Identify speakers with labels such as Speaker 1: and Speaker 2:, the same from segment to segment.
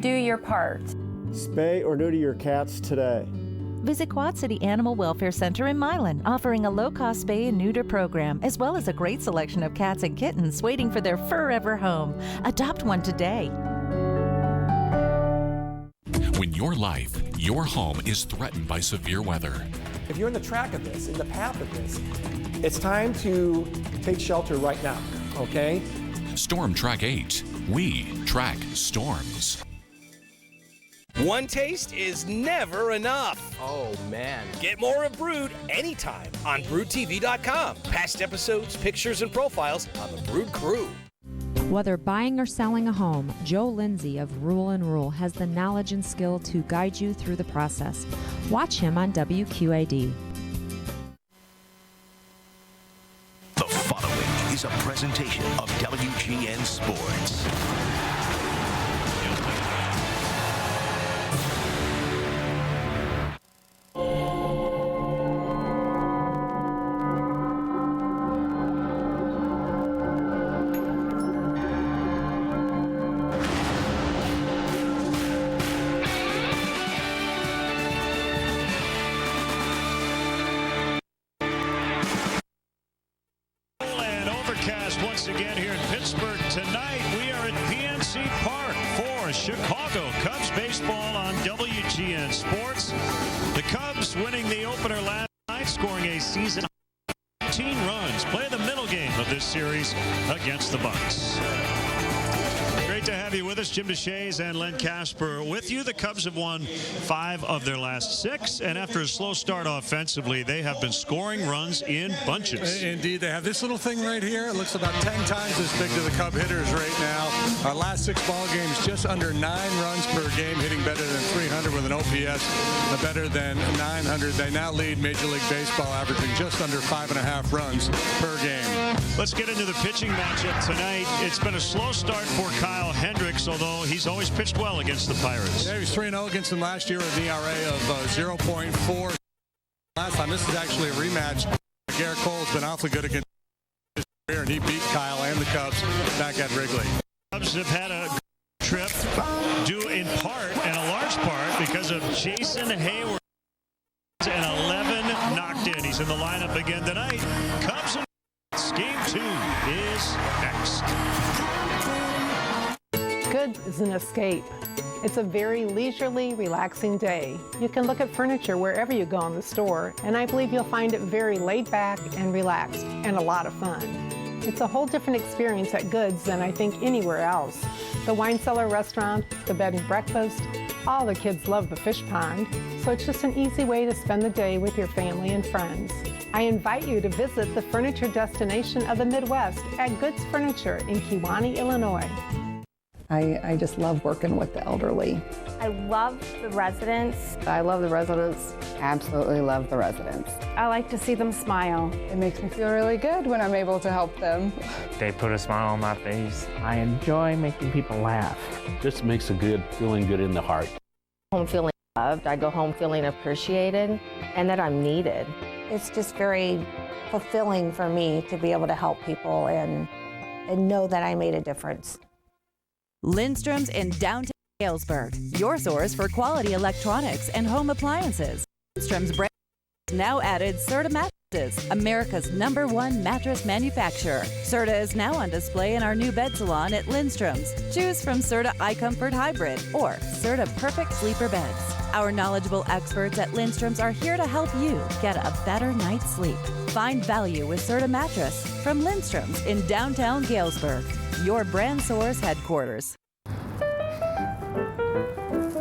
Speaker 1: Do your part.
Speaker 2: Spay or neuter your cats today.
Speaker 3: Visit Quad City Animal Welfare Center in Milan, offering a low-cost spay and neuter program, as well as a great selection of cats and kittens waiting for their forever home. Adopt one today.
Speaker 4: When your life, your home is threatened by severe weather.
Speaker 5: If you're in the track of this, in the path of this, it's time to take shelter right now, okay?
Speaker 4: Storm Track 8. We track storms.
Speaker 6: One taste is never enough.
Speaker 5: Oh, man.
Speaker 6: Get more of Brood anytime on BroodTV.com. Past episodes, pictures, and profiles on the Brood crew.
Speaker 7: Whether buying or selling a home, Joe Lindsay of Rule and Rule has the knowledge and skill to guide you through the process. Watch him on WQAD.
Speaker 8: The following is a presentation of WGN Sports.
Speaker 9: Once again here in Pittsburgh tonight, we are at PNC Park for Chicago Cubs baseball on WGN Sports. The Cubs winning the opener last night, scoring a season 18 runs. Play the middle game of this series against the Bucks. Great to have you with us, Jim DeShays and Len Casper with you. The Cubs have won 5 of their last 6, and after a slow start offensively, they have been scoring runs in bunches.
Speaker 10: Indeed, they have this little thing right here. It looks about 10 times as big to the Cub hitters right now. Our last 6 ball games, just under 9 runs per game, hitting better than 300 with an OPS better than 900. They now lead Major League Baseball, averaging just under 5.5 runs per game.
Speaker 9: Let's get into the pitching matchup tonight. It's been a slow start for Kyle Hendricks, although he's always pitched well against the Pirates.
Speaker 10: Yeah, he was 3-0 against them last year with an ERA of 0.4. Last time, this is actually a rematch. Garrett Cole's been awfully good against his career, and he beat Kyle and the Cubs back at Wrigley.
Speaker 9: Cubs have had a trip due in part and a large part because of Jason Hayward. And 11 knocked in. He's in the lineup again tonight. Cubs and Game 2 is next.
Speaker 11: Good is an escape. It's a very leisurely, relaxing day. You can look at furniture wherever you go in the store, and I believe you'll find it very laid back and relaxed and a lot of fun. It's a whole different experience at Goods than I think anywhere else. The wine cellar restaurant, the bed and breakfast, all the kids love the fish pond, so it's just an easy way to spend the day with your family and friends. I invite you to visit the furniture destination of the Midwest at Goods Furniture in Kewanee, Illinois.
Speaker 12: I just love working with the elderly.
Speaker 13: I love the residents.
Speaker 12: I love the residents. Absolutely love the residents.
Speaker 13: I like to see them smile.
Speaker 12: It makes me feel really good when I'm able to help them.
Speaker 14: They put a smile on my face. I enjoy making people laugh.
Speaker 15: Just makes a good, feeling good in the heart.
Speaker 16: Home feeling loved. I go home feeling appreciated and that I'm needed.
Speaker 17: It's just very fulfilling for me to be able to help people and know that I made a difference.
Speaker 3: Lindstrom's in downtown Galesburg, your source for quality electronics and home appliances. Lindstrom's brand now added Serta mattresses, America's #1 mattress manufacturer. Serta is now on display in our new bed salon at Lindstrom's. Choose from Serta iComfort Hybrid or Serta Perfect Sleeper Beds. Our knowledgeable experts at Lindstrom's are here to help you get a better night's sleep. Find value with Serta mattress from Lindstrom's in downtown Galesburg, your brand source headquarters.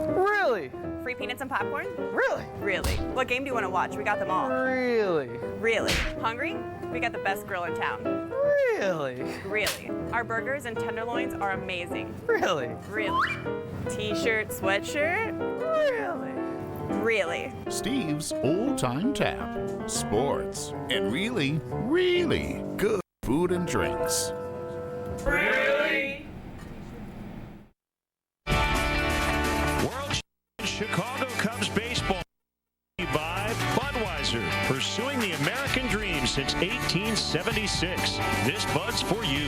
Speaker 18: Really?
Speaker 19: Free peanuts and popcorn?
Speaker 18: Really?
Speaker 19: Really. What game do you want to watch? We got them all.
Speaker 18: Really?
Speaker 19: Really. Hungry? We got the best grill in town.
Speaker 18: Really?
Speaker 19: Really. Our burgers and tenderloins are amazing.
Speaker 18: Really?
Speaker 19: Really. T-shirt, sweatshirt?
Speaker 18: Really?
Speaker 19: Really.
Speaker 20: Steve's Old Time Tap. Sports and really, really good food and drinks.
Speaker 9: Really? World Chicago Cubs baseball by Budweiser, pursuing the American dream since 1876. This Bud's for you.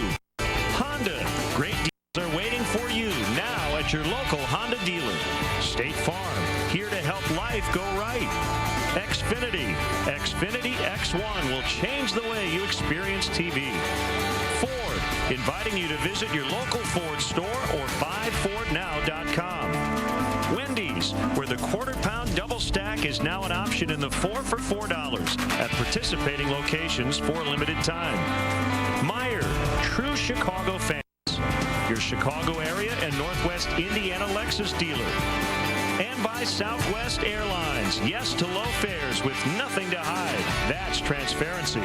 Speaker 9: Honda, great deals are waiting for you now at your local Honda dealer. State Farm, here to help life go right. Xfinity X1 will change the way you experience TV. Ford, inviting you to visit your local Ford store or buyfordnow.com. Wendy's, where the quarter-pound double stack is now an option in the 4 for $4 at participating locations for a limited time. Meijer, true Chicago fans, your Chicago area and Northwest Indiana Lexus dealer. And by Southwest Airlines, yes to low fares with nothing to hide. That's transparency.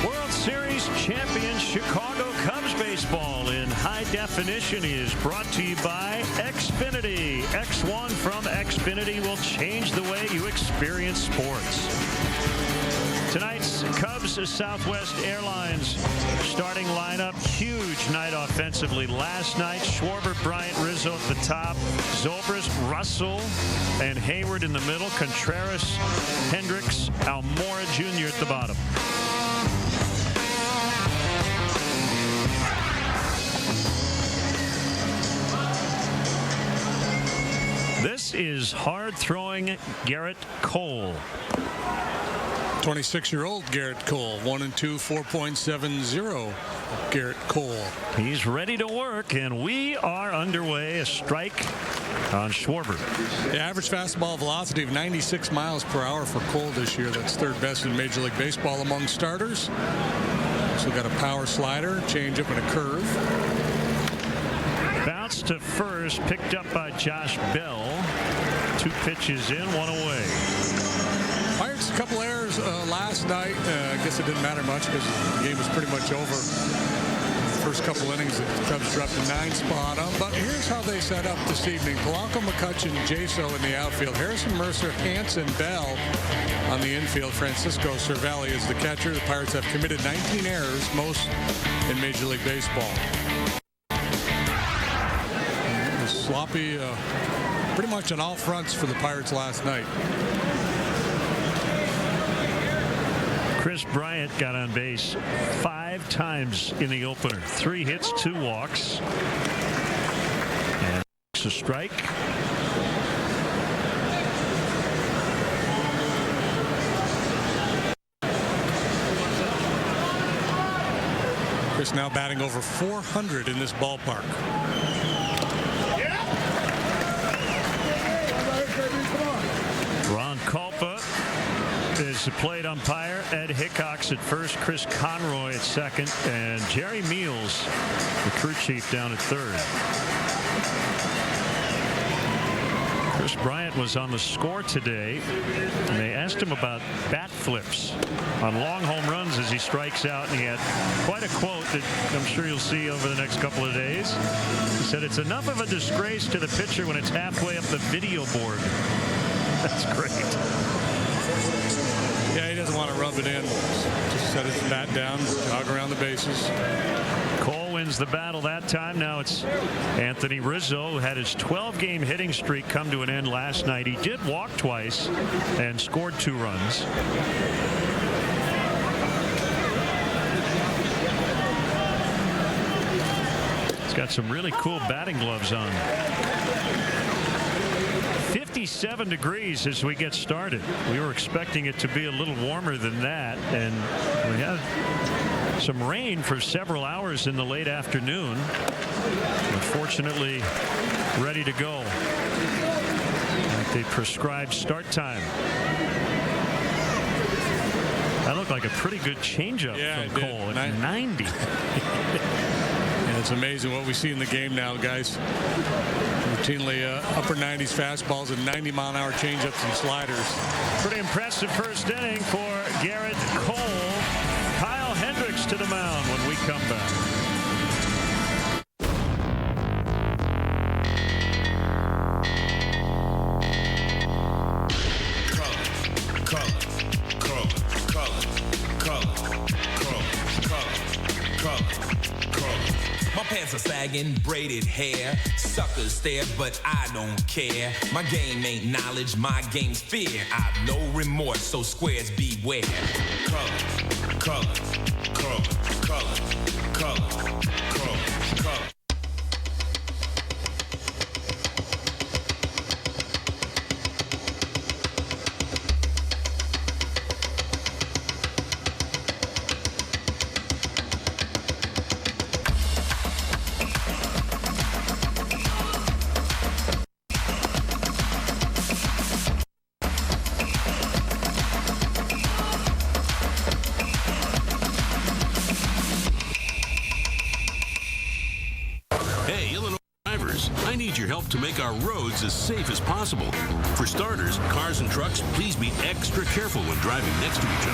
Speaker 9: World Series champion Chicago Cubs baseball in high definition is brought to you by Xfinity. X1 from Xfinity will change the way you experience sports. Tonight's Cubs Southwest Airlines starting lineup. Huge night offensively last night. Schwarber, Bryant, Rizzo at the top. Zobrist, Russell, and Hayward in the middle. Contreras, Hendricks, Almora Jr. at the bottom. This is hard-throwing Garrett Cole.
Speaker 10: 26-year-old Garrett Cole, 1-2, 4.70. Garrett Cole.
Speaker 9: He's ready to work, and we are underway. A strike on Schwarber.
Speaker 10: The average fastball velocity of 96 miles per hour for Cole this year. That's third best in Major League Baseball among starters. Also got a power slider, changeup, and a curve.
Speaker 9: Bounce to first, picked up by Josh Bell. 2 pitches in, 1 away.
Speaker 10: Pirates, a couple errors last night. I guess it didn't matter much because the game was pretty much over. The first couple innings, the Cubs dropped a 9 spot on. But here's how they set up this evening. Polanco, McCutchen, Jaso in the outfield. Harrison, Mercer, Hanson, Bell on the infield. Francisco Cervelli is the catcher. The Pirates have committed 19 errors, most in Major League Baseball. It was sloppy, pretty much on all fronts for the Pirates last night.
Speaker 9: Chris Bryant got on base 5 times in the opener. 3 hits, 2 walks. And it's a strike.
Speaker 10: Chris now batting over 400 in this ballpark.
Speaker 9: Ron Culpa is the plate umpire. Ed Hickox at first, Chris Conroy at second, and Jerry Meals, the crew chief, down at third. Chris Bryant was on the score today, and they asked him about bat flips on long home runs as he strikes out, and he had quite a quote that I'm sure you'll see over the next couple of days. He said, "It's enough of a disgrace to the pitcher when it's halfway up the video board." That's great.
Speaker 10: Yeah, he doesn't want to rub it in. Just set his bat down, jog around the bases.
Speaker 9: Cole wins the battle that time. Now it's Anthony Rizzo, who had his 12-game hitting streak come to an end last night. He did walk twice and scored 2 runs. He's got some really cool batting gloves on. 57 degrees as we get started. We were expecting it to be a little warmer than that, and we had some rain for several hours in the late afternoon. Unfortunately, ready to go at the prescribed start time. That looked like a pretty good changeup from Cole at 90.
Speaker 10: And it's amazing what we see in the game now, guys. Routinely upper 90s fastballs and 90-mile-an-hour changeups and sliders.
Speaker 9: Pretty impressive first inning for Garrett Cole. Kyle Hendricks to the mound when we come back.
Speaker 1: Pants are sagging, braided hair. Suckers stare, but I don't care. My game ain't knowledge, my game's fear. I've no remorse, so squares beware. Color, color, color, color, color, color, color.
Speaker 21: Hey, Illinois drivers, I need your help to make our roads as safe as possible. For starters, cars and trucks, please be extra careful when driving next to each other.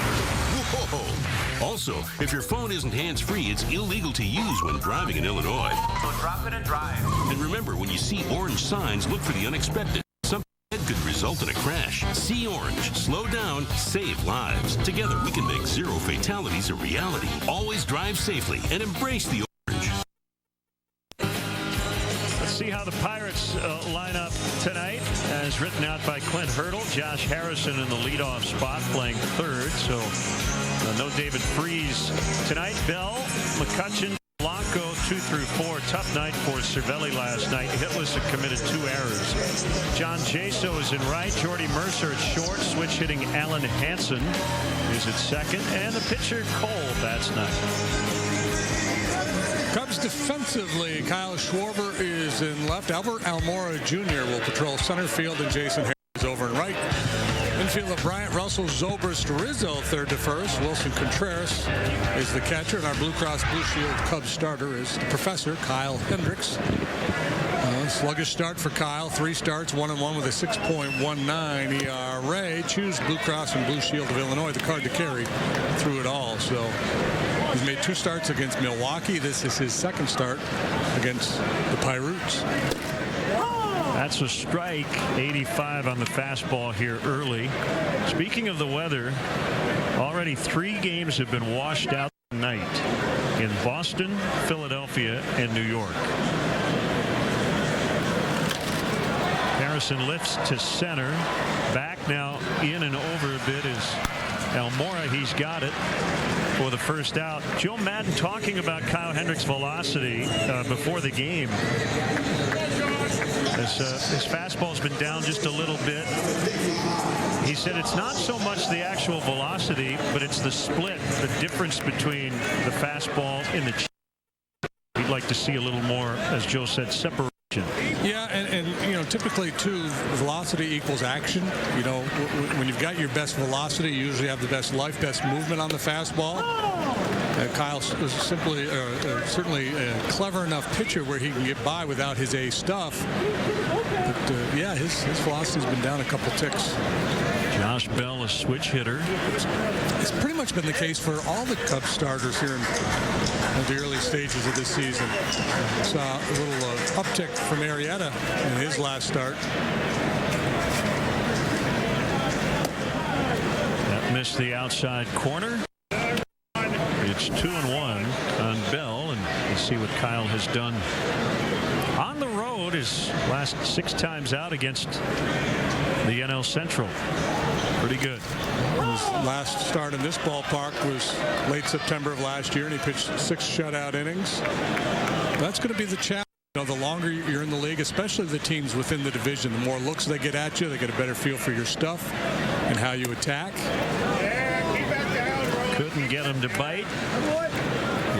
Speaker 21: Whoa! Also, if your phone isn't hands-free, it's illegal to use when driving in Illinois.
Speaker 22: So drop it and drive.
Speaker 21: And remember, when you see orange signs, look for the unexpected. Something could result in a crash. See orange, slow down, save lives. Together, we can make zero fatalities a reality. Always drive safely and embrace the orange.
Speaker 9: Let's see how the Pirates line up tonight, as written out by Clint Hurdle. Josh Harrison in the leadoff spot, playing third. So no David Freese tonight. Bell, McCutchen, Blanco 2 through 4. Tough night for Cervelli last night. Hitless and committed 2 errors. John Jaso is in right. Jordy Mercer at short. Switch hitting Alan Hansen is at second. And the pitcher Cole bats ninth.
Speaker 10: Cubs defensively, Kyle Schwarber is in left. Albert Almora Jr. will patrol center field, and Jason Harris is over in right. Infielder Bryant Russell, Zobrist Rizzo third to first. Wilson Contreras is the catcher, and our Blue Cross Blue Shield Cubs starter is the professor, Kyle Hendricks. Sluggish start for Kyle. 3 starts, 1-1 with a 6.19 ERA. Choose Blue Cross and Blue Shield of Illinois, the card to carry through it all. So he's made 2 starts against Milwaukee. This is his 2nd start against the Pirates.
Speaker 9: That's a strike. 85 on the fastball here early. Speaking of the weather, already 3 games have been washed out tonight in Boston, Philadelphia, and New York. Harrison lifts to center. Back now in and over a bit is Almora. He's got it for the first out. Joe Madden talking about Kyle Hendricks' velocity before the game. His fastball's been down just a little bit. He said it's not so much the actual velocity, but it's the split, the difference between the fastball and the changeup. He'd like to see a little more, as Joe said, separation.
Speaker 10: Yeah, and you know, typically too, velocity equals action. You know, when you've got your best velocity, you usually have the best life, best movement on the fastball. Kyle is certainly a clever enough pitcher where he can get by without his A stuff. But yeah, his velocity's been down a couple ticks.
Speaker 9: Josh Bell, a switch hitter.
Speaker 10: It's pretty much been the case for all the Cubs starters here in the early stages of this season. Saw a little uptick from Arrieta in his last start.
Speaker 9: That missed the outside corner. It's 2-1 on Bell, and we'll see what Kyle has done on the road his last 6 times out against the NL Central. Pretty good.
Speaker 10: His last start in this ballpark was late September of last year, and he pitched 6 shutout innings. That's going to be the challenge. You know, the longer you're in the league, especially the teams within the division, the more looks they get at you, they get a better feel for your stuff and how you attack.
Speaker 9: Couldn't get him to bite.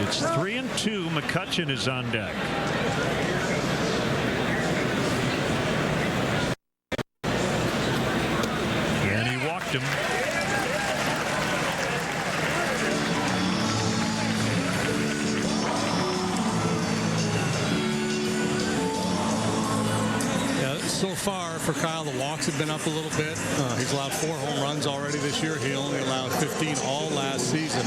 Speaker 9: It's 3-2. McCutchen is on deck. And he walked him.
Speaker 10: So far for Kyle, the walks have been up a little bit. He's allowed 4 home runs already this year. He only allowed 15 all last season.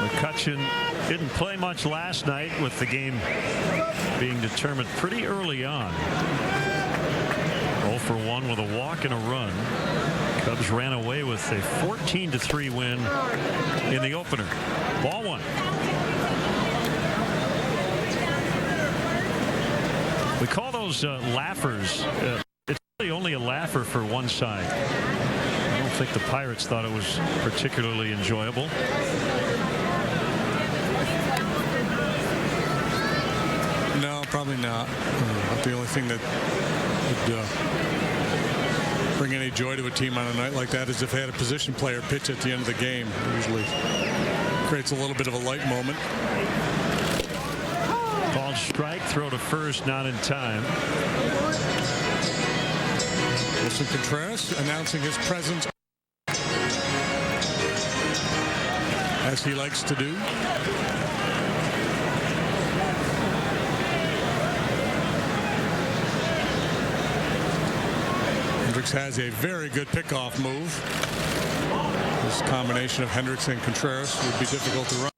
Speaker 9: McCutchen didn't play much last night with the game being determined pretty early on. 0 for 1 with a walk and a run. Cubs ran away with a 14-3 win in the opener. Ball 1. We call those laughers. It's really only a laugher for one side. I don't think the Pirates thought it was particularly enjoyable.
Speaker 10: No, probably not. The only thing that would bring any joy to a team on a night like that is if they had a position player pitch at the end of the game. It usually creates a little bit of a light moment.
Speaker 9: Called strike, throw to first, not in time.
Speaker 10: Wilson Contreras announcing his presence. as he likes to do. Hendricks has a very good pickoff move. This combination of Hendricks and Contreras would be difficult to run.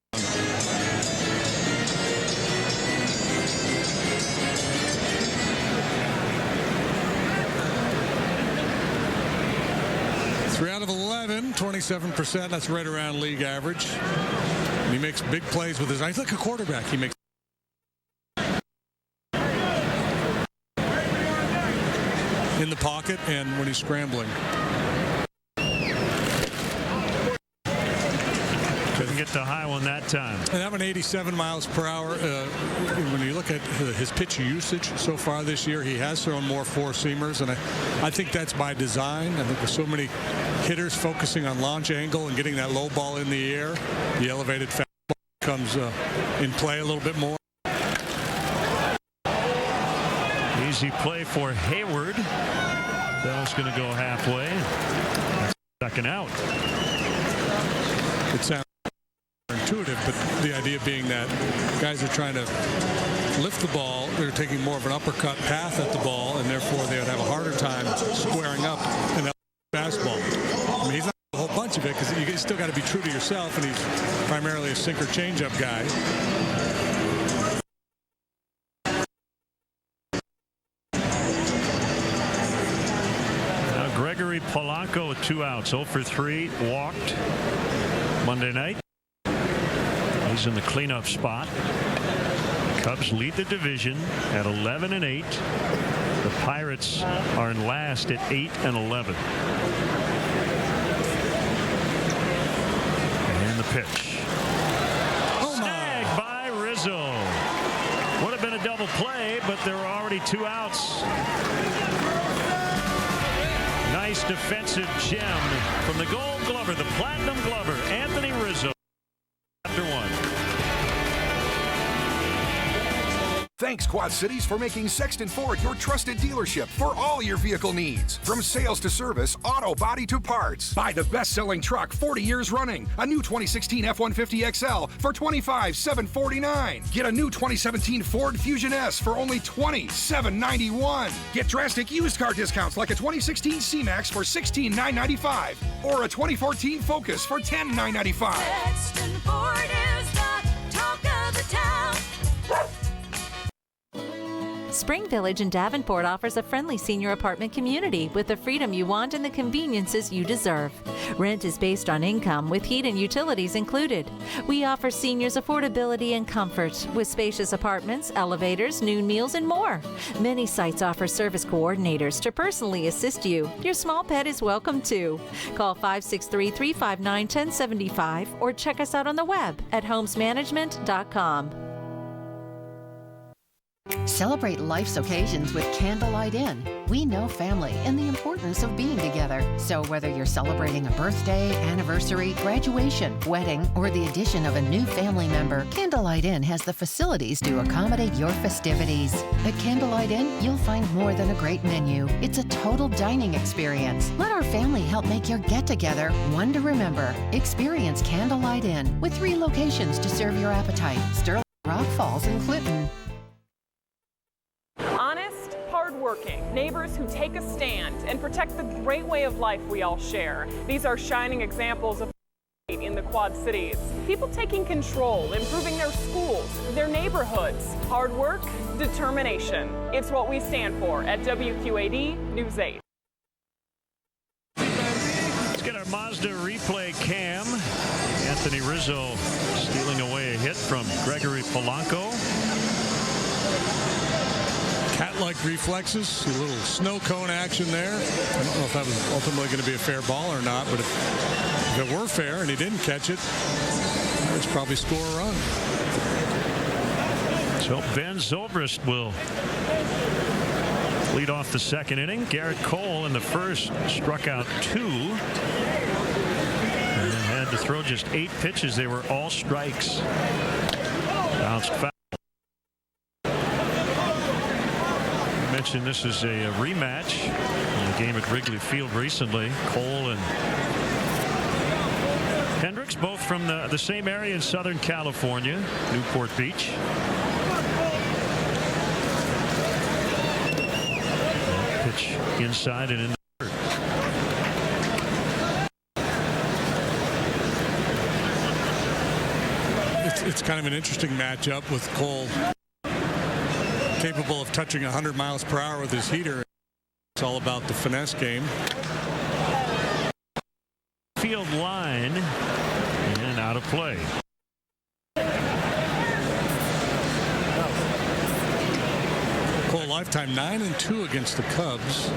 Speaker 10: Three out of 11, 27%. That's right around league average. And he makes big plays with his eyes. He's like a quarterback. He makes in the pocket and when he's scrambling.
Speaker 9: Couldn't get the high one that time.
Speaker 10: And that one 87 miles per hour. When you look at his pitch usage so far this year, he has thrown more four-seamers, and I think that's by design. I think with so many hitters focusing on launch angle and getting that low ball in the air, the elevated fastball comes in play a little bit more.
Speaker 9: Easy play for Hayward. Bell's going to go halfway. Second out.
Speaker 10: It sounds intuitive, but the idea being that guys are trying to lift the ball. They're taking more of an uppercut path at the ball, and therefore they would have a harder time squaring up an fastball. I mean, he's not a whole bunch of it because you still got to be true to yourself, and he's primarily a sinker changeup guy.
Speaker 9: Gregory Polanco with 2 outs, 0 for 3, walked Monday night. He's in the cleanup spot. Cubs lead the division at 11-8. The Pirates are in last at 8-11. And the pitch. Snagged by Rizzo. Would have been a double play, but there were already 2 outs. Nice defensive gem from the Gold Glover, the Platinum Glover, Anthony Rizzo. After 1.
Speaker 2: Thanks, Quad Cities, for making Sexton Ford your trusted dealership for all your vehicle needs. From sales to service, auto body to parts. Buy the best-selling truck 40 years running. A new 2016 F-150 XL for $25,749. Get a new 2017 Ford Fusion S for only $27,991. Get drastic used car discounts like a 2016 C-Max for $16,995 or a 2014 Focus for $10,995.
Speaker 22: Sexton Ford is the talk of the town.
Speaker 3: Spring Village in Davenport offers a friendly senior apartment community with the freedom you want and the conveniences you deserve. Rent is based on income with heat and utilities included. We offer seniors affordability and comfort with spacious apartments, elevators, noon meals, and more. Many sites offer service coordinators to personally assist you. Your small pet is welcome too. Call 563-359-1075 or check us out on the web at homesmanagement.com.
Speaker 23: Celebrate life's occasions with Candlelight Inn. We know family and the importance of being together. So whether you're celebrating a birthday, anniversary, graduation, wedding, or the addition of a new family member, Candlelight Inn has the facilities to accommodate your festivities. At Candlelight Inn, you'll find more than a great menu. It's a total dining experience. Let our family help make your get-together one to remember. Experience Candlelight Inn with 3 locations to serve your appetite: Sterling, Rock Falls, and Clinton.
Speaker 24: Honest, hardworking, neighbors who take a stand and protect the great way of life we all share. These are shining examples of in the Quad Cities. People taking control, improving their schools, their neighborhoods. Hard work, determination. It's what we stand for at WQAD News 8.
Speaker 9: Let's get our Mazda replay cam. Anthony Rizzo stealing away a hit from Gregory Polanco.
Speaker 10: Cat-like reflexes, a little snow cone action there. I don't know if that was ultimately going to be a fair ball or not, but if it were fair and he didn't catch it, let's probably score a run.
Speaker 9: So Ben Zobrist will lead off the second inning. Garrett Cole in the first struck out 2. And then had to throw just 8 pitches. They were all strikes. Bounced foul. Mentioned this is a rematch in the game at Wrigley Field recently. Cole and Hendricks, both from the same area in Southern California, Newport Beach. Pitch inside and in the third.
Speaker 10: It's kind of an interesting matchup with Cole capable of touching 100 miles per hour with his heater. It's all about the finesse game.
Speaker 9: Field line and out of play.
Speaker 10: Cole lifetime 9-2 against the Cubs.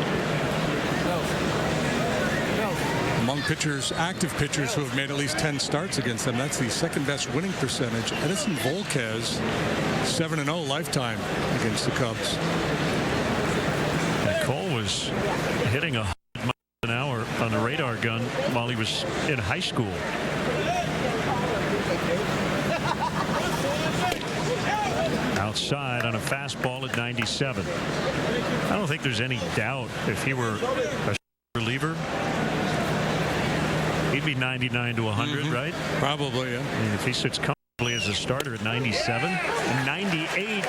Speaker 10: Among pitchers, active pitchers who have made at least 10 starts against them, that's the second best winning percentage. Edison Volquez, 7-0 lifetime against the Cubs.
Speaker 9: And Cole was hitting 100 miles an hour on the radar gun while he was in high school. Outside on a fastball at 97. I don't think there's any doubt if he were a reliever, he'd be 99 to 100, right?
Speaker 10: Probably, yeah.
Speaker 9: And if he sits comfortably as a starter at 97 and 98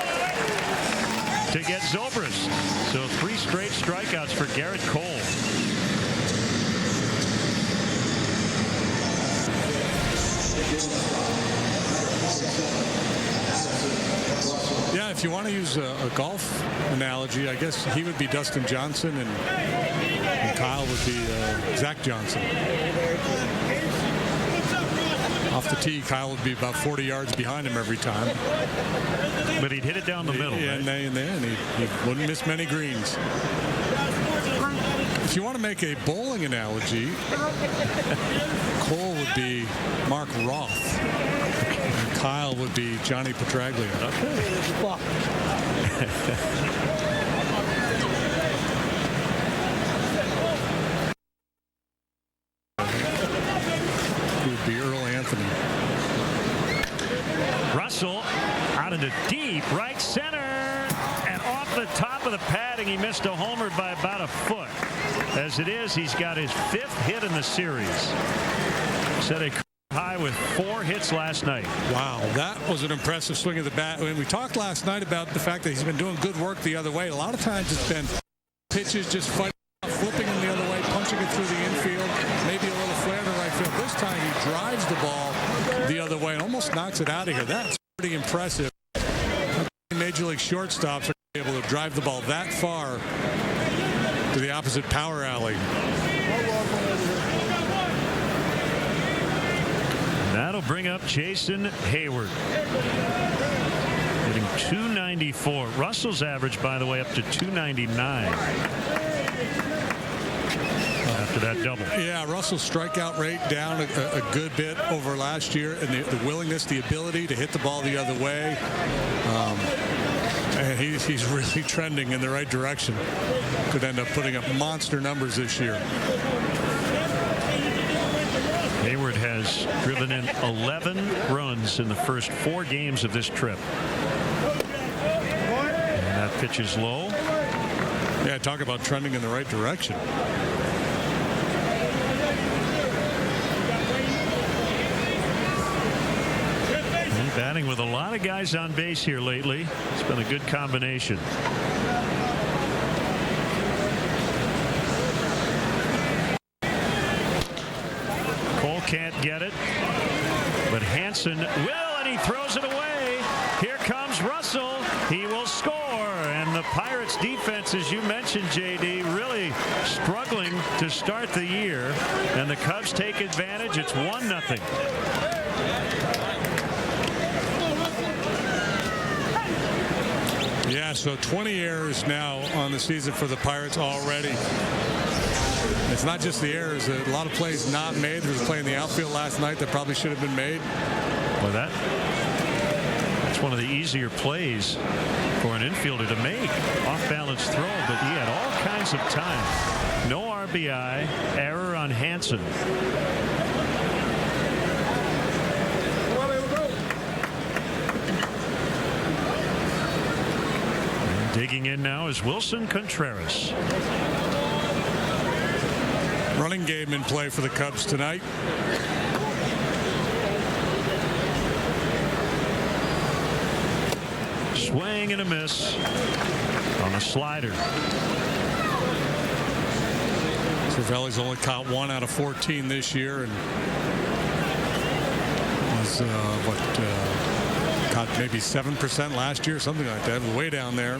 Speaker 9: to get Zobrist. So 3 straight strikeouts for Garrett Cole.
Speaker 10: Yeah, if you want to use a golf analogy, I guess he would be Dustin Johnson and Kyle would be Zach Johnson. Off the tee, Kyle would be about 40 yards behind him every time.
Speaker 9: But he'd hit it down the middle.
Speaker 10: Yeah,
Speaker 9: right?
Speaker 10: and he wouldn't miss many greens. If you want to make a bowling analogy, Cole would be Mark Roth. And Kyle would be Johnny Petraglia.
Speaker 9: Okay.
Speaker 10: He would be Earl Anthony.
Speaker 9: Russell out into deep right center, and off the top of the padding, he missed a homer by about a foot. As it is, he's got his 5th hit in the series. Set a high with 4 hits last night.
Speaker 10: Wow, that was an impressive swing of the bat. When we talked last night about the fact that he's been doing good work the other way, a lot of times it's been pitches just flipping them the other way, punching it through the infield, maybe a little flare to right field. This time he drives the ball the other way and almost knocks it out of here. That's pretty impressive. Major League shortstops are able to drive the ball that far to the opposite power alley.
Speaker 9: That'll bring up Jason Hayward. Hitting 294. Russell's average, by the way, up to 299. After that double.
Speaker 10: Yeah, Russell's strikeout rate down a good bit over last year, and the willingness, the ability to hit the ball the other way. And he's really trending in the right direction. Could end up putting up monster numbers this year.
Speaker 9: Hayward has driven in 11 runs in the first 4 games of this trip. And that pitch is low.
Speaker 10: Yeah, talk about trending in the right direction.
Speaker 9: Batting with a lot of guys on base here lately. It's been a good combination. Cole can't get it, but Hansen will, and he throws it away. Here comes Russell. He will score, and the Pirates defense, as you mentioned, JD, really struggling to start the year, and the Cubs take advantage. It's 1-0.
Speaker 10: Yeah, so 20 errors now on the season for the Pirates already. It's not just the errors. A lot of plays not made. There was a play in the outfield last night that probably should have been made.
Speaker 9: Well, that's one of the easier plays for an infielder to make. Off-balance throw, but he had all kinds of time. No RBI, error on Hansen. Digging in now is Wilson Contreras.
Speaker 10: Running game in play for the Cubs tonight.
Speaker 9: Swing and a miss on a slider.
Speaker 10: Cervelli's only caught 1 out of 14 this year, and was caught maybe 7% last year, something like that. Way down there.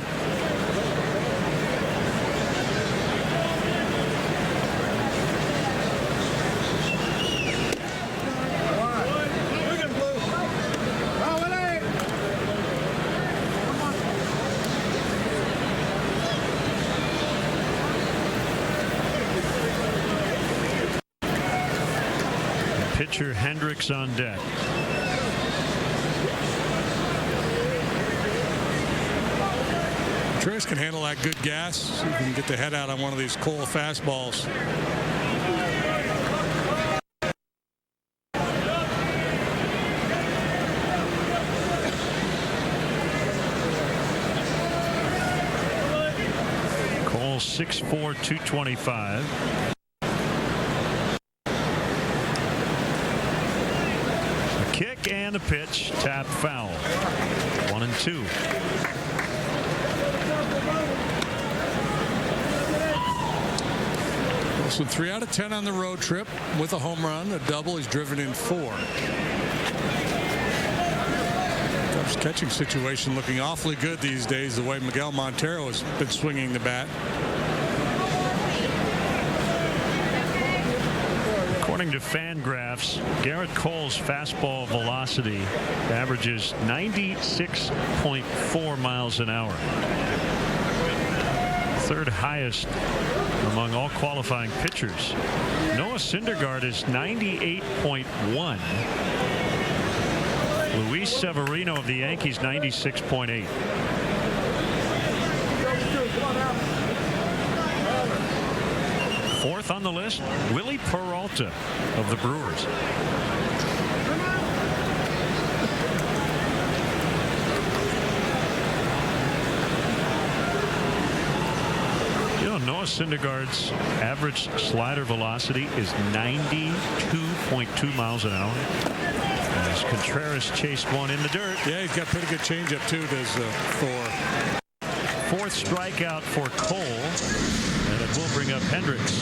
Speaker 9: Pitcher Hendricks on deck.
Speaker 10: Contreras can handle that good gas. See if he can get the head out on one of these Cole fastballs.
Speaker 9: Cole 6'4", 225. Kick and a pitch, tap foul. 1-2.
Speaker 10: So 3 out of 10 on the road trip with a home run, a double. He's driven in 4. Cubs catching situation looking awfully good these days, the way Miguel Montero has been swinging the bat.
Speaker 9: According to Fangraphs, Garrett Cole's fastball velocity averages 96.4 miles an hour. Third highest among all qualifying pitchers. Noah Syndergaard is 98.1. Luis Severino of the Yankees 96.8. Fourth on the list, Willie Peralta of the Brewers. You know, Noah Syndergaard's average slider velocity is 92.2 miles an hour. As Contreras chased one in the dirt.
Speaker 10: Yeah, he's got pretty good changeup too, does Thor.
Speaker 9: Fourth strikeout for Cole, and it will bring up Hendricks.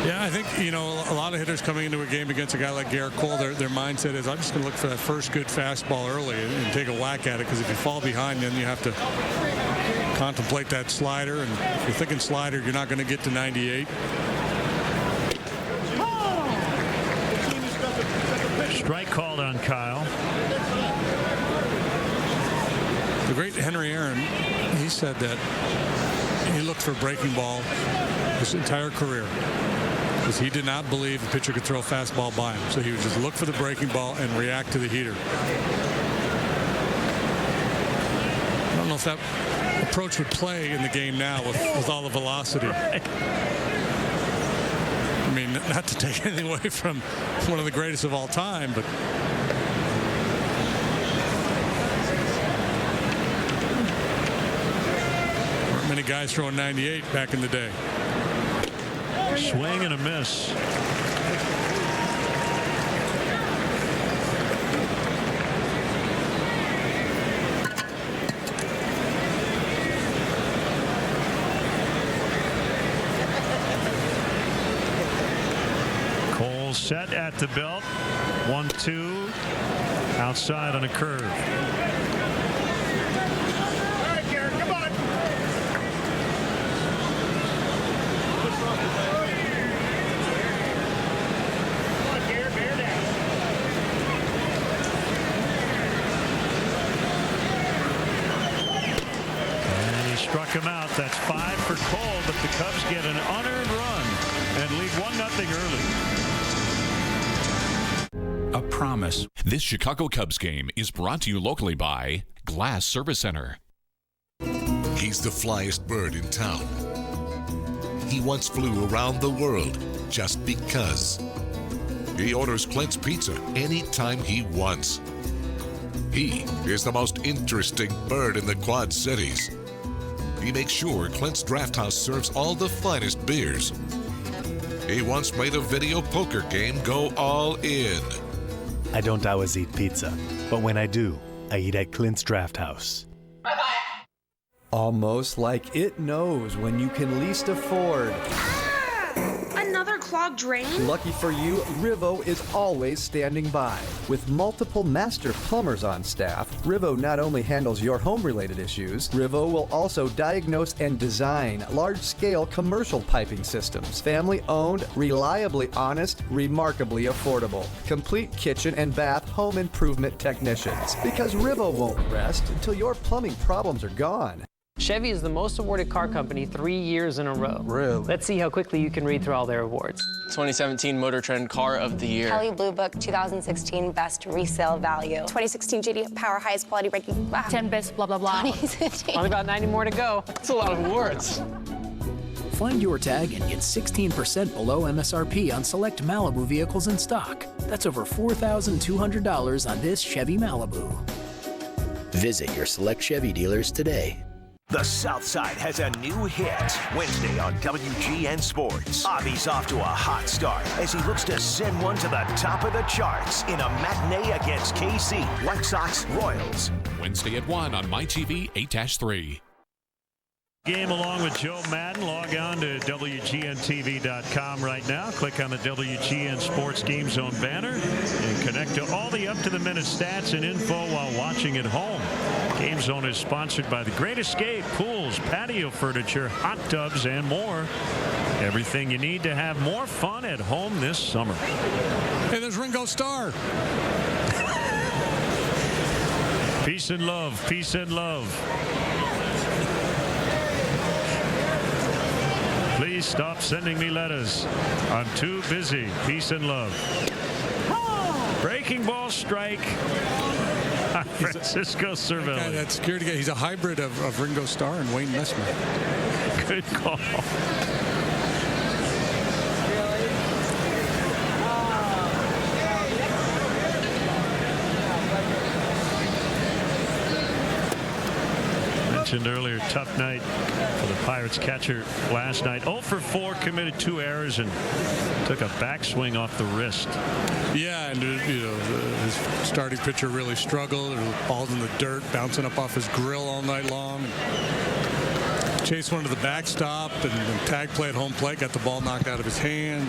Speaker 10: Yeah, I think, you know, a lot of hitters coming into a game against a guy like Garrett Cole, their mindset is, I'm just going to look for that first good fastball early and take a whack at it, because if you fall behind, then you have to contemplate that slider, and if you're thinking slider, you're not going to get to 98.
Speaker 9: Strike called on Kyle.
Speaker 10: The great Henry Aaron, he said that he looked for a breaking ball his entire career because he did not believe the pitcher could throw a fastball by him. So he would just look for the breaking ball and react to the heater. I don't know if that approach would play in the game now with all the velocity. I mean, not to take anything away from one of the greatest of all time, but weren't many guys throwing 98 back in the day.
Speaker 9: Swing and a miss. Cole set at the belt. 1-2. Outside on a curve. Struck him out. That's 5 for Cole, but the Cubs get an unearned run and lead 1-0 early.
Speaker 4: A promise. This Chicago Cubs game is brought to you locally by Glass Service Center.
Speaker 5: He's the flyest bird in town. He once flew around the world just because. He orders Clint's Pizza anytime he wants. He is the most interesting bird in the Quad Cities. He makes sure Clint's Draft House serves all the finest beers. He once made a video poker game go all in.
Speaker 6: I don't always eat pizza, but when I do, I eat at Clint's Draft House.
Speaker 7: Almost like it knows when you can least afford.
Speaker 8: Another clogged drain?
Speaker 7: Lucky for you, Rivo is always standing by. With multiple master plumbers on staff, Rivo not only handles your home-related issues, Rivo will also diagnose and design large-scale commercial piping systems. Family-owned, reliably honest, remarkably affordable. Complete kitchen and bath home improvement technicians. Because Rivo won't rest until your plumbing problems are gone.
Speaker 11: Chevy is the most awarded car company 3 years in a row. Really? Let's see how quickly you can read through all their awards. 2017 Motor Trend Car of the Year.
Speaker 25: Kelley Blue Book 2016 Best Resale Value. 2016 JD Power Highest Quality Ranking. 10 Best blah, blah, blah. 2016.
Speaker 11: Only about 90 more to go. That's a lot of awards.
Speaker 26: Find your tag and get 16% below MSRP on select Malibu vehicles in stock. That's over $4,200 on this Chevy Malibu.
Speaker 27: Visit your select Chevy dealers today.
Speaker 28: The South Side has a new hit. Wednesday on WGN Sports. Avi's off to a hot start as he looks to send one to the top of the charts in a matinee against KC, White Sox, Royals.
Speaker 4: Wednesday at 1 on MyTV 8-3.
Speaker 9: Game along with Joe Madden. Log on to WGNTV.com right now. Click on the WGN Sports Game Zone banner and connect to all the up-to-the-minute stats and info while watching at home. Game Zone is sponsored by The Great Escape, pools, patio furniture, hot tubs, and more. Everything you need to have more fun at home this summer.
Speaker 10: Hey, there's Ringo Starr.
Speaker 9: Peace and love. Peace and love. Please stop sending me letters. I'm too busy. Peace and love. Breaking ball strike. Francisco Cervelli.
Speaker 10: That security guy, he's a hybrid of Ringo Starr and Wayne Messmer.
Speaker 9: Good call. Mentioned earlier, tough night for the Pirates catcher last night. 0 for 4, committed 2 errors and took a backswing off the wrist.
Speaker 10: Yeah, and his starting pitcher really struggled. Balls in the dirt, bouncing up off his grill all night long. Chased one to the backstop and tag play at home plate, got the ball knocked out of his hand.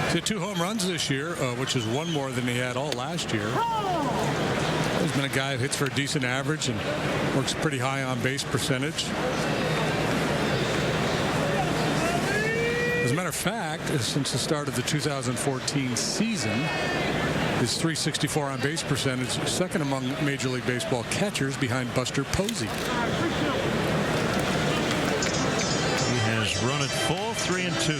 Speaker 10: He had 2 home runs this year, which is 1 more than he had all last year. He's been a guy who hits for a decent average and works pretty high on base percentage. As a matter of fact, since the start of the 2014 season, his .364 on base percentage, second among Major League Baseball catchers behind Buster Posey.
Speaker 9: He has run it full 3-2.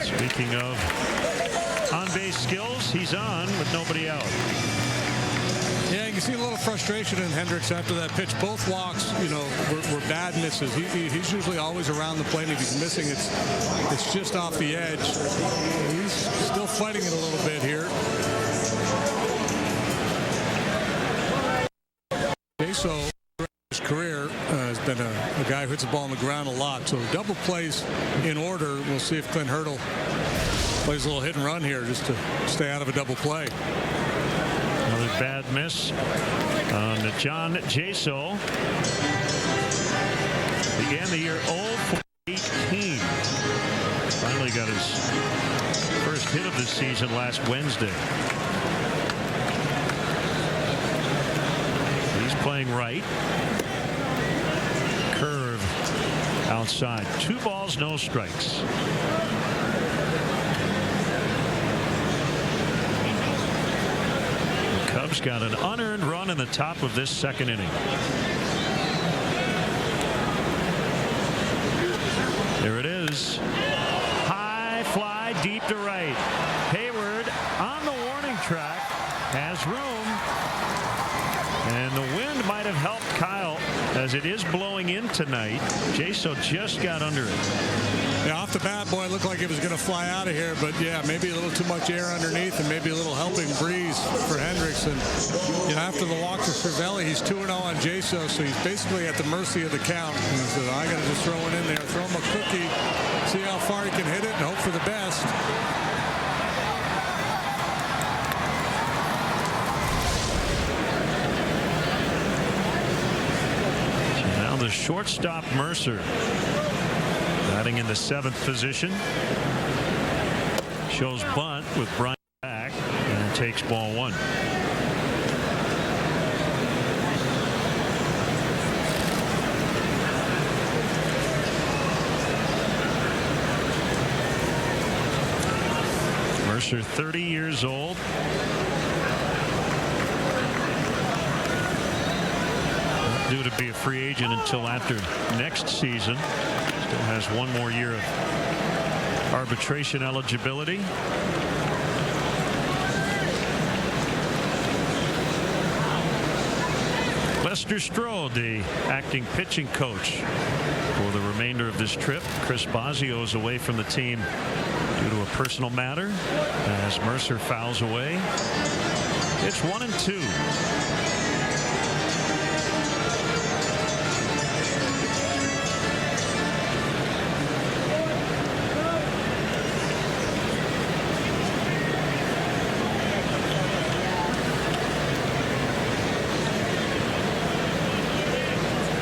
Speaker 9: Speaking of on-base skills, he's on with nobody out.
Speaker 10: Yeah, you can see a little frustration in Hendricks after that pitch. Both walks, were bad misses. He's usually always around the plate. If he's missing, it's just off the edge. He's still fighting it a little bit here. So his career has been a guy who hits the ball on the ground a lot. So double plays in order. We'll see if Clint Hurdle plays a little hit and run here just to stay out of a double play.
Speaker 9: Another bad miss on John Jaso. Began the year 0 for 18. Finally got his first hit of the season last Wednesday. He's playing right. Curve outside. 2 balls, no strikes. Cubs got an unearned run in the top of this second inning. There it is. High fly deep to right. Hayward on the warning track has room. have helped Kyle as it is blowing in tonight. Jaso just got under it.
Speaker 10: Yeah, off the bat, boy, it looked like it was going to fly out of here, but yeah, maybe a little too much air underneath and maybe a little helping breeze for Hendricks. And you know, after the walk to Cervelli, he's 2-0 on Jaso, so he's basically at the mercy of the count. And so I got to just throw it in there, throw him a cookie, see how far he can hit it, and hope for the best.
Speaker 9: So now the shortstop Mercer, batting in the 7th position, shows bunt with Bryant back and takes ball 1. Mercer, 30 years old. Not due to be a free agent until after next season. Still has 1 more year of arbitration eligibility. Lester Strode, the acting pitching coach for the remainder of this trip. Chris Bosio is away from the team due to a personal matter as Mercer fouls away. It's 1-2.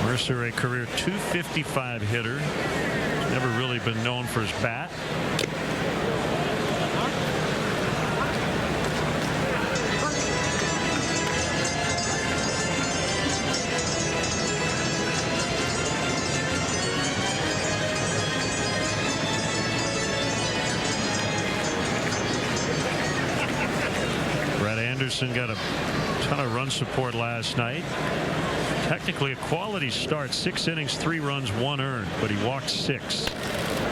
Speaker 9: Mercer, a career .255 hitter. Never really been known for his bat. Brett Anderson got a ton of run support last night. Technically a quality start, 6 innings, 3 runs, 1 earned, but he walked 6.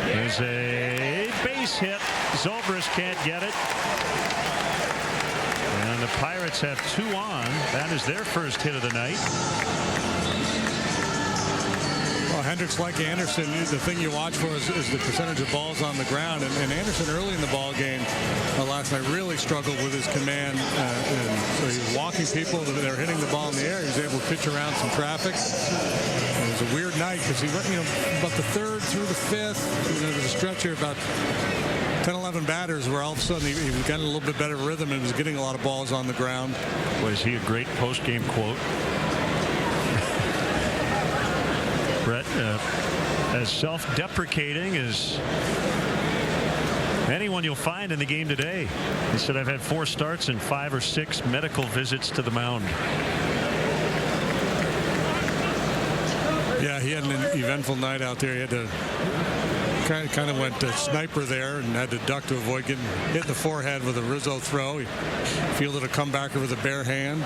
Speaker 9: There's a base hit. Zobrist can't get it. And the Pirates have 2 on. That is their first hit of the night.
Speaker 10: Well, Hendricks, like Anderson, the thing you watch for is the percentage of balls on the ground. And Anderson early in the ball game last night really struggled with his command. And so he was walking people that are hitting the ball in the air. He was able to pitch around some traffic. And it was a weird night because he went, about the 3rd through the 5th. There was a stretch here about 10, 11 batters where all of a sudden he got in a little bit better rhythm and was getting a lot of balls on the ground.
Speaker 9: Was he a great post-game quote? Brett, as self-deprecating as anyone you'll find in the game today. He said, I've had 4 starts and 5 or 6 medical visits to the mound.
Speaker 10: Yeah, he had an eventful night out there. He had to kind of went sniper there and had to duck to avoid getting hit in the forehead with a Rizzo throw. He fielded a comebacker with a bare hand.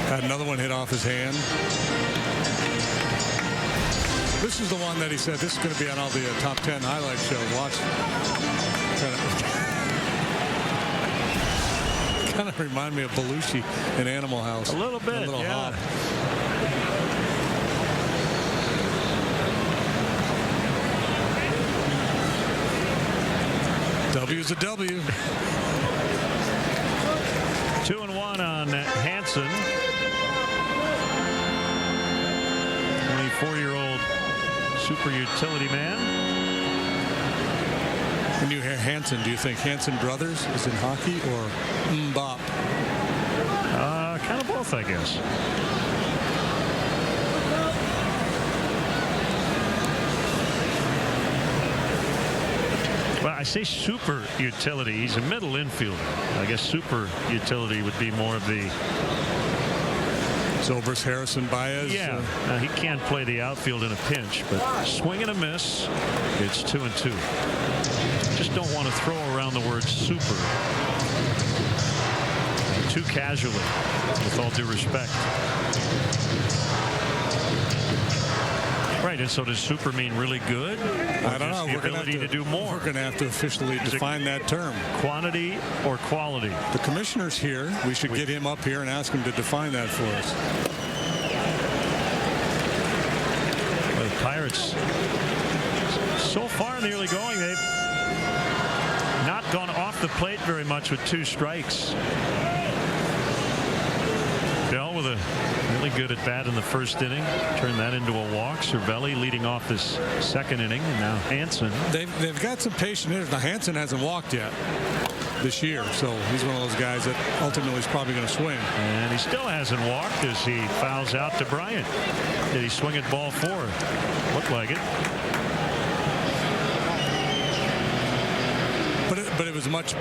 Speaker 10: Had another one hit off his hand. This is the one that he said this is going to be on all the top 10 highlight shows. Watch. Kind of remind me of Belushi in Animal House.
Speaker 9: A little bit,
Speaker 10: a little
Speaker 9: yeah.
Speaker 10: hot. W's a W.
Speaker 9: 2-1 on Hansen. 24-year-old super utility man.
Speaker 10: When you hear Hansen, do you think Hansen Brothers is in hockey or Mbop?
Speaker 9: Kind of both, I guess. Well, I say super utility. He's a middle infielder. I guess super utility would be more of the
Speaker 10: Zobrist, Harrison, Baez.
Speaker 9: Yeah, he can't play the outfield in a pinch, but swing and a miss. It's 2-2. Just don't want to throw around the word super too casually, with all due respect. Right, and so does super mean really good?
Speaker 10: I don't know.
Speaker 9: The ability to do more.
Speaker 10: We're going to have to officially define that term.
Speaker 9: Quantity or quality?
Speaker 10: The commissioner's here. We should get him up here and ask him to define that for us.
Speaker 9: The Pirates, so far in the early going, they've not gone off the plate very much with 2 strikes. Bell with a really good at bat in the first inning. Turned that into a walk. Cervelli leading off this second inning, and now Hansen.
Speaker 10: They've got some patient hitters. Now Hansen hasn't walked yet this year, so he's one of those guys that ultimately is probably going to swing.
Speaker 9: And he still hasn't walked as he fouls out to Bryant. Did he swing at ball 4? Looked like it.
Speaker 10: But it was a much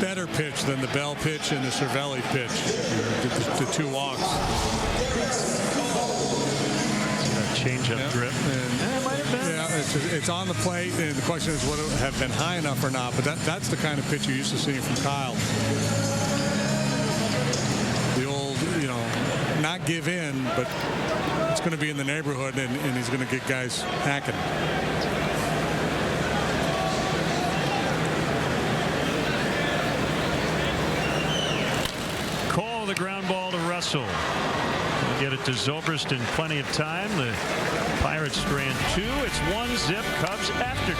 Speaker 10: better pitch than the Bell pitch and the Cervelli pitch. The 2 walks.
Speaker 9: Change-up drip.
Speaker 10: It's on the plate, and the question is, would it have been high enough or not? But that's the kind of pitch you're used to seeing from Kyle. The old, not give in, but it's going to be in the neighborhood, and he's going to get guys hacking.
Speaker 9: The ground ball to Russell. We'll get it to Zobrist in plenty of time. The Pirates strand 2. It's 1-zip. Cubs after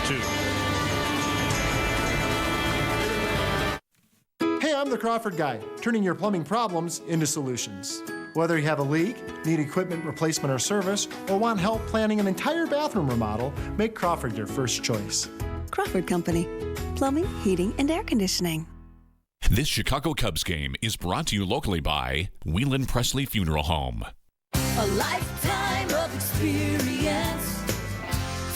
Speaker 12: 2. Hey, I'm the Crawford guy, turning your plumbing problems into solutions. Whether you have a leak, need equipment replacement or service, or want help planning an entire bathroom remodel, make Crawford your first choice.
Speaker 13: Crawford Company. Plumbing, heating, and air conditioning.
Speaker 4: This Chicago Cubs game is brought to you locally by Whelan Presley Funeral Home.
Speaker 22: A lifetime of experience.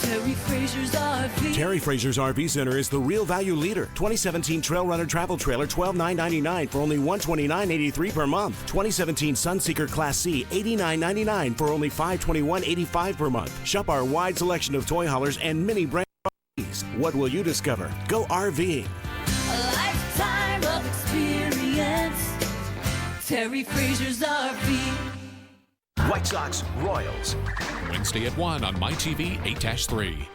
Speaker 22: Terry Frazier's RV.
Speaker 14: Terry Frazier's RV Center is the real value leader. 2017 Trail Runner Travel Trailer, $12,999 for only $129.83 per month. 2017 Sunseeker Class C, $89.99 for only $521.85 per month. Shop our wide selection of toy haulers and mini brand RVs. What will you discover? Go RVing.
Speaker 22: A lifetime of experience. Terry Frazier's RV.
Speaker 28: White Sox, Royals.
Speaker 4: Wednesday at 1 on MyTV 8-3.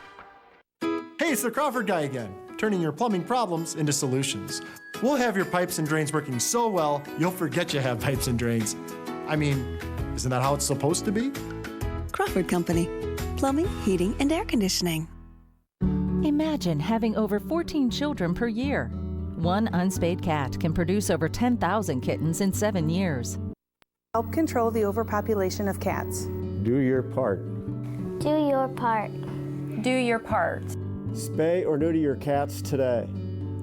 Speaker 12: Hey, it's the Crawford guy again, turning your plumbing problems into solutions. We'll have your pipes and drains working so well, you'll forget you have pipes and drains. I mean, isn't that how it's supposed to be?
Speaker 13: Crawford Company. Plumbing, heating, and air conditioning.
Speaker 3: Imagine having over 14 children per year. One unspayed cat can produce over 10,000 kittens in 7 years.
Speaker 15: Help control the overpopulation of cats.
Speaker 16: Do your part.
Speaker 17: Do your part.
Speaker 15: Do your part.
Speaker 16: Spay or neuter your cats today.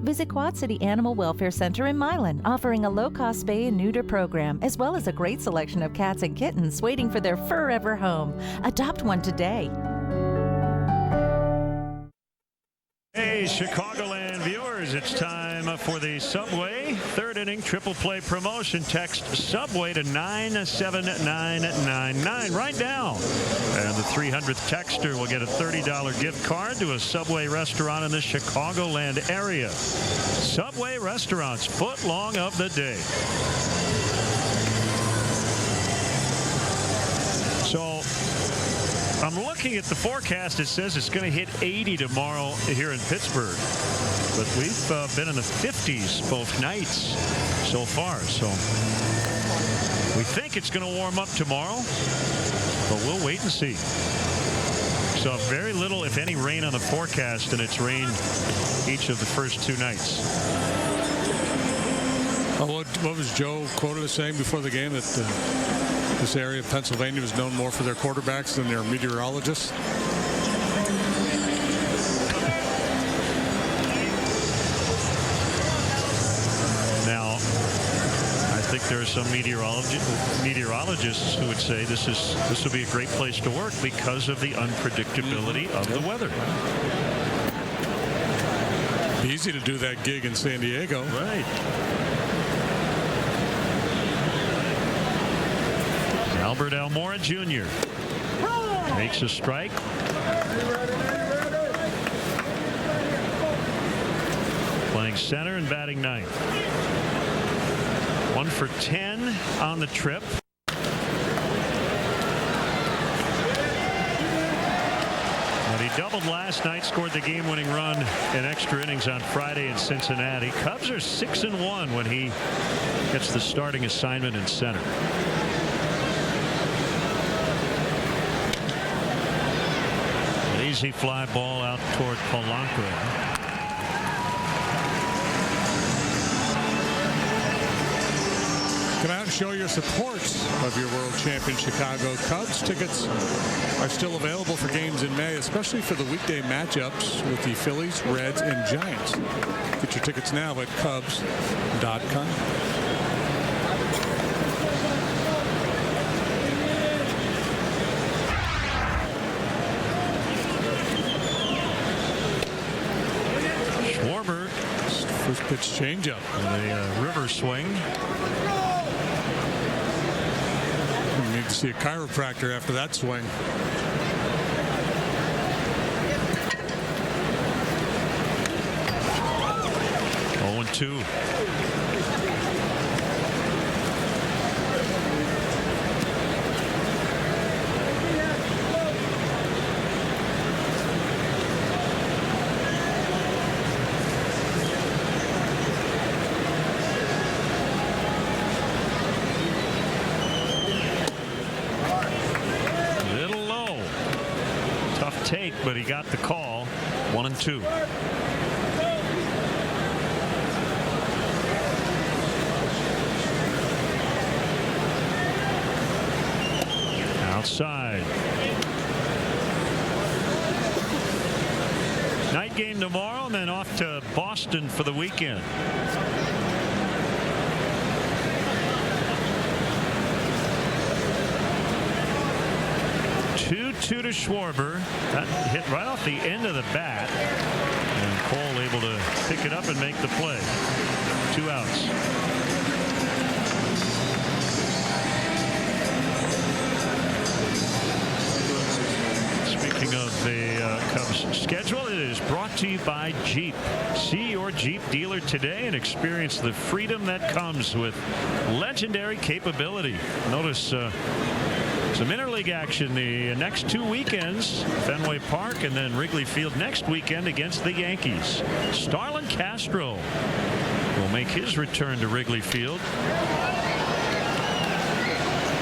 Speaker 3: Visit Quad City Animal Welfare Center in Milan, offering a low-cost spay and neuter program, as well as a great selection of cats and kittens waiting for their forever home. Adopt one today.
Speaker 9: Hey, Chicagoland viewers, it's time for the Subway third inning triple play promotion. Text Subway to 97999 right now. And the 300th texter will get a $30 gift card to a Subway restaurant in the Chicagoland area. Subway restaurants, foot long of the day. So I'm looking at the forecast. It says it's going to hit 80 tomorrow here in Pittsburgh. But we've been in the 50s both nights so far. So we think it's going to warm up tomorrow, but we'll wait and see. So very little, if any, rain on the forecast, and it's rained each of the first 2 nights.
Speaker 10: What was Joe quoted as saying before the game, that this area of Pennsylvania was known more for their quarterbacks than their meteorologists?
Speaker 9: Now, I think there are some meteorologists who would say this will be a great place to work because of the unpredictability of the weather.
Speaker 10: Easy to do that gig in San Diego.
Speaker 9: Right. Albert Almora Jr. makes a strike. Playing center and batting ninth. 1 for 10 on the trip. But he doubled last night, scored the game-winning run in extra innings on Friday in Cincinnati. Cubs are 6-1 when he gets the starting assignment in center. An easy fly ball out toward Polanco.
Speaker 10: Come out and show your support of your world champion Chicago Cubs. Tickets are still available for games in May, especially for the weekday matchups with the Phillies, Reds, and Giants. Get your tickets now at Cubs.com.
Speaker 9: Schwarber.
Speaker 10: First pitch changeup.
Speaker 9: And a river swing.
Speaker 10: We need to see a chiropractor after that swing.
Speaker 9: Oh, 0-2. Take, but he got the call. 1-2. Outside. Night game tomorrow, and then off to Boston for the weekend. 2-2 to Schwarber. That hit right off the end of the bat. And Cole able to pick it up and make the play. 2 outs. Speaking of the Cubs schedule, it is brought to you by Jeep. See your Jeep dealer today and experience the freedom that comes with legendary capability. Notice some interleague action the next 2 weekends, Fenway Park and then Wrigley Field next weekend against the Yankees. Starlin Castro will make his return to Wrigley Field.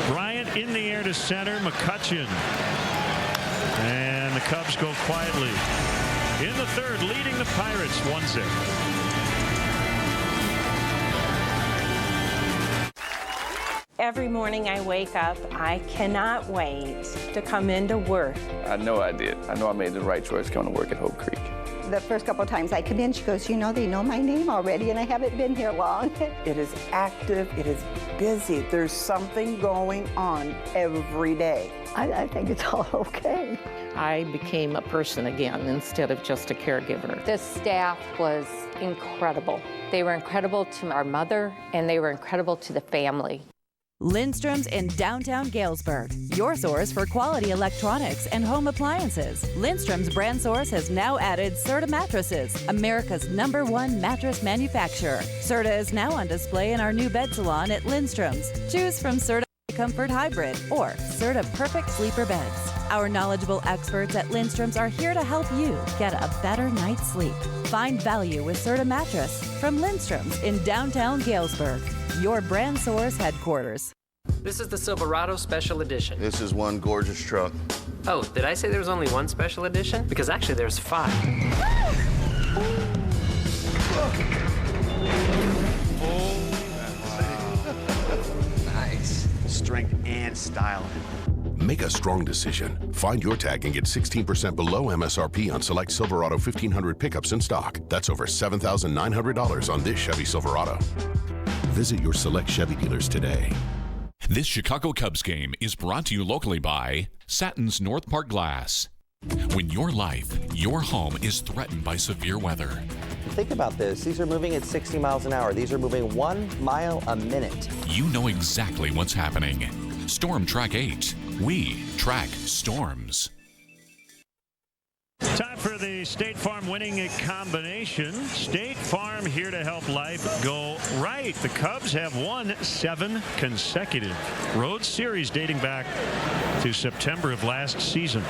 Speaker 9: Bryant in the air to center. McCutchen. And the Cubs go quietly in the third, leading the Pirates 1-0.
Speaker 1: Every morning I wake up, I cannot wait to come into work.
Speaker 2: I know I did. I know I made the right choice coming to work at Hope Creek.
Speaker 18: The first couple of times I come in, she goes, you know, they know my name already, and I haven't been here long.
Speaker 19: It is active. It is busy. There's something going on every day.
Speaker 18: I think it's all okay.
Speaker 20: I became a person again instead of just a caregiver.
Speaker 21: The staff was incredible. They were incredible to our mother, and they were incredible to the family.
Speaker 3: Lindstrom's in downtown Galesburg, your source for quality electronics and home appliances. Lindstrom's brand source has now added Serta mattresses, America's #1 mattress manufacturer. Serta is now on display in our new bed salon at Lindstrom's. Choose from Serta Comfort Hybrid or Serta Perfect Sleeper Beds. Our knowledgeable experts at Lindstrom's are here to help you get a better night's sleep. Find value with Serta mattress from Lindstrom's in downtown Galesburg, your brand source headquarters.
Speaker 11: This is the Silverado Special Edition.
Speaker 23: This is one gorgeous truck.
Speaker 11: Oh, did I say there was only one special edition? Because actually there's 5.
Speaker 24: Nice. Strength and style.
Speaker 29: Make a strong decision. Find your tag and get 16% below MSRP on select Silverado 1500 pickups in stock. That's over $7,900 on this Chevy Silverado. Visit your select Chevy dealers today.
Speaker 4: This Chicago Cubs game is brought to you locally by Satins North Park Glass. When your life, your home is threatened by severe weather.
Speaker 30: Think about this. These are moving at 60 miles an hour. These are moving 1 mile a minute.
Speaker 4: You know exactly what's happening. Storm Track 8. We track storms.
Speaker 9: Time for the State Farm winning combination. State Farm here to help life go right. The Cubs have won 7 consecutive road series dating back to September of last season.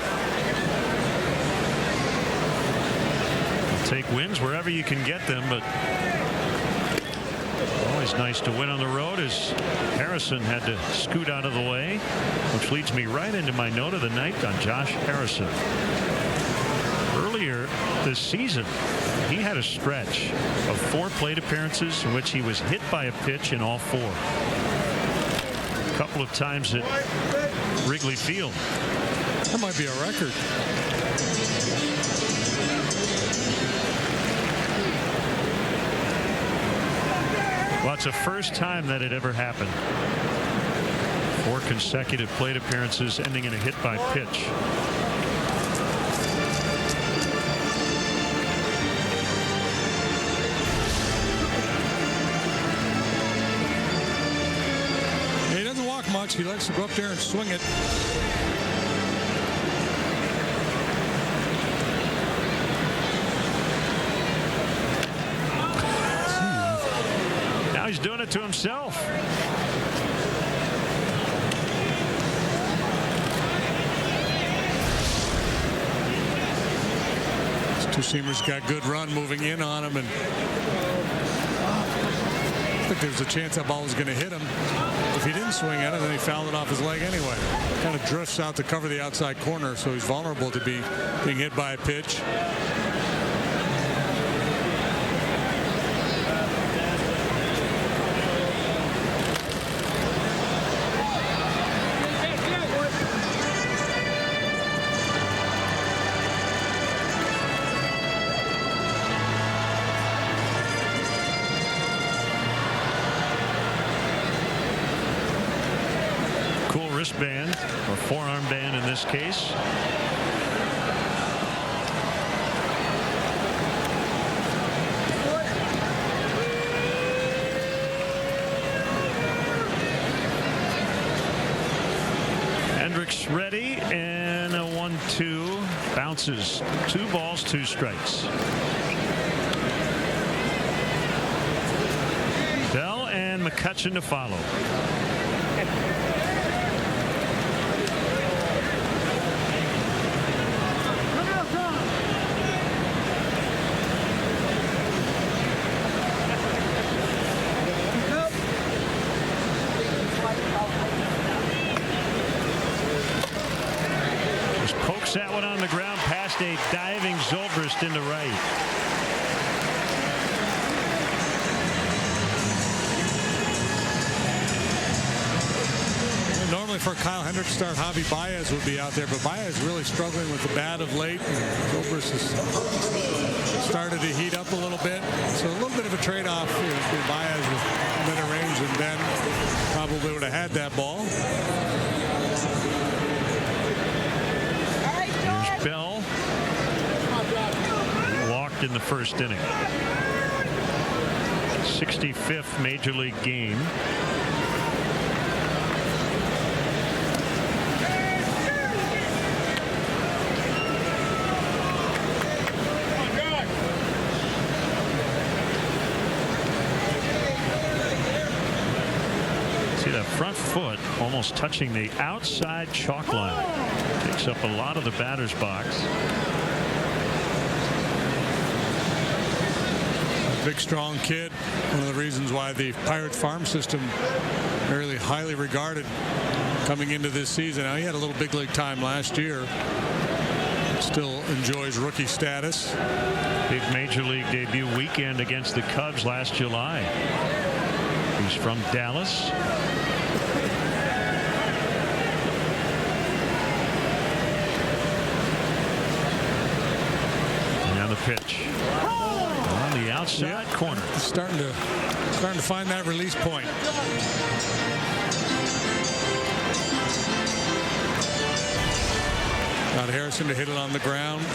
Speaker 9: Take wins wherever you can get them, but always nice to win on the road, as Harrison had to scoot out of the way, which leads me right into my note of the night on Josh Harrison. Earlier this season, he had a stretch of 4 plate appearances in which he was hit by a pitch in all 4. A couple of times at Wrigley Field.
Speaker 10: That might be a record.
Speaker 9: Well, it's the first time that it ever happened. 4 consecutive plate appearances ending in a hit by pitch.
Speaker 10: He doesn't walk much. He likes to go up there and swing it.
Speaker 9: He's doing it to himself.
Speaker 10: This two-seamer's got good run moving in on him, and I think there was a chance that ball was going to hit him. If he didn't swing at it, then he fouled it off his leg anyway. Kind of drifts out to cover the outside corner, so he's vulnerable to being hit by a pitch.
Speaker 9: Wristband, or forearm band in this case. Hendricks ready, and a 1-2 bounces. 2 balls, 2 strikes. Bell and McCutchen to follow. That one on the ground past a diving Zobrist into right.
Speaker 10: Normally for Kyle Hendricks start, Javi Baez would be out there, but Baez really struggling with the bat of late. Zobrist has started to heat up a little bit, so a little bit of a trade-off. If Baez was better range than Ben, probably would have had that ball.
Speaker 9: Bell walked in the first inning. 65th major league game. See that front foot almost touching the outside chalk line. Takes up a lot of the batter's box.
Speaker 10: Big, strong kid. One of the reasons why the Pirates farm system really highly regarded coming into this season. Now, he had a little big league time last year. Still enjoys rookie status.
Speaker 9: Big major league debut weekend against the Cubs last July. He's from Dallas. Pitch on the outside corner.
Speaker 10: Starting to find that release point. Got Harrison to hit it on the ground.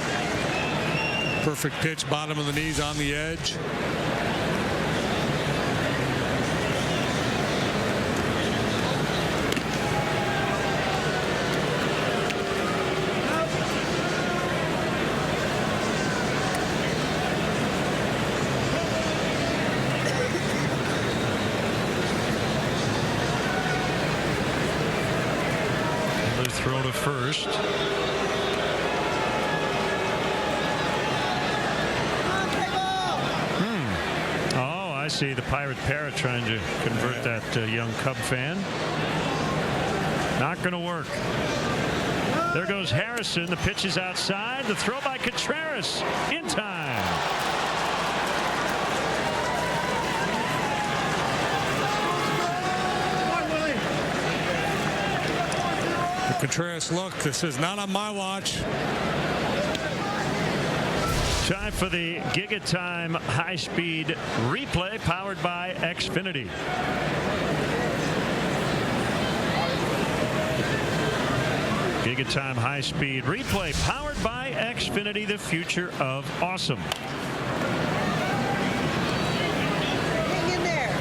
Speaker 10: Perfect pitch, bottom of the knees on the edge.
Speaker 9: Throw to first. I see the Pirate Parrot trying to convert that young Cub fan. Not going to work. There goes Harrison. The pitch is outside. The throw by Contreras in time.
Speaker 10: The Contreras look. This is not on my watch.
Speaker 9: Time for the Giga Time high-speed replay powered by Xfinity. Giga Time high-speed replay powered by Xfinity, the future of awesome.
Speaker 19: Hang in there.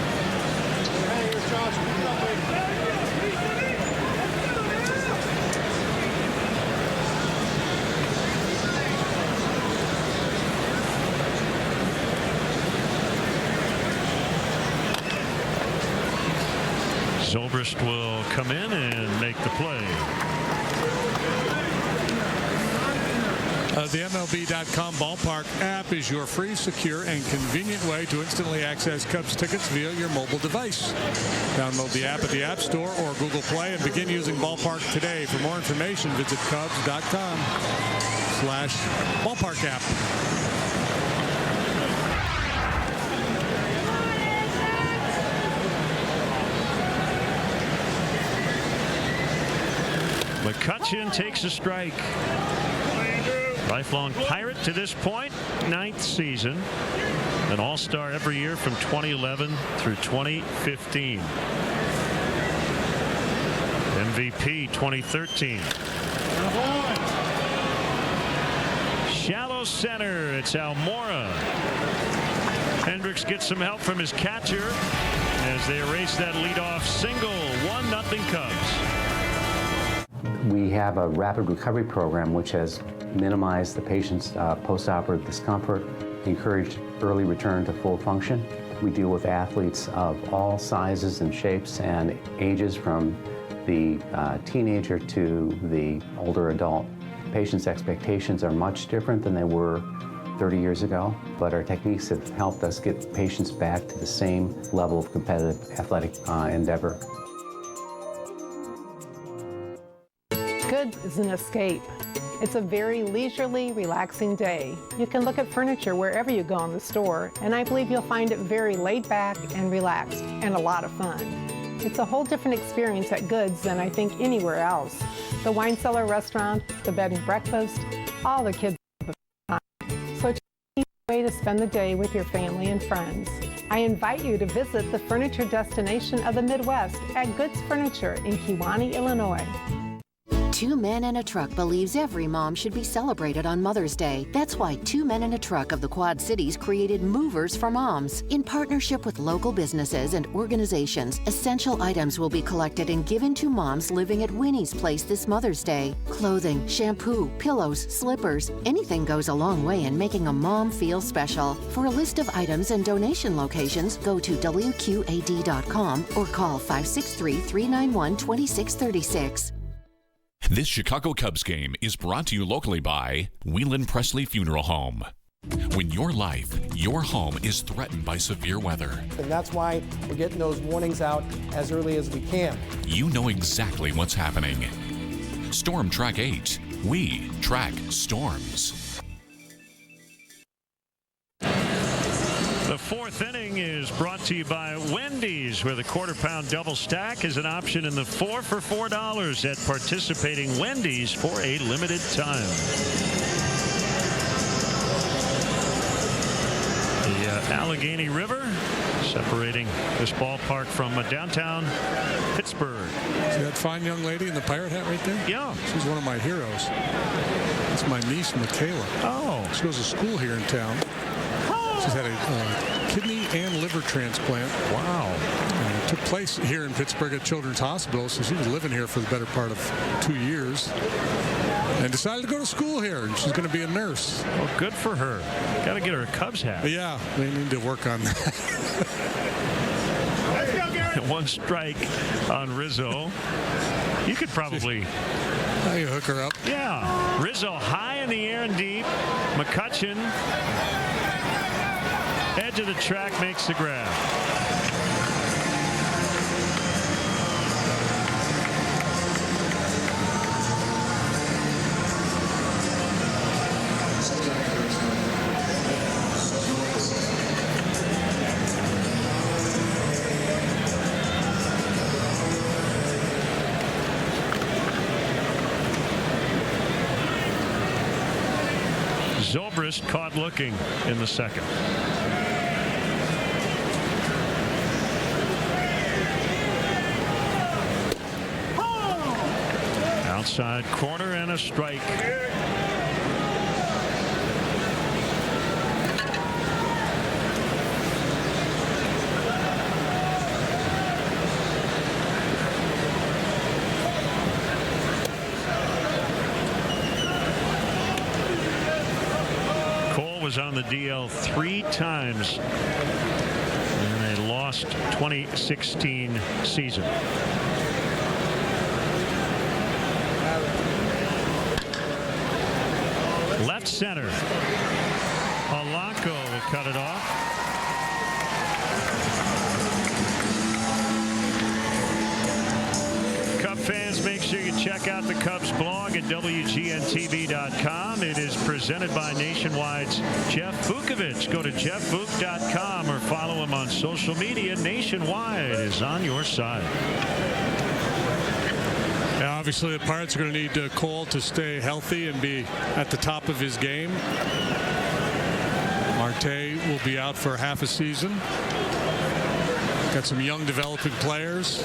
Speaker 9: Zobrist will come in and make the play.
Speaker 10: The MLB.com ballpark app is your free, secure, and convenient way to instantly access Cubs tickets via your mobile device. Download the app at the App Store or Google Play and begin using Ballpark today. For more information, visit Cubs.com/ballpark app.
Speaker 9: McCutcheon takes a strike. Lifelong Pirate to this point, 9th season. An All-Star every year from 2011 through 2015. MVP 2013. Shallow center. It's Almora. Hendricks gets some help from his catcher as they erase that leadoff single. 1-0 Cubs.
Speaker 5: We have a rapid recovery program which has minimized the patient's postoperative discomfort, encouraged early return to full function. We deal with athletes of all sizes and shapes and ages, from the teenager to the older adult. Patients' expectations are much different than they were 30 years ago, but our techniques have helped us get patients back to the same level of competitive athletic endeavor.
Speaker 6: Good is an escape. It's a very leisurely, relaxing day. You can look at furniture wherever you go in the store, and I believe you'll find it very laid back and relaxed and a lot of fun. It's a whole different experience at Goods than I think anywhere else. The wine cellar restaurant, the bed and breakfast, all the kids have a fun time. So it's a way to spend the day with your family and friends. I invite you to visit the furniture destination of the Midwest at Goods Furniture in Kewanee, Illinois.
Speaker 7: Two Men and a Truck believes every mom should be celebrated on Mother's Day. That's why Two Men and a Truck of the Quad Cities created Movers for Moms. In partnership with local businesses and organizations, essential items will be collected and given to moms living at Winnie's Place this Mother's Day. Clothing, shampoo, pillows, slippers, anything goes a long way in making a mom feel special. For a list of items and donation locations, go to WQAD.com or call 563-391-2636.
Speaker 4: This Chicago Cubs game is brought to you locally by Whelan Presley Funeral Home. When your life, your home is threatened by severe weather,
Speaker 8: and that's why we're getting those warnings out as early as we can.
Speaker 4: You know exactly what's happening. Storm Track 8. We track storms.
Speaker 9: The fourth inning is brought to you by Wendy's, where the quarter-pound double stack is an option in the 4 for $4 at participating Wendy's for a limited time. The Allegheny River separating this ballpark from downtown Pittsburgh.
Speaker 10: See that fine young lady in the pirate hat right there?
Speaker 9: Yeah.
Speaker 10: She's one of my heroes. It's my niece, Michaela.
Speaker 9: Oh.
Speaker 10: She goes to school here in town. She's had a kidney and liver transplant.
Speaker 9: Wow.
Speaker 10: And it took place here in Pittsburgh at Children's Hospital, so she was living here for the better part of 2 years. And decided to go to school here, and she's going to be a nurse.
Speaker 9: Well, good for her. Got to get her a Cubs hat.
Speaker 10: Yeah, they need to work on that.
Speaker 9: One strike on Rizzo. You could probably...
Speaker 10: Now you hook her up.
Speaker 9: Yeah. Rizzo high in the air and deep. McCutcheon. edge of the track, makes the grab. Zobrist caught looking in the second. Outside corner and a strike. Was on the DL 3 times in a lost 2016 season. Left center. Polanco will cut it off. Cub fans, make sure you check out the Cubs blog at WGNTV.com. It is presented by Nationwide's Jeff Vukovich. Go to jeffvuk.com or follow him on social media. Nationwide is on your side.
Speaker 10: Yeah, obviously, the Pirates are going to need Cole to stay healthy and be at the top of his game. Marte will be out for half a season. Got some young developing players.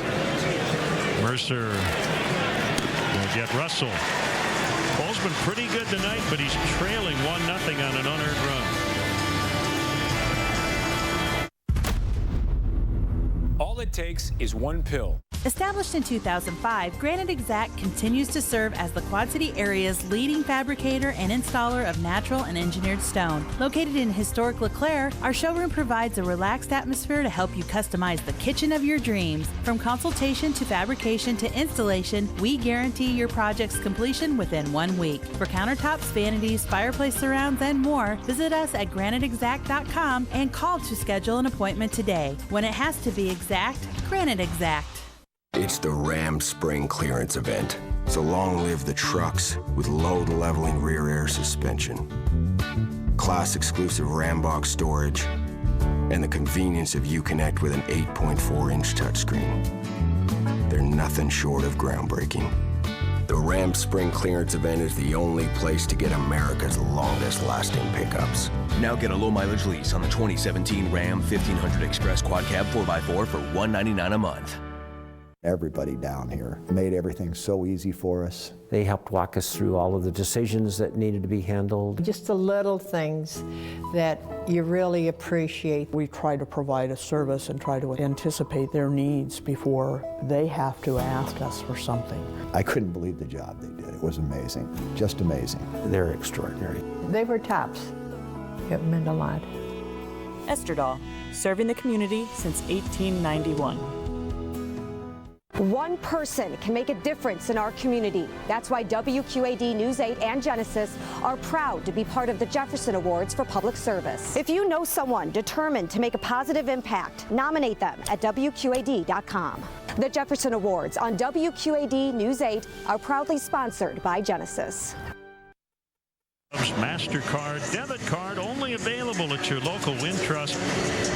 Speaker 9: Mercer will get Russell. Cole's been pretty good tonight, but he's trailing 1-0 on an unearned run.
Speaker 12: All it takes is one pill.
Speaker 3: Established in 2005, Granite Exact continues to serve as the Quad City area's leading fabricator and installer of natural and engineered stone. Located in historic LeClaire, our showroom provides a relaxed atmosphere to help you customize the kitchen of your dreams. From consultation to fabrication to installation, we guarantee your project's completion within 1 week. For countertops, vanities, fireplace surrounds, and more, visit us at graniteexact.com and call to schedule an appointment today. When it has to be exact, Granite Exact.
Speaker 13: It's the Ram Spring Clearance Event. So long live the trucks with load leveling rear air suspension, class exclusive Ram box storage, and the convenience of Uconnect with an 8.4-inch touchscreen. They're nothing short of groundbreaking. The Ram Spring Clearance Event is the only place to get America's longest lasting pickups.
Speaker 14: Now get a low mileage lease on the 2017 Ram 1500 Express Quad Cab 4x4 for $199 a month.
Speaker 17: Everybody down here made everything so easy for us.
Speaker 22: They helped walk us through all of the decisions that needed to be handled.
Speaker 23: Just the little things that you really appreciate.
Speaker 25: We try to provide a service and try to anticipate their needs before they have to ask us for something.
Speaker 17: I couldn't believe the job they did. It was amazing, just amazing.
Speaker 22: They're extraordinary.
Speaker 23: They were tops. It meant a lot.
Speaker 26: Esterdahl, serving the community since 1891.
Speaker 27: One person can make a difference in our community. That's why WQAD News 8 and Genesis are proud to be part of the Jefferson Awards for Public Service. If you know someone determined to make a positive impact, nominate them at WQAD.com. The Jefferson Awards on WQAD News 8 are proudly sponsored by Genesis.
Speaker 9: MasterCard debit card only available at your local Wintrust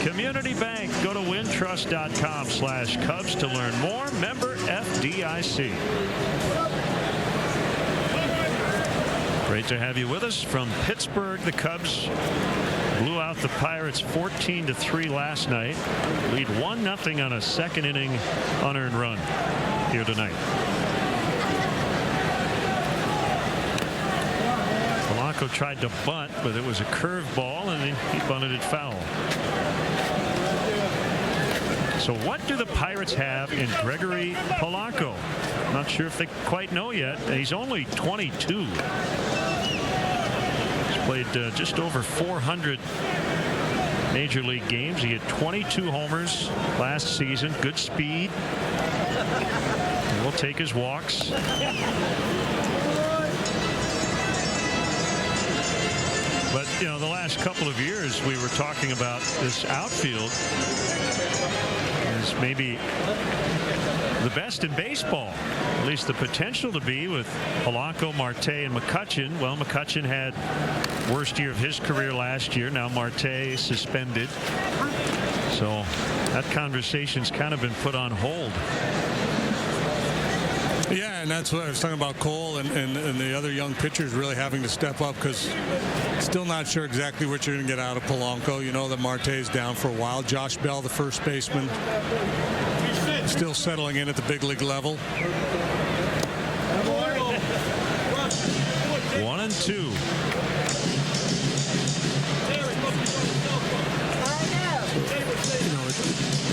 Speaker 9: Community Bank. Go to wintrust.com/Cubs to learn more. Member FDIC. Great to have you with us from Pittsburgh. The Cubs blew out the Pirates 14-3 last night. Lead 1-0 on a second inning unearned run here tonight. Polanco tried to bunt, but it was a curveball, and then he bunted it foul. So what do the Pirates have in Gregory Polanco? Not sure if they quite know yet. He's only 22. He's played just over 400 Major League games. He had 22 homers last season. Good speed. He will take his walks. But, you know, the last couple of years we were talking about this outfield is maybe the best in baseball, at least the potential to be, with Polanco, Marte, and McCutchen. Well, McCutchen had worst year of his career last year. Now Marte suspended. So that conversation's kind of been put on hold.
Speaker 10: Yeah, and that's what I was talking about, Cole and the other young pitchers really having to step up, because still not sure exactly what you're going to get out of Polanco. You know that Marte's down for a while. Josh Bell, the first baseman, still settling in at the big league level.
Speaker 9: 1-2.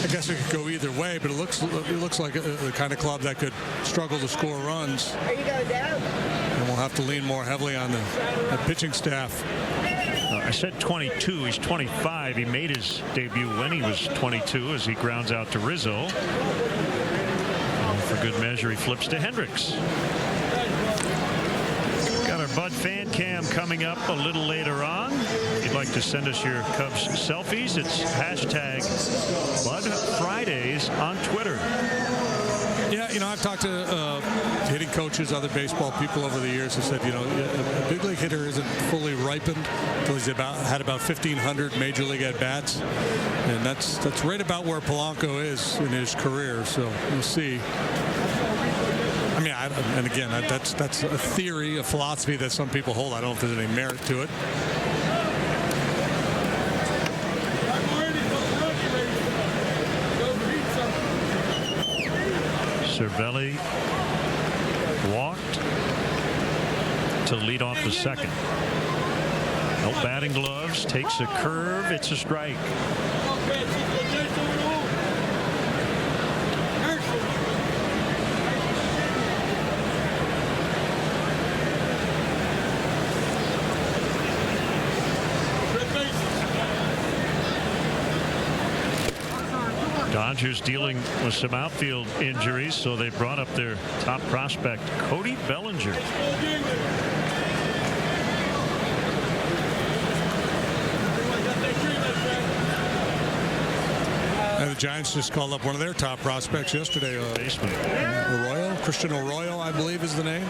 Speaker 10: I guess it could go either way, but it looks like the kind of club that could struggle to score runs. And we'll have to lean more heavily on the pitching staff.
Speaker 9: I said 22. He's 25. He made his debut when he was 22 as he grounds out to Rizzo. And for good measure, he flips to Hendricks. Got our Bud fan cam coming up a little later on. If you'd like to send us your Cubs selfies, it's hashtag Bud Fridays on Twitter.
Speaker 10: Yeah, you know, I've talked to hitting coaches, other baseball people over the years who said, you know, a big league hitter isn't fully ripened until he's had about 1,500 major league at-bats. And that's right about where Polanco is in his career. So we'll see. I mean, and again, that's a theory, a philosophy that some people hold. I don't know if there's any merit to it.
Speaker 9: Cervelli walked to lead off the second. No batting gloves, takes a curve, it's a strike. Dodgers dealing with some outfield injuries, so they brought up their top prospect, Cody Bellinger.
Speaker 10: And the Giants just called up one of their top prospects yesterday.
Speaker 9: Baseman.
Speaker 10: Arroyo, Christian Arroyo, I believe is the name.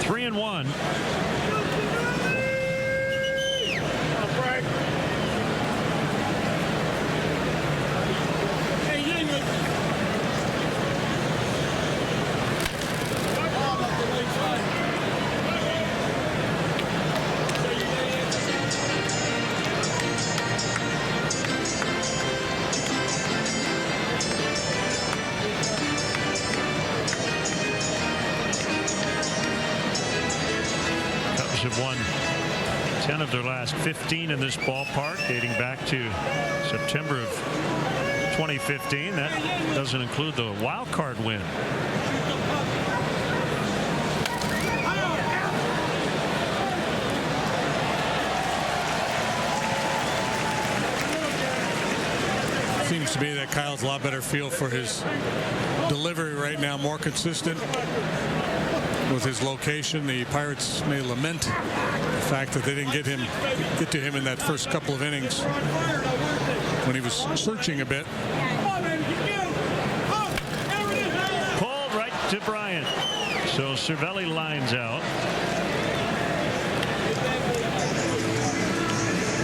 Speaker 9: 3-1. Have won 10 of their last 15 in this ballpark, dating back to September of 2015. That doesn't include the wild card win.
Speaker 10: Seems to be that Kyle's a lot better feel for his delivery right now, more consistent. With his location, the Pirates may lament the fact that they didn't get to him in that first couple of innings when he was searching a bit.
Speaker 9: Pulled right to Bryant. So Cervelli lines out.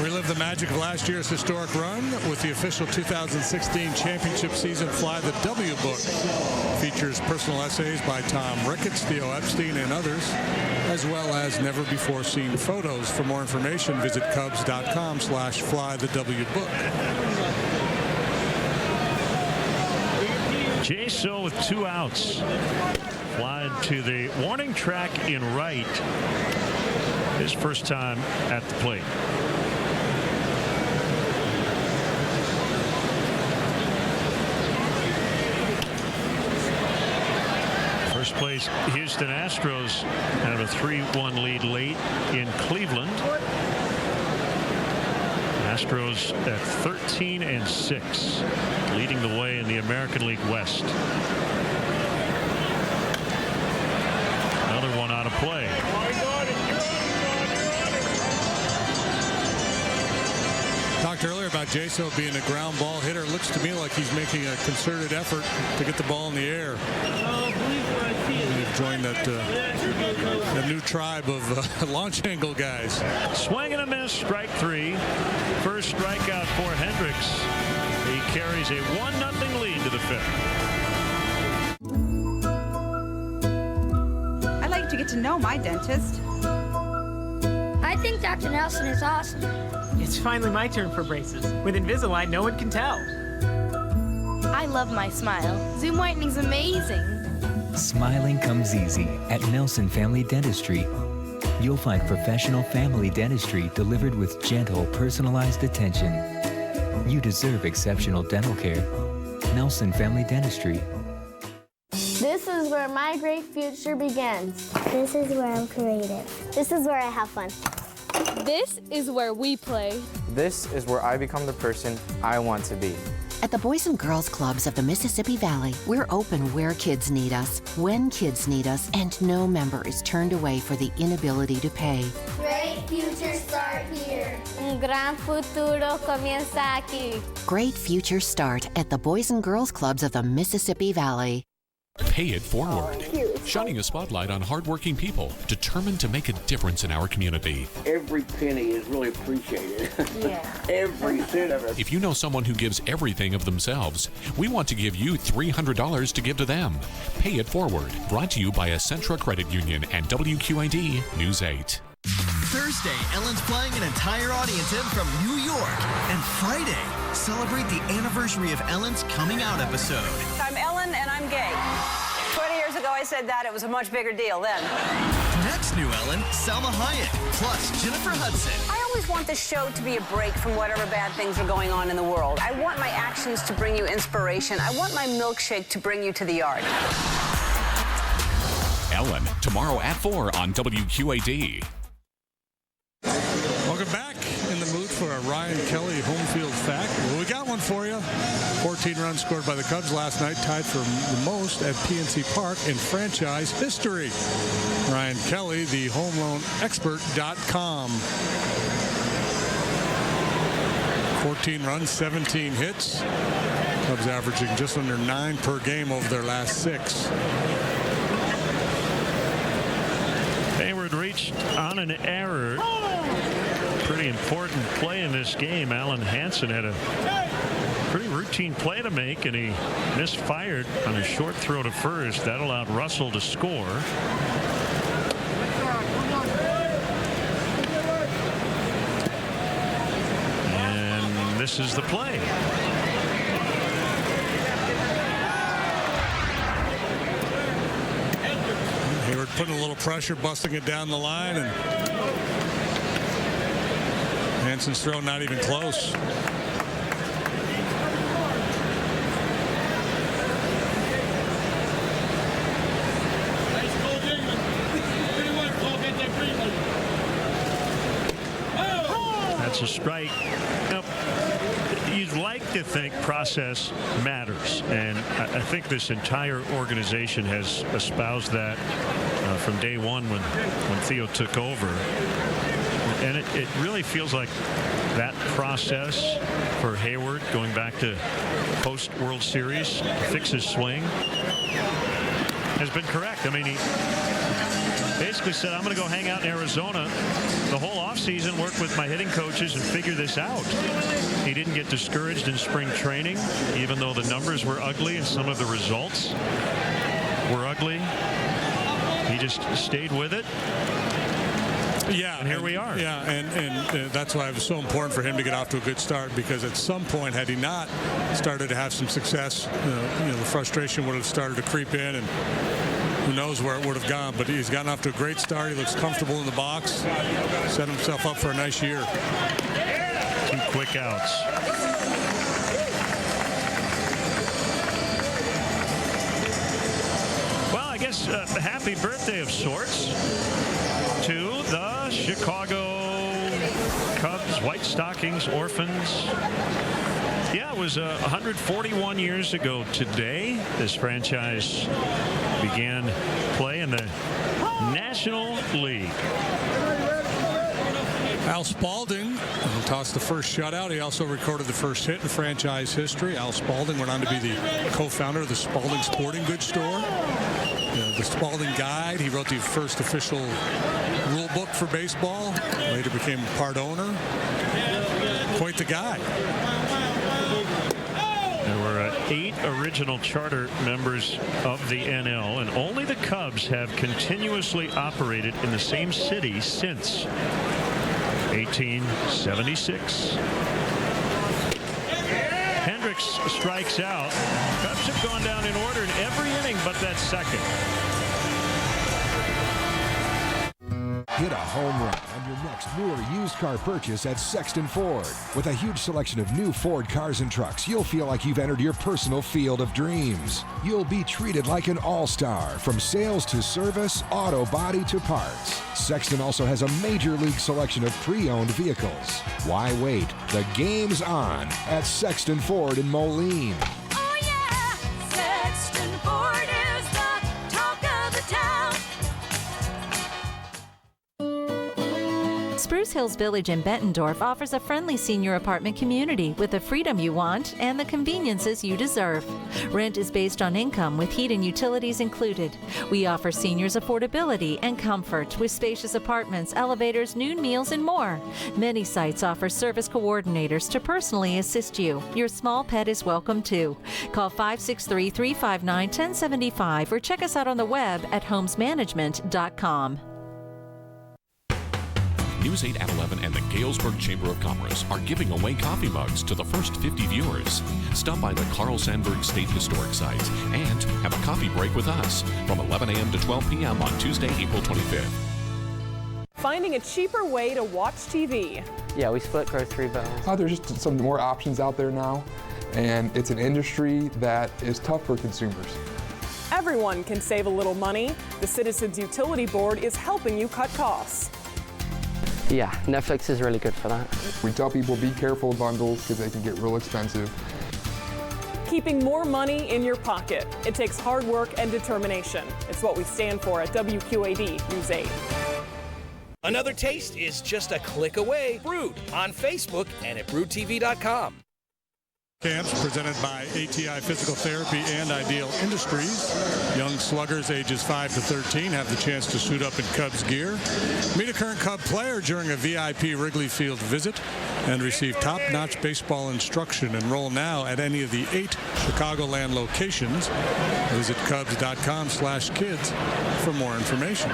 Speaker 10: Relive the magic of last year's historic run with the official 2016 championship season Fly the W book. Features personal essays by Tom Ricketts, Theo Epstein, and others, as well as never-before-seen photos. For more information, visit Cubs.com/flythewbook.
Speaker 9: Jay So with 2 outs. Flied to the warning track in right. His first time at the plate. First place Houston Astros have a 3-1 lead late in Cleveland. Astros at 13-6, leading the way in the American League West. Another one out of play.
Speaker 10: talked earlier about Jaso being a ground ball hitter. It looks to me like he's making a concerted effort to get the ball in the air. They've joined that new tribe of launch angle guys.
Speaker 9: Swing and a miss, strike 3. First strikeout for Hendricks. He carries a 1-0 lead to the 5th.
Speaker 1: I'd like to get to know my dentist.
Speaker 2: I think Dr. Nelson is awesome.
Speaker 11: It's finally my turn for braces. With Invisalign, no one can tell.
Speaker 2: I love my smile. Zoom whitening's amazing.
Speaker 15: Smiling comes easy at Nelson Family Dentistry. You'll find professional family dentistry delivered with gentle, personalized attention. You deserve exceptional dental care. Nelson Family Dentistry.
Speaker 2: This is where my great future begins.
Speaker 16: This is where I'm creative. This is where I have fun.
Speaker 2: This is where we play.
Speaker 18: This is where I become the person I want to be.
Speaker 7: At the Boys and Girls Clubs of the Mississippi Valley, we're open where kids need us, when kids need us, and no member is turned away for the inability to pay.
Speaker 16: Great futures start here.
Speaker 2: Un gran futuro comienza aquí.
Speaker 7: Great futures start at the Boys and Girls Clubs of the Mississippi Valley.
Speaker 4: Pay it forward. Shining a spotlight on hardworking people determined to make a difference in our community.
Speaker 20: Every penny is really appreciated.
Speaker 2: Yeah.
Speaker 20: Every cent of it.
Speaker 4: If you know someone who gives everything of themselves, we want to give you $300 to give to them. Pay it forward. Brought to you by Essentra Credit Union and WQAD News 8.
Speaker 21: Thursday, Ellen's flying an entire audience in from New York. And Friday, celebrate the anniversary of Ellen's Coming Out episode.
Speaker 24: I'm Ellen and I'm gay. 20 years ago I said that. It was a much bigger deal then.
Speaker 21: Next new Ellen, Salma Hayek, plus Jennifer Hudson.
Speaker 24: I always want this show to be a break from whatever bad things are going on in the world. I want my actions to bring you inspiration. I want my milkshake to bring you to the yard.
Speaker 4: Ellen, tomorrow at 4 on WQAD.
Speaker 10: Welcome back. In the mood for a Ryan Kelly home field fact? Well, we got one for you. 14 runs scored by the Cubs last night, tied for the most at PNC Park in franchise history. Ryan Kelly, the homeloanexpert.com. 14 runs, 17 hits. Cubs averaging just under 9 per game over their last 6.
Speaker 9: Hayward reached on an error. Pretty important play in this game. Alan Hansen had a pretty routine play to make, and he misfired on a short throw to first. That allowed Russell to score. And this is the play.
Speaker 10: Hayward putting a little pressure, busting it down the line, and Hansen's throw not even close.
Speaker 9: That's a strike. Now, you'd like to think process matters, and I think this entire organization has espoused that from day one when Theo took over. And it really feels like that process for Hayward, going back to post-World Series, to fix his swing, has been correct. I mean, he basically said, I'm going to go hang out in Arizona the whole offseason, work with my hitting coaches, and figure this out. He didn't get discouraged in spring training, even though the numbers were ugly and some of the results were ugly. He just stayed with it.
Speaker 10: Yeah,
Speaker 9: and here we are.
Speaker 10: Yeah, and that's why it was so important for him to get off to a good start, because at some point, had he not started to have some success, the frustration would have started to creep in, and who knows where it would have gone. But he's gotten off to a great start. He looks comfortable in the box, set himself up for a nice year.
Speaker 9: 2 quick outs. Well, I guess a happy birthday of sorts to the Chicago Cubs, White Stockings, Orphans. Yeah, it was 141 years ago today this franchise began play in the National League.
Speaker 10: Al Spalding tossed the first shutout. He also recorded the first hit in franchise history. Al Spalding went on to be the co-founder of the Spalding Sporting Goods store. The Spalding Guide. He wrote the first official rule book for baseball. Later became part owner. Quite the guy.
Speaker 9: There were 8 original charter members of the NL, and only the Cubs have continuously operated in the same city since 1876. Hendricks strikes out. Cubs have gone down in order in every inning but that second.
Speaker 3: Hit a home run on your next new or used car purchase at Sexton Ford. With a huge selection of new Ford cars and trucks, you'll feel like you've entered your personal field of dreams. You'll be treated like an all-star, from sales to service, auto body to parts. Sexton also has a major league selection of pre-owned vehicles. Why wait? The game's on at Sexton Ford in Moline.
Speaker 5: Oh yeah, Sexton Ford is the talk of the town.
Speaker 6: Spruce Hills Village in Bettendorf offers a friendly senior apartment community with the freedom you want and the conveniences you deserve. Rent is based on income with heat and utilities included. We offer seniors affordability and comfort with spacious apartments, elevators, noon meals, and more. Many sites offer service coordinators to personally assist you. Your small pet is welcome too. Call 563-359-1075 or check us out on the web at homesmanagement.com.
Speaker 4: News 8 at 11 and the Galesburg Chamber of Commerce are giving away coffee mugs to the first 50 viewers. Stop by the Carl Sandburg State Historic Site and have a coffee break with us from 11 a.m. to 12 p.m. on Tuesday, April 25th.
Speaker 8: Finding a cheaper way to watch TV.
Speaker 18: Yeah, we split grocery bills.
Speaker 12: There's just some more options out there now, and it's an industry that is tough for consumers.
Speaker 8: Everyone can save a little money. The Citizens Utility Board is helping you cut costs.
Speaker 18: Yeah, Netflix is really good for that.
Speaker 12: We tell people be careful of bundles because they can get real expensive.
Speaker 8: Keeping more money in your pocket. It takes hard work and determination. It's what we stand for at WQAD News 8.
Speaker 13: Another taste is just a click away. Brewed on Facebook and at brewtv.com.
Speaker 10: Camps presented by ATI Physical Therapy and Ideal Industries. Young sluggers ages 5 to 13 have the chance to suit up in Cubs gear. Meet a current Cub player during a VIP Wrigley Field visit and receive top-notch baseball instruction. Enroll now at any of the 8 Chicagoland locations. Visit Cubs.com/kids for more information.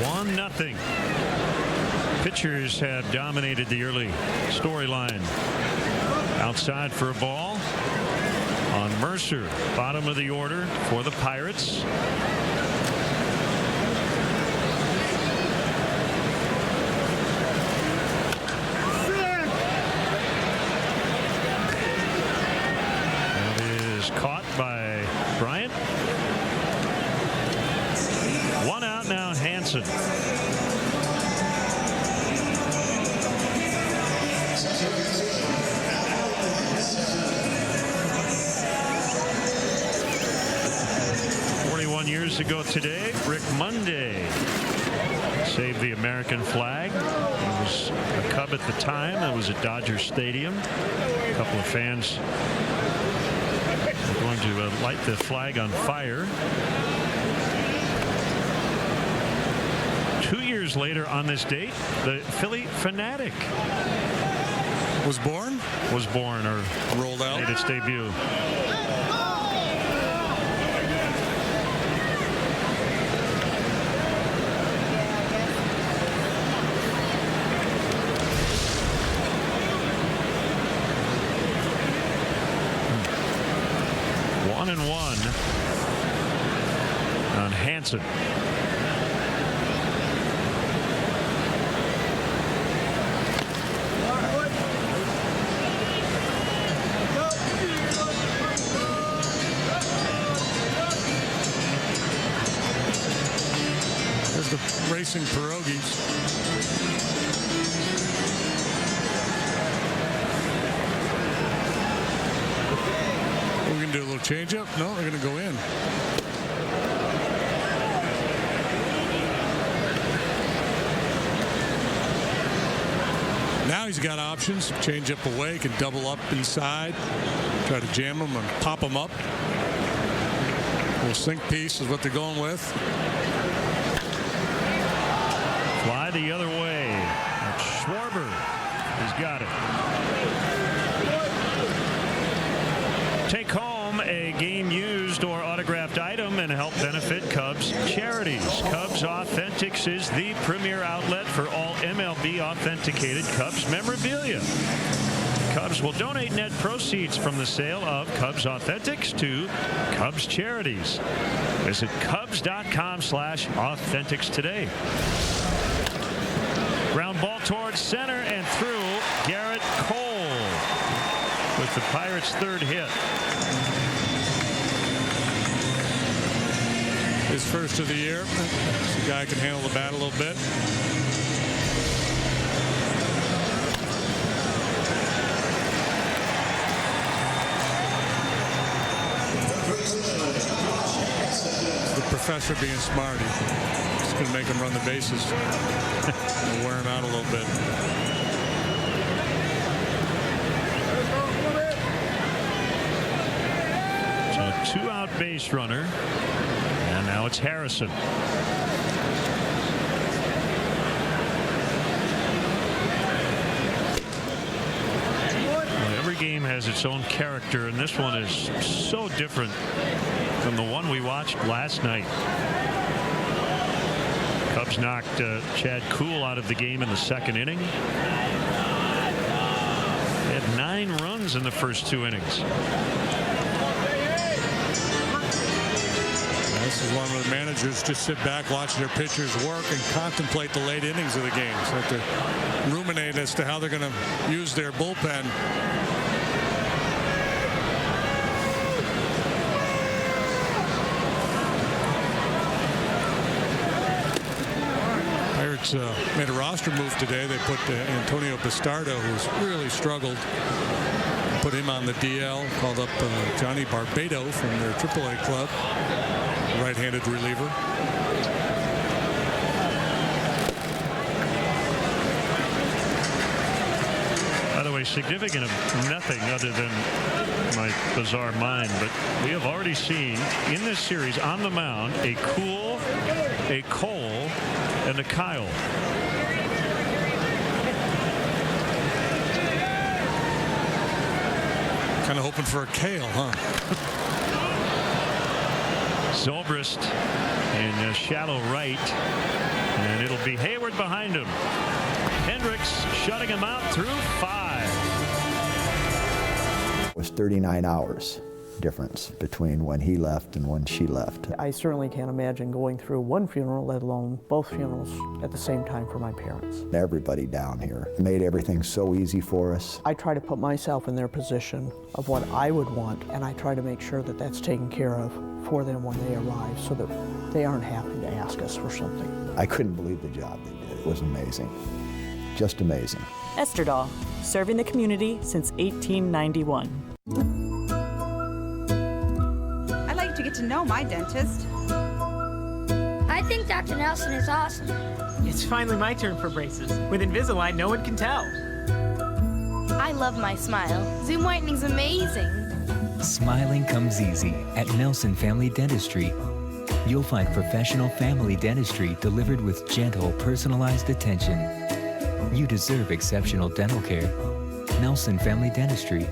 Speaker 9: 1-0. Pitchers have dominated the early storyline. Outside for a ball on Mercer, bottom of the order for the Pirates. That is caught by Bryant. 1 out now, Hansen. Years ago today, Rick Monday saved the American flag. He was a Cub at the time. It was at Dodger Stadium. A couple of fans were going to light the flag on fire. 2 years later on this date, the Philly Fanatic
Speaker 10: was born
Speaker 9: or
Speaker 10: rolled out,
Speaker 9: made its debut. And 1 on Hansen.
Speaker 10: There's the racing pierogies. We're going to do a little change up. No, they're going to go in. Now he's got options. Change up away, can double up inside, try to jam him and pop him up. A little sink piece is what they're going with.
Speaker 9: Fly the other way. That's Schwarber. He's got it. Take home a game used or autographed item and help benefit Cubs charities. Cubs Authentics is the premier outlet for all MLB authenticated Cubs memorabilia. Cubs will donate net proceeds from the sale of Cubs Authentics to Cubs charities. Visit Cubs.com/authentics today. Ground ball towards center and through. Garrett Cole with the Pirates' third hit.
Speaker 10: His first of the year. The guy can handle the bat a little bit. The professor being smart. He's going to make him run the bases. Wear him out a little bit.
Speaker 9: So a 2-out base runner. And now it's Harrison. Well, every game has its own character, and this one is so different from the one we watched last night. Cubs knocked Chad Kuhl out of the game in the second inning. They had 9 runs in the first 2 innings.
Speaker 10: This is one where the managers just sit back, watch their pitchers work, and contemplate the late innings of the games. They have to ruminate as to how they're going to use their bullpen. Pirates made a roster move today. They put Antonio Bastardo, who's really struggled, put him on the DL, called up Johnny Barbado from their AAA club. Right-handed reliever.
Speaker 9: By the way, significant of nothing other than my bizarre mind, but we have already seen in this series on the mound a Kuhl, a Cole, and a Kyle.
Speaker 10: Kind of hoping for a Kale, huh?
Speaker 9: Zobrist in shallow right, and it'll be Hayward behind him. Hendricks shutting him out through 5.
Speaker 14: It was 39 hours difference between when he left and when she left.
Speaker 17: I certainly can't imagine going through one funeral, let alone both funerals at the same time for my parents.
Speaker 14: Everybody down here made everything so easy for us.
Speaker 17: I try to put myself in their position of what I would want, and I try to make sure that that's taken care of for them when they arrive so that they aren't having to ask us for something.
Speaker 14: I couldn't believe the job they did. It was amazing. Just amazing.
Speaker 8: Esther Dahl, serving the community since 1891.
Speaker 1: I like to get to know my dentist.
Speaker 16: I think Dr. Nelson is awesome.
Speaker 11: It's finally my turn for braces. With Invisalign, no one can tell.
Speaker 2: I love my smile. Zoom whitening's amazing.
Speaker 15: Smiling comes easy at Nelson Family Dentistry. You'll find professional family dentistry delivered with gentle, personalized attention. You deserve exceptional dental care. Nelson Family Dentistry.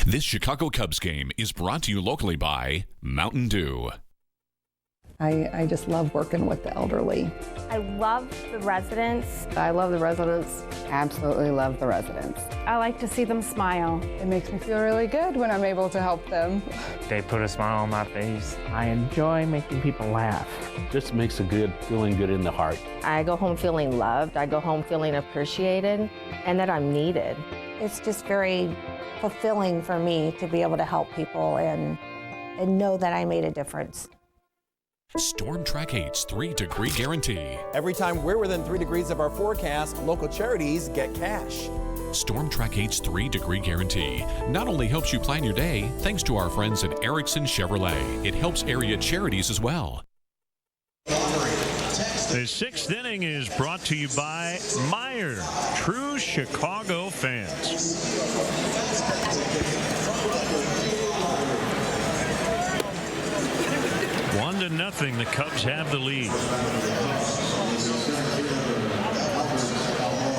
Speaker 4: This Chicago Cubs game is brought to you locally by Mountain Dew.
Speaker 19: I just love working with the elderly.
Speaker 22: I love the residents.
Speaker 23: I love the residents. Absolutely love the residents.
Speaker 22: I like to see them smile.
Speaker 23: It makes me feel really good when I'm able to help them.
Speaker 25: They put a smile on my face.
Speaker 17: I enjoy making people laugh.
Speaker 26: Just makes a feeling good in the heart.
Speaker 22: I go home feeling loved. I go home feeling appreciated and that I'm needed.
Speaker 27: It's just very fulfilling for me to be able to help people and know that I made a difference.
Speaker 4: Storm Track 8's 3-degree guarantee.
Speaker 28: Every time we're within 3 degrees of our forecast, local charities get cash.
Speaker 4: Storm Track 8's 3-degree guarantee not only helps you plan your day, thanks to our friends at Erickson Chevrolet, it helps area charities as well.
Speaker 29: The
Speaker 9: The 6th inning is brought to you by Meyer, true Chicago fans. 1-0. The Cubs have the lead.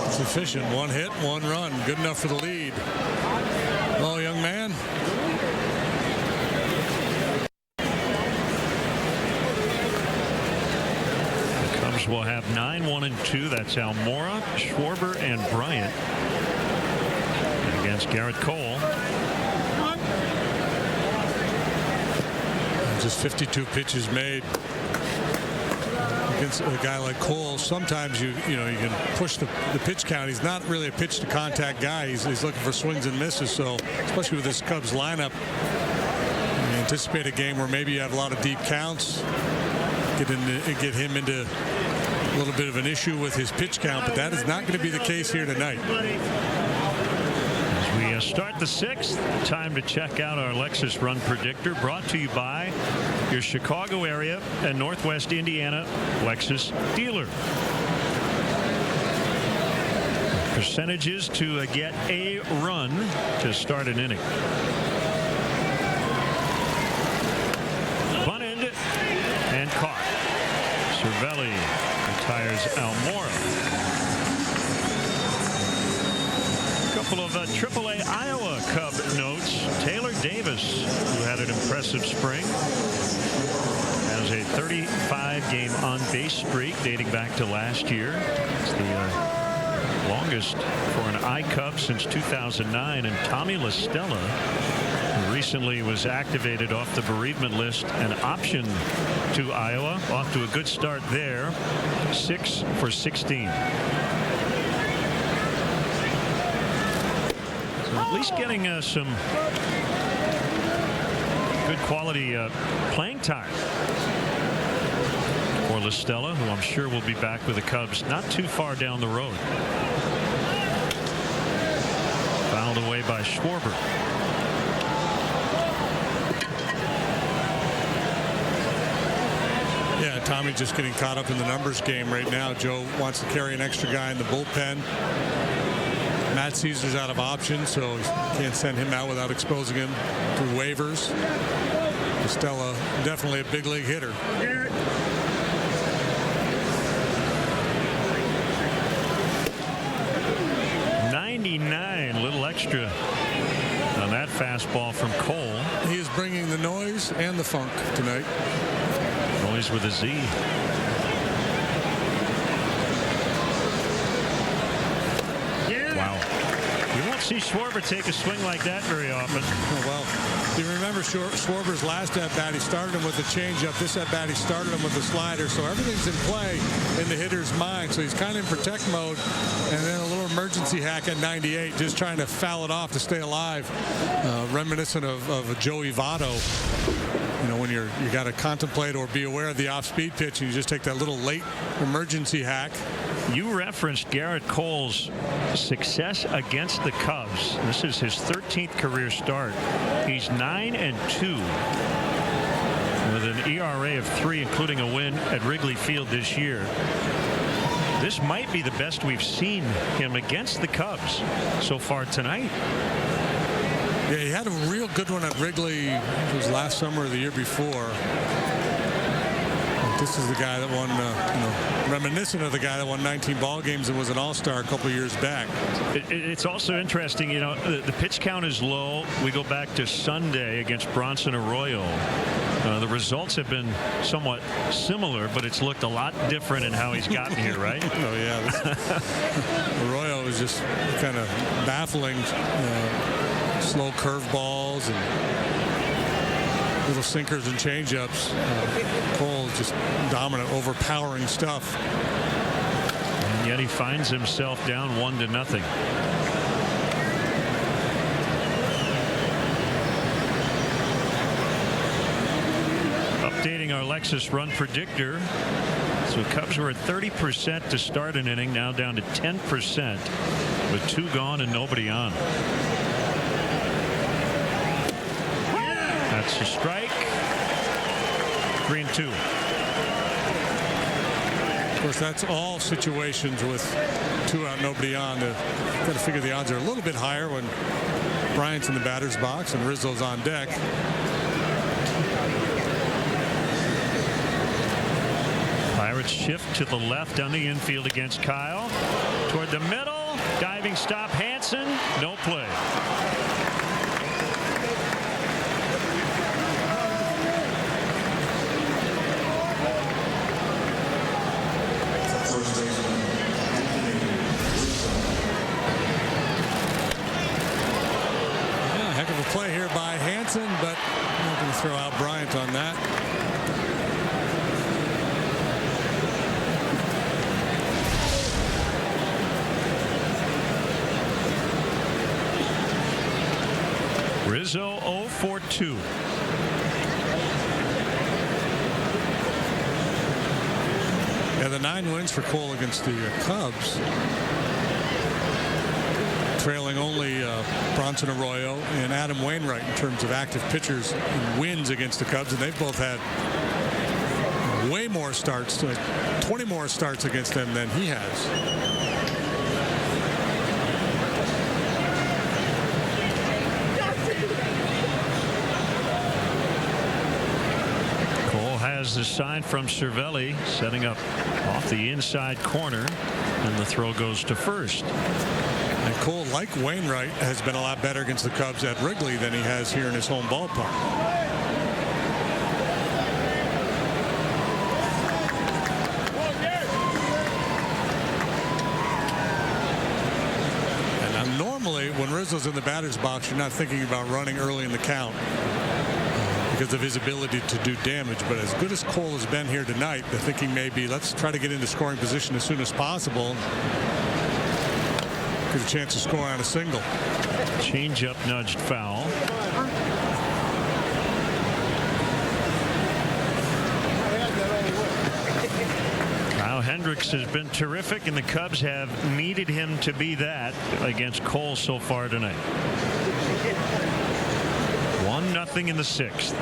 Speaker 10: It's efficient. 1 hit, 1 run. Good enough for the lead. Oh, young man.
Speaker 9: The Cubs will have 9, 1, and 2. That's Almora, Schwarber, and Bryant against Garrett Cole.
Speaker 10: Just 52 pitches made against a guy like Cole. Sometimes you can push the pitch count. He's not really a pitch to contact guy. He's looking for swings and misses. So especially with this Cubs lineup, you anticipate a game where maybe you have a lot of deep counts. Get him into a little bit of an issue with his pitch count, but that is not going to be the case here tonight.
Speaker 9: We start the 6th. Time to check out our Lexus Run Predictor, brought to you by your Chicago area and Northwest Indiana Lexus dealer. Percentages to get a run to start an inning. Bunted and caught. Cervelli retires Almora. Couple of AAA Iowa Cub notes. Taylor Davis, who had an impressive spring, has a 35-game on-base streak dating back to last year. It's the longest for an I-Cub since 2009. And Tommy LaStella, who recently was activated off the bereavement list and optioned to Iowa, off to a good start there. 6 for 16. At least getting some good quality playing time for LaStella, who I'm sure will be back with the Cubs not too far down the road. Fouled away by Schwarber.
Speaker 10: Yeah, Tommy just getting caught up in the numbers game right now. Joe wants to carry an extra guy in the bullpen. Matt Caesar's out of options, so you can't send him out without exposing him to waivers. Stella, definitely a big league hitter.
Speaker 9: A little extra on that fastball from Cole.
Speaker 10: He is bringing the noise and the funk tonight.
Speaker 9: Noise with a Z. Wow. You won't see Schwarber take a swing like that very often.
Speaker 10: Oh, well, you remember Schwarber's last at-bat, he started him with a changeup. This at-bat, he started him with a slider. So everything's in play in the hitter's mind. So he's kind of in protect mode. And then a little emergency hack at 98, just trying to foul it off to stay alive. Reminiscent of Joey Votto. You know, when you got to contemplate or be aware of the off-speed pitch, and you just take that little late emergency hack.
Speaker 9: You referenced Garrett Cole's success against the Cubs. This is his 13th career start. He's 9-2 with an ERA of 3, including a win at Wrigley Field this year. This might be the best we've seen him against the Cubs so far tonight.
Speaker 10: Yeah, he had a real good one at Wrigley. It was last summer or the year before. This is the guy that won, reminiscent of the guy that won 19 ball games and was an all-star a couple years back.
Speaker 9: It's also interesting, the pitch count is low. We go back to Sunday against Bronson Arroyo. The results have been somewhat similar, but it's looked a lot different in how he's gotten here, right?
Speaker 10: Oh, yeah. Arroyo was just kind of baffling. Slow curveballs and little sinkers and changeups. Cole just dominant, overpowering stuff.
Speaker 9: And yet he finds himself down 1-0. Updating our Lexus Run Predictor. So Cubs were at 30% to start an inning, now down to 10% with 2 gone and nobody on. That's a strike. 3-2.
Speaker 10: Of course, that's all situations with 2 out, nobody on. Got to figure the odds are a little bit higher when Bryant's in the batter's box and Rizzo's on deck.
Speaker 9: Pirates shift to the left on the infield against Kyle. Toward the middle, diving stop Hansen, no play.
Speaker 10: Heck of a play here by Hansen, but not going to throw out Bryant on that.
Speaker 9: Rizzo 0 for 2.
Speaker 10: Yeah, the 9 wins for Cole against the Cubs. Trailing only Bronson Arroyo and Adam Wainwright in terms of active pitchers in wins against the Cubs, and they've both had way more starts, 20 more starts against them than he has.
Speaker 9: Cole has the sign from Cervelli, setting up off the inside corner, and the throw goes to first.
Speaker 10: And Cole, like Wainwright, has been a lot better against the Cubs at Wrigley than he has here in his home ballpark. And now normally when Rizzo's in the batter's box, you're not thinking about running early in the count because of his ability to do damage. But as good as Cole has been here tonight, the thinking may be, let's try to get into scoring position as soon as possible. Get a chance to score on a single.
Speaker 9: Changeup nudged foul. Kyle Hendricks has been terrific, and the Cubs have needed him to be that against Cole so far tonight. 1-0 in the 6th.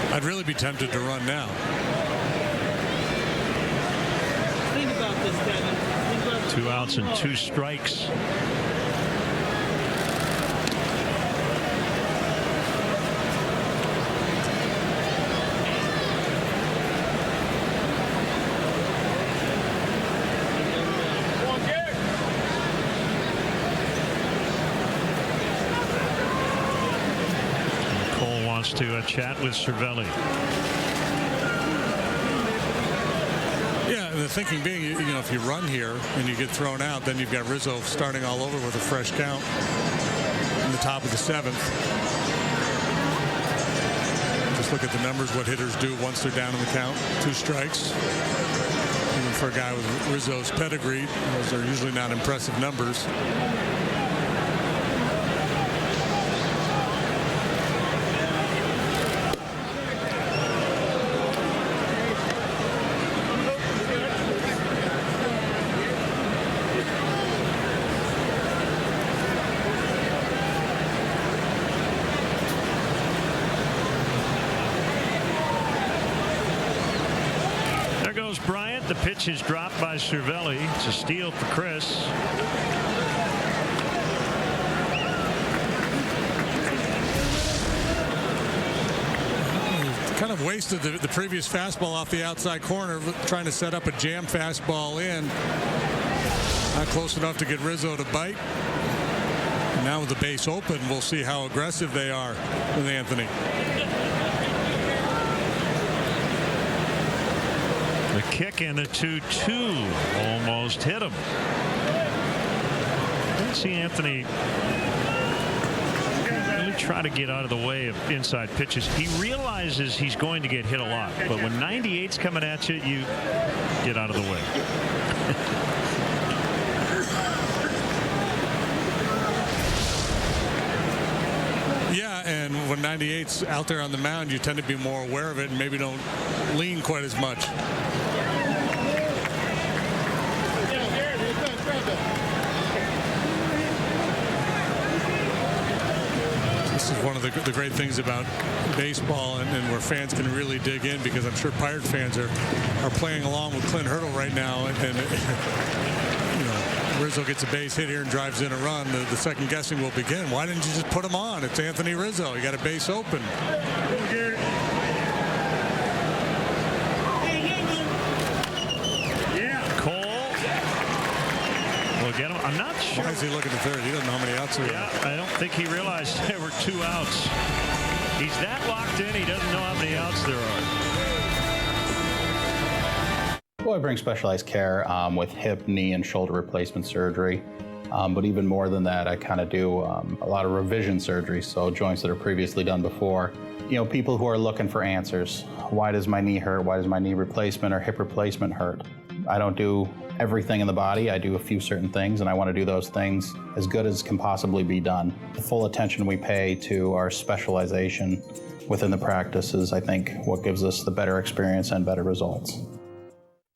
Speaker 10: I'd really be tempted to run now.
Speaker 11: Think about this, Kevin.
Speaker 9: 2 outs and 2 strikes. To chat with Cervelli.
Speaker 10: Yeah, the thinking being, you know, if you run here and you get thrown out, then you've got Rizzo starting all over with a fresh count in the top of the 7th. Just look at the numbers, what hitters do once they're down in the count. 2 strikes. Even for a guy with Rizzo's pedigree, those are usually not impressive numbers.
Speaker 9: Bryant. The pitch is dropped by Cervelli. It's a steal for Chris.
Speaker 10: Kind of wasted the previous fastball off the outside corner, trying to set up a jam fastball in. Not close enough to get Rizzo to bite. And now with the base open, we'll see how aggressive they are with Anthony.
Speaker 9: The kick and the 2-2 almost hit him. Let's see Anthony really try to get out of the way of inside pitches. He realizes he's going to get hit a lot, but when 98's coming at you, you get out of the way.
Speaker 10: Yeah, and when 98's out there on the mound, you tend to be more aware of it and maybe don't lean quite as much. This is one of the great things about baseball and where fans can really dig in, because I'm sure Pirate fans are playing along with Clint Hurdle right now, and you know, Rizzo gets a base hit here and drives in a run. The second guessing will begin. Why didn't you just put him on? It's Anthony Rizzo. You got a base open.
Speaker 9: Get him. I'm not sure.
Speaker 10: Why is he looking at third? He doesn't know how many outs there are.
Speaker 9: Yeah, I don't think he realized there were 2 outs. He's that locked in, he doesn't know how many outs there are.
Speaker 3: Well, I bring specialized care with hip, knee, and shoulder replacement surgery. But even more than that, I kind of do a lot of revision surgery, so joints that are previously done before. You know, people who are looking for answers. Why does my knee hurt? Why does my knee replacement or hip replacement hurt? I don't do everything in the body. I do a few certain things, and I want to do those things as good as can possibly be done. The full attention we pay to our specialization within the practice is, I think, what gives us the better experience and better results.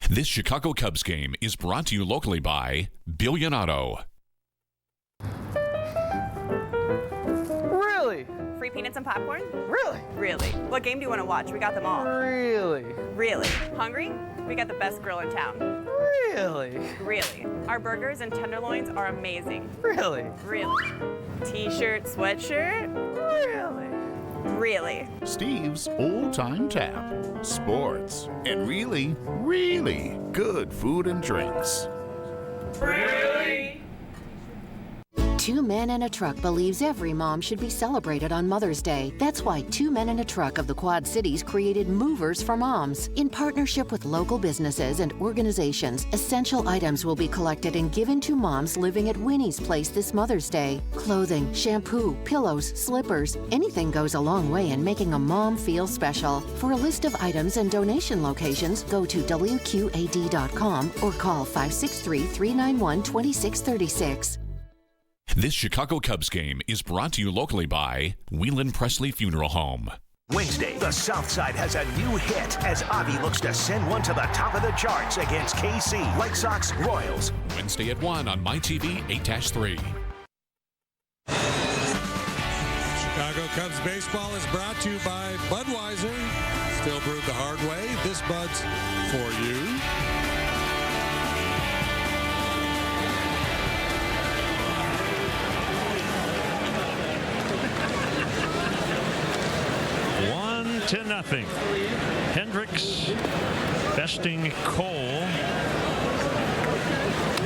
Speaker 4: This Chicago Cubs game is brought to you locally by Billion Auto.
Speaker 5: Really?
Speaker 6: Free peanuts and popcorn?
Speaker 5: Really?
Speaker 6: Really. What game do you want to watch? We got them all.
Speaker 5: Really?
Speaker 6: Really. Hungry? We got the best grill in town.
Speaker 5: Really?
Speaker 6: Really. Our burgers and tenderloins are amazing.
Speaker 5: Really?
Speaker 6: Really. T-shirt, sweatshirt?
Speaker 5: Really?
Speaker 6: Really.
Speaker 7: Steve's Old Time Tap. Sports. And really, really good food and drinks.
Speaker 6: Really?
Speaker 18: 2 Men and a Truck believes every mom should be celebrated on Mother's Day. That's why 2 Men and a Truck of the Quad Cities created Movers for Moms. In partnership with local businesses and organizations, essential items will be collected and given to moms living at Winnie's Place this Mother's Day. Clothing, shampoo, pillows, slippers, anything goes a long way in making a mom feel special. For a list of items and donation locations, go to WQAD.com or call 563-391-2636.
Speaker 4: This Chicago Cubs game is brought to you locally by Whelan Presley Funeral Home.
Speaker 20: Wednesday, the South Side has a new hit as Avi looks to send one to the top of the charts against KC, White Sox, Royals.
Speaker 4: Wednesday at 1 on MyTV 8-3.
Speaker 10: Chicago Cubs baseball is brought to you by Budweiser. Still brewed the hard way. This Bud's for you.
Speaker 9: To nothing. Hendricks besting Cole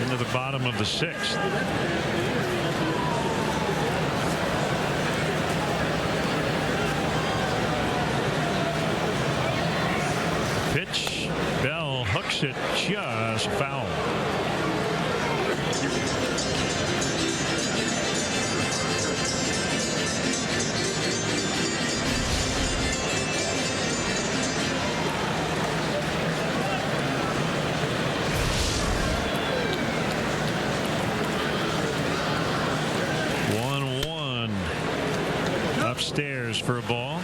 Speaker 9: into the bottom of the 6th. Pitch. Bell hooks it just foul. Upstairs for a ball.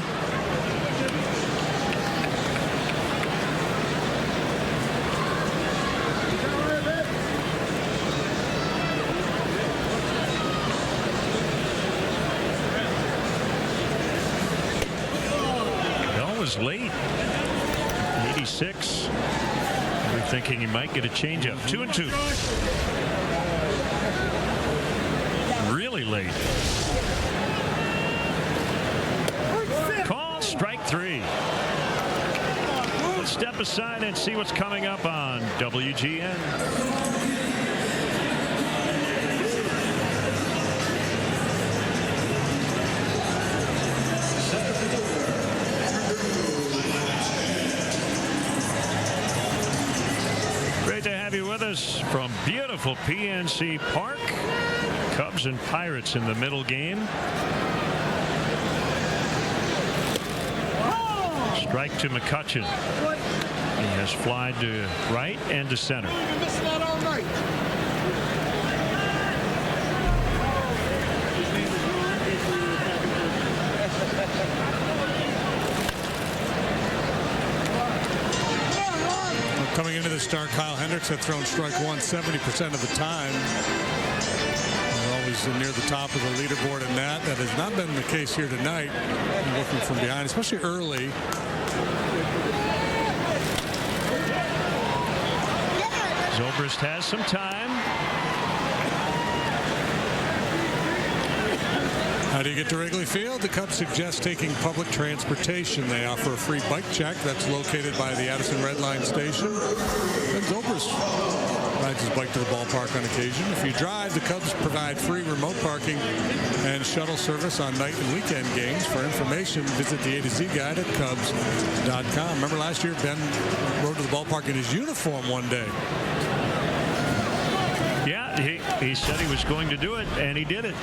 Speaker 9: Bell was late. 86. We're thinking he might get a changeup. 2-2. Really late. Strike 3. Let's step aside and see what's coming up on WGN. Great to have you with us from beautiful PNC Park. Cubs and Pirates in the middle game. Strike to McCutchen. He has flied to right and to center.
Speaker 10: Coming into the start, Kyle Hendricks had thrown strike one 70% of the time. They're always near the top of the leaderboard in that. That has not been the case here tonight. Looking from behind, especially early.
Speaker 9: Zobrist has some time.
Speaker 10: How do you get to Wrigley Field? The Cubs suggest taking public transportation. They offer a free bike check that's located by the Addison Red Line station. And Zobrist rides his bike to the ballpark on occasion. If you drive, the Cubs provide free remote parking and shuttle service on night and weekend games. For information, visit the A to Z guide at Cubs.com. Remember last year, Ben rode to the ballpark in his uniform one day.
Speaker 9: Yeah, he said he was going to do it, and he did it.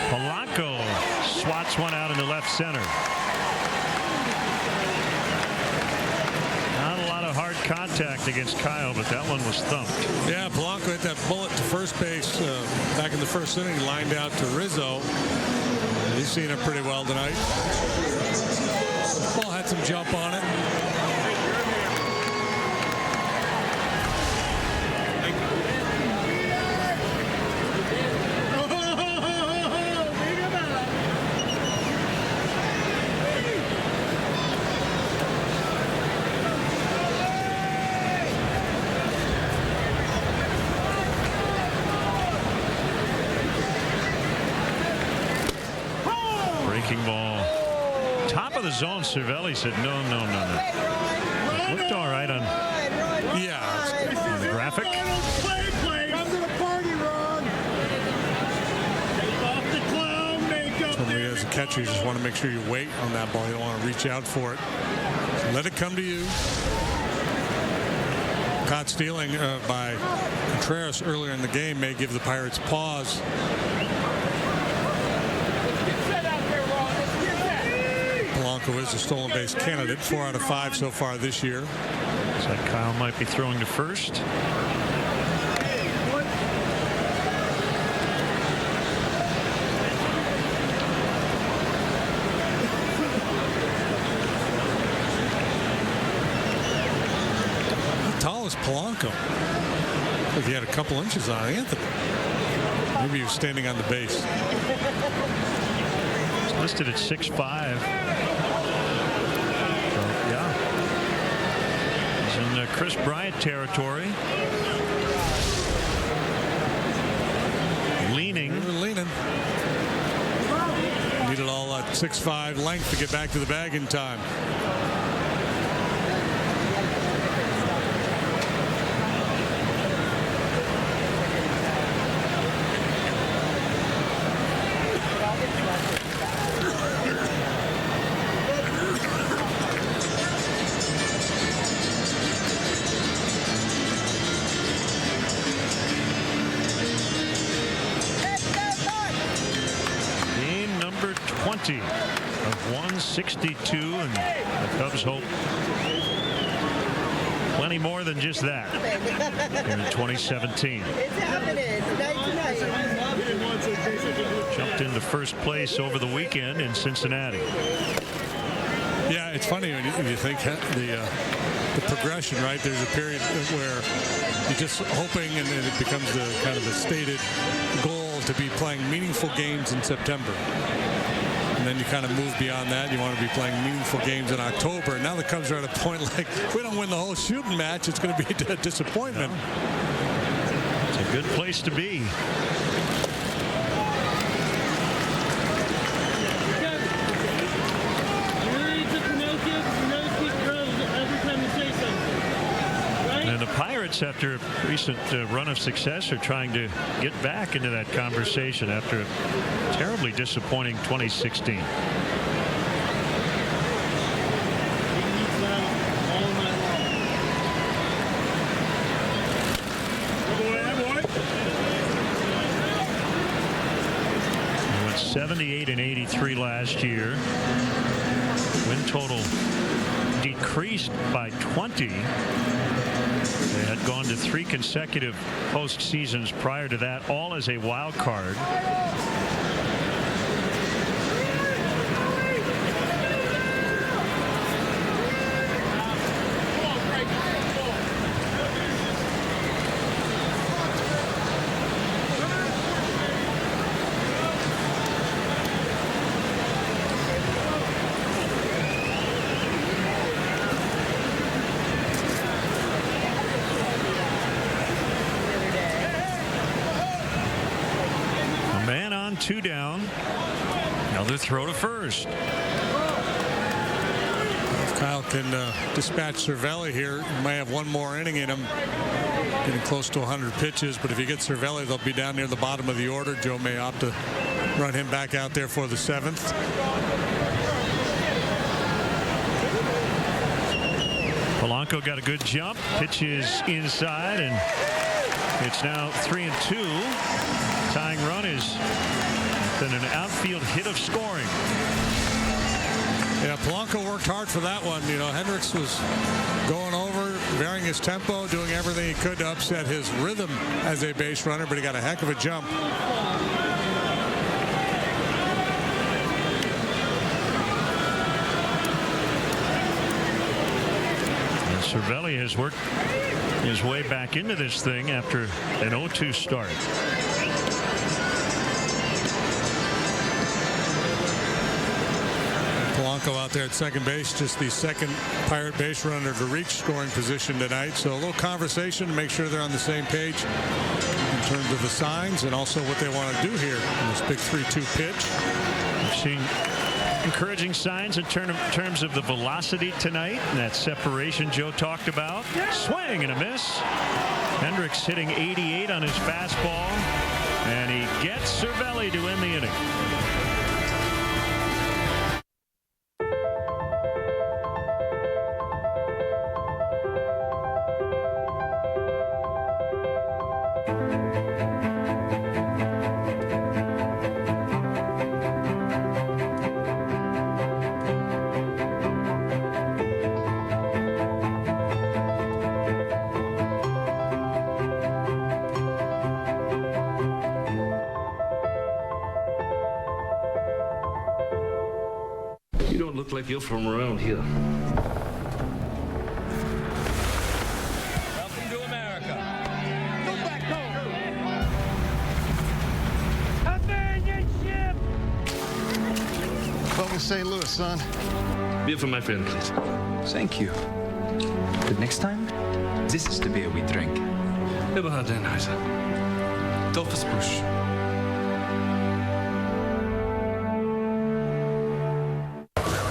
Speaker 9: Polanco swats one out into left center. Not a lot of hard contact against Kyle, but that one was thumped.
Speaker 10: Yeah, Polanco hit that bullet to first base back in the first inning, lined out to Rizzo. He's seen it pretty well tonight. Ball had some jump on it.
Speaker 9: Ball. Top of the zone, Cervelli said no. It looked all right on, on the graphic.
Speaker 10: Come to the party, Ron. Somebody as a catcher, you just want to make sure you wait on that ball. You don't want to reach out for it. So let it come to you. Caught stealing by Contreras earlier in the game may give the Pirates pause. Polanco is a stolen base candidate, 4 out of 5 so far this year.
Speaker 9: Looks like Kyle might be throwing to first.
Speaker 10: How tall is Polanco? Like he had a couple inches on Anthony. Maybe he was standing on the base.
Speaker 9: Listed at 6'5". So, yeah. He's in Chris Bryant territory. Leaning.
Speaker 10: Needed all that 6'5" length to get back to the bag in time.
Speaker 9: Of 162, and the Cubs hope plenty more than just that here in 2017.
Speaker 1: It's happening tonight.
Speaker 9: Jumped into first place over the weekend in Cincinnati.
Speaker 10: Yeah, it's funny when you think the progression, right? There's a period where you're just hoping, and then it becomes the kind of the stated goal to be playing meaningful games in September. And then you kind of move beyond that. You want to be playing meaningful games in October. Now the Cubs are at a point like, if we don't win the whole shooting match, it's going to be a disappointment.
Speaker 9: It's a good place to be. And the Pirates, after a recent run of success, are trying to get back into that conversation after a terribly disappointing 2016. They went 78 and 83 last year. Win total decreased by 20. They had gone to 3 consecutive postseasons prior to that, all as a wild card. Two down. Another throw to first.
Speaker 10: If Kyle can dispatch Cervelli here, he may have one more inning in him. Getting close to 100 pitches, but if you get Cervelli, they'll be down near the bottom of the order. Joe may opt to run him back out there for the 7th.
Speaker 9: Polanco got a good jump. Pitches inside, and it's now 3-2. Tying run is then an outfield hit of scoring.
Speaker 10: Yeah, Polanco worked hard for that one. You know, Hendricks was going over, varying his tempo, doing everything he could to upset his rhythm as a base runner, but he got a heck of a jump.
Speaker 9: And Cervelli has worked his way back into this thing after an 0-2 start.
Speaker 10: Polanco out there at second base, just the second Pirate base runner to reach scoring position tonight. So a little conversation to make sure they're on the same page in terms of the signs and also what they want to do here in this big 3-2 pitch.
Speaker 9: We've seen encouraging signs in terms of the velocity tonight, and that separation Joe talked about. Swing and a miss. Hendricks hitting 88 on his fastball, and he gets Cervelli to end the inning.
Speaker 2: You don't look like you're from around here.
Speaker 8: Welcome to America. Go back home. Abandon ship.
Speaker 12: Welcome to St. Louis, son.
Speaker 2: Beer for my friend, please.
Speaker 13: Thank you. But next time, this is the beer we drink.
Speaker 2: Eberhard Denheiser.
Speaker 13: Dolphus Busch.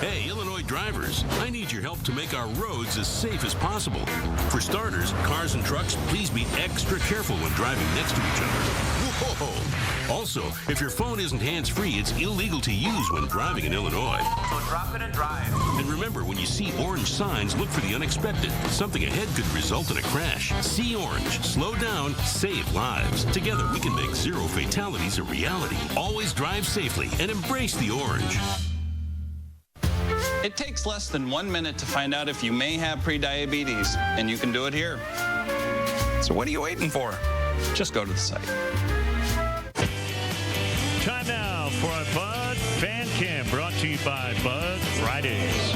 Speaker 14: Hey, Illinois drivers, I need your help to make our roads as safe as possible. For starters, cars and trucks, please be extra careful when driving next to each other. Whoa! Also, if your phone isn't hands-free, it's illegal to use when driving in Illinois.
Speaker 8: So drop it and drive.
Speaker 14: And remember, when you see orange signs, look for the unexpected. Something ahead could result in a crash. See orange. Slow down. Save lives. Together, we can make zero fatalities a reality. Always drive safely and embrace the orange.
Speaker 16: It takes less than 1 minute to find out if you may have prediabetes, and you can do it here. So what are you waiting for? Just go to the site.
Speaker 9: Time now for our Bud Fan Cam, brought to you by Bud Fridays.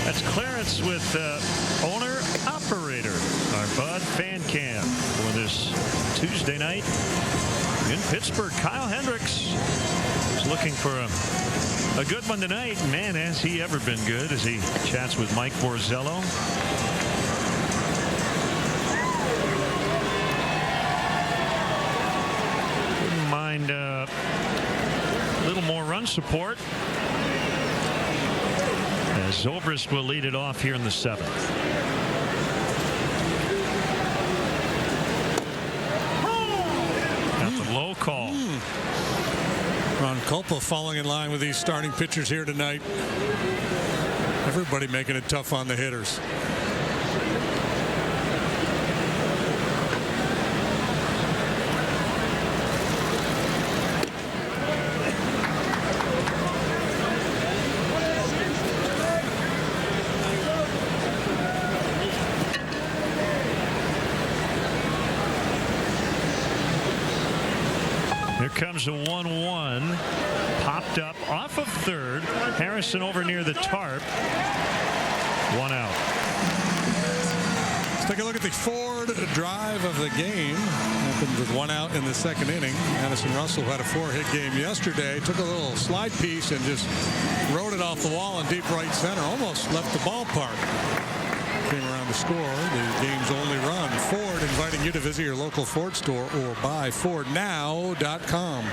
Speaker 9: That's Clarence with owner-operator, our Bud Fan Cam for this Tuesday night in Pittsburgh. Kyle Hendricks is looking for a good one tonight. Man, has he ever been good as he chats with Mike Borzello. Wouldn't mind a little more run support, as Zobrist will lead it off here in the 7th.
Speaker 10: Copa falling in line with these starting pitchers here tonight. Everybody making it tough on the hitters.
Speaker 9: Here comes a 1-1. Popped up off of third. Harrison over near the tarp. 1 out.
Speaker 10: Let's take a look at the Ford drive of the game. Happened with 1 out in the second inning. Addison Russell had a 4-hit game yesterday. Took a little slide piece and just rode it off the wall in deep right center. Almost left the ballpark. Came around to score the game's only run. Ford inviting you to visit your local Ford store or buyfordnow.com.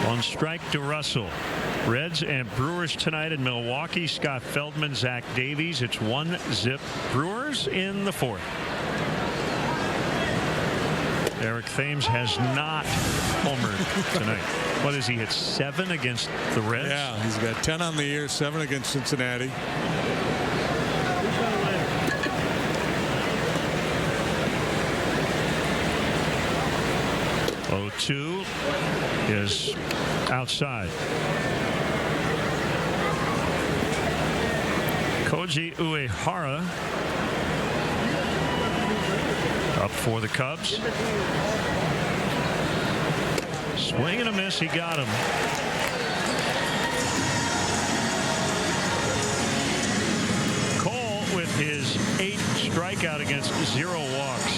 Speaker 9: One strike to Russell. Reds and Brewers tonight in Milwaukee. Scott Feldman, Zach Davies. It's 1-0 Brewers in the fourth. Eric Thames has not homered tonight. What has he hit? 7 against the Reds?
Speaker 10: Yeah, he's got 10 on the year, 7 against Cincinnati.
Speaker 9: Oh, 2 is outside. Koji Uehara up for the Cubs. Swing and a miss. He got him. Cole with his 8th strikeout against 0 walks.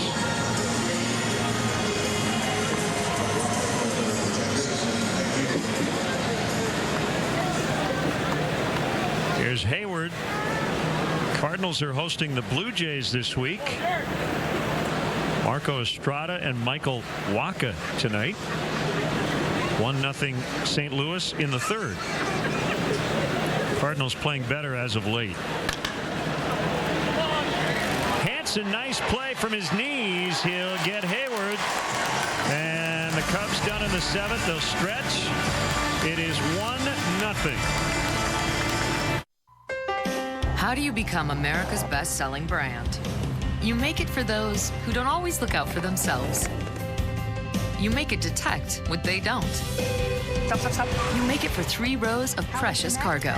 Speaker 9: Here's Hayward. Cardinals are hosting the Blue Jays this week. Marco Estrada and Michael Wacha tonight. 1-0 St. Louis in the third. Cardinals playing better as of late. Hanson, nice play from his knees. He'll get Hayward. And the Cubs done in the 7th. They'll stretch. It is 1-0.
Speaker 12: How do you become America's best-selling brand? You make it for those who don't always look out for themselves. You make it detect what they don't. You make it for 3 rows of precious cargo.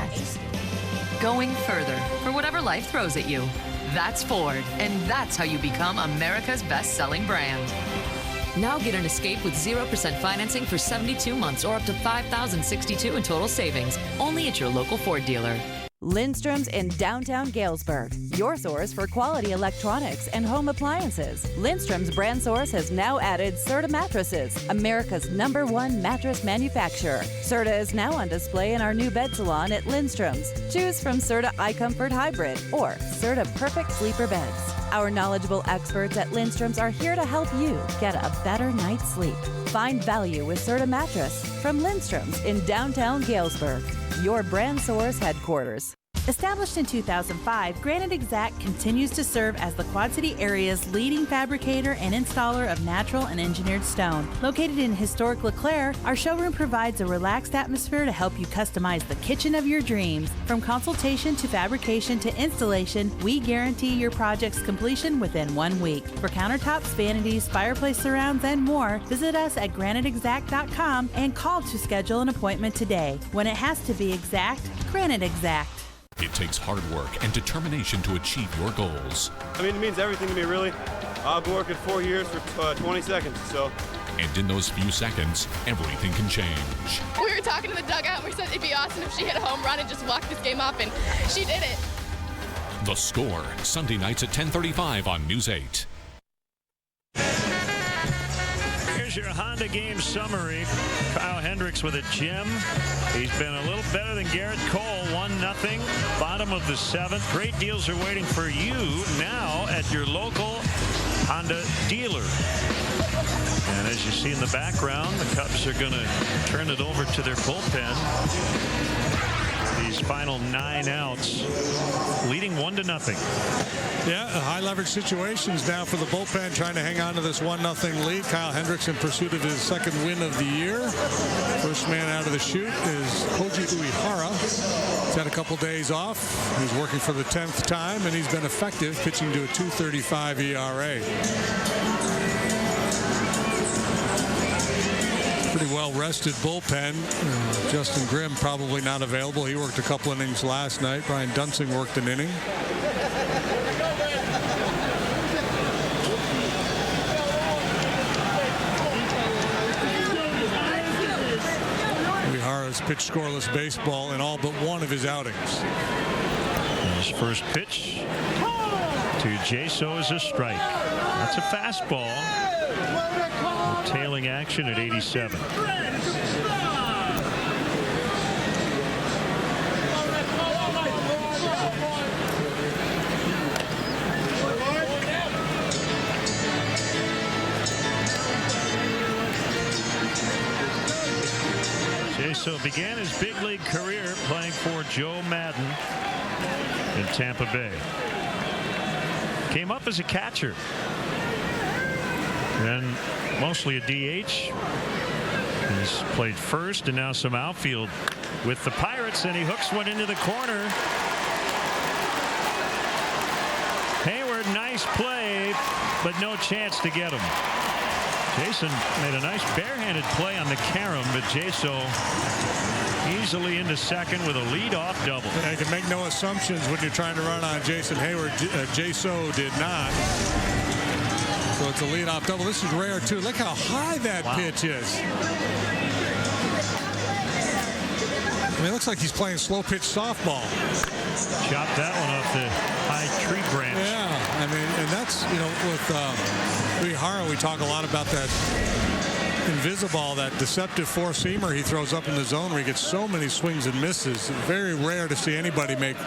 Speaker 12: Going further for whatever life throws at you. That's Ford, and that's how you become America's best-selling brand. Now get an Escape with 0% financing for 72 months or up to $5,062 in total savings. Only at your local Ford dealer.
Speaker 15: Lindstrom's in downtown Galesburg, your source for quality electronics and home appliances. Lindstrom's brand source has now added Serta mattresses, America's #1 mattress manufacturer. Serta is now on display in our new bed salon at Lindstrom's. Choose from Serta iComfort Hybrid or Serta Perfect Sleeper Beds. Our knowledgeable experts at Lindstrom's are here to help you get a better night's sleep. Find value with Serta mattress from Lindstrom's in downtown Galesburg, your brand source headquarters.
Speaker 17: Established in 2005, Granite Exact continues to serve as the Quad City area's leading fabricator and installer of natural and engineered stone. Located in historic LeClaire, our showroom provides a relaxed atmosphere to help you customize the kitchen of your dreams. From consultation to fabrication to installation, we guarantee your project's completion within 1 week. For countertops, vanities, fireplace surrounds, and more, visit us at graniteexact.com and call to schedule an appointment today. When it has to be exact, Granite Exact.
Speaker 4: It takes hard work and determination to achieve your goals.
Speaker 19: I mean, it means everything to me, really. I've been working 4 years for 20 seconds, so.
Speaker 4: And in those few seconds, everything can change.
Speaker 21: We were talking in the dugout, and we said it'd be awesome if she hit a home run and just walked this game up, and she did it.
Speaker 4: The Score, Sunday nights at 10:35 on News 8.
Speaker 9: Here's your Honda game summary. Kyle Hendricks with a gem. He's been a little better than Garrett Cole. 1-0. Bottom of the 7th. Great deals are waiting for you now at your local Honda dealer. And as you see in the background, the Cubs are going to turn it over to their bullpen. these final 9 outs, leading 1-0.
Speaker 10: Yeah, high leverage situations now for the bullpen, trying to hang on to this 1-0 lead. Kyle Hendricks in pursuit of his second win of the year. First man out of the chute is Koji Uehara. He's had a couple days off. He's working for the 10th time, and he's been effective, pitching to a 2.35 ERA. Pretty well rested bullpen. Justin Grimm probably not available. He worked a couple innings last night. Brian Dunsing worked an inning. Uehara's pitched scoreless baseball in all but one of his outings.
Speaker 9: His first pitch to Jaso is a strike. That's a fastball. Tailing action at 87. Jaso began his big league career playing for Joe Madden in Tampa Bay. Came up as a catcher. Then mostly a DH. He's played first and now some outfield with the Pirates, and he hooks one into the corner. Hayward, nice play, but no chance to get him. Jason made a nice barehanded play on the carom, but Jaso easily into second with a leadoff double.
Speaker 10: I can make no assumptions when you're trying to run on Jason Hayward. Jaso did not. So it's a leadoff double. This is rare, too. Look how high that pitch is. I mean, it looks like he's playing slow pitch softball.
Speaker 9: Chopped that one off the high tree branch.
Speaker 10: Yeah, I mean, and that's, you know, with Uehara, we talk a lot about that invisiball, that deceptive four-seamer he throws up in the zone where he gets so many swings and misses. Very rare to see anybody make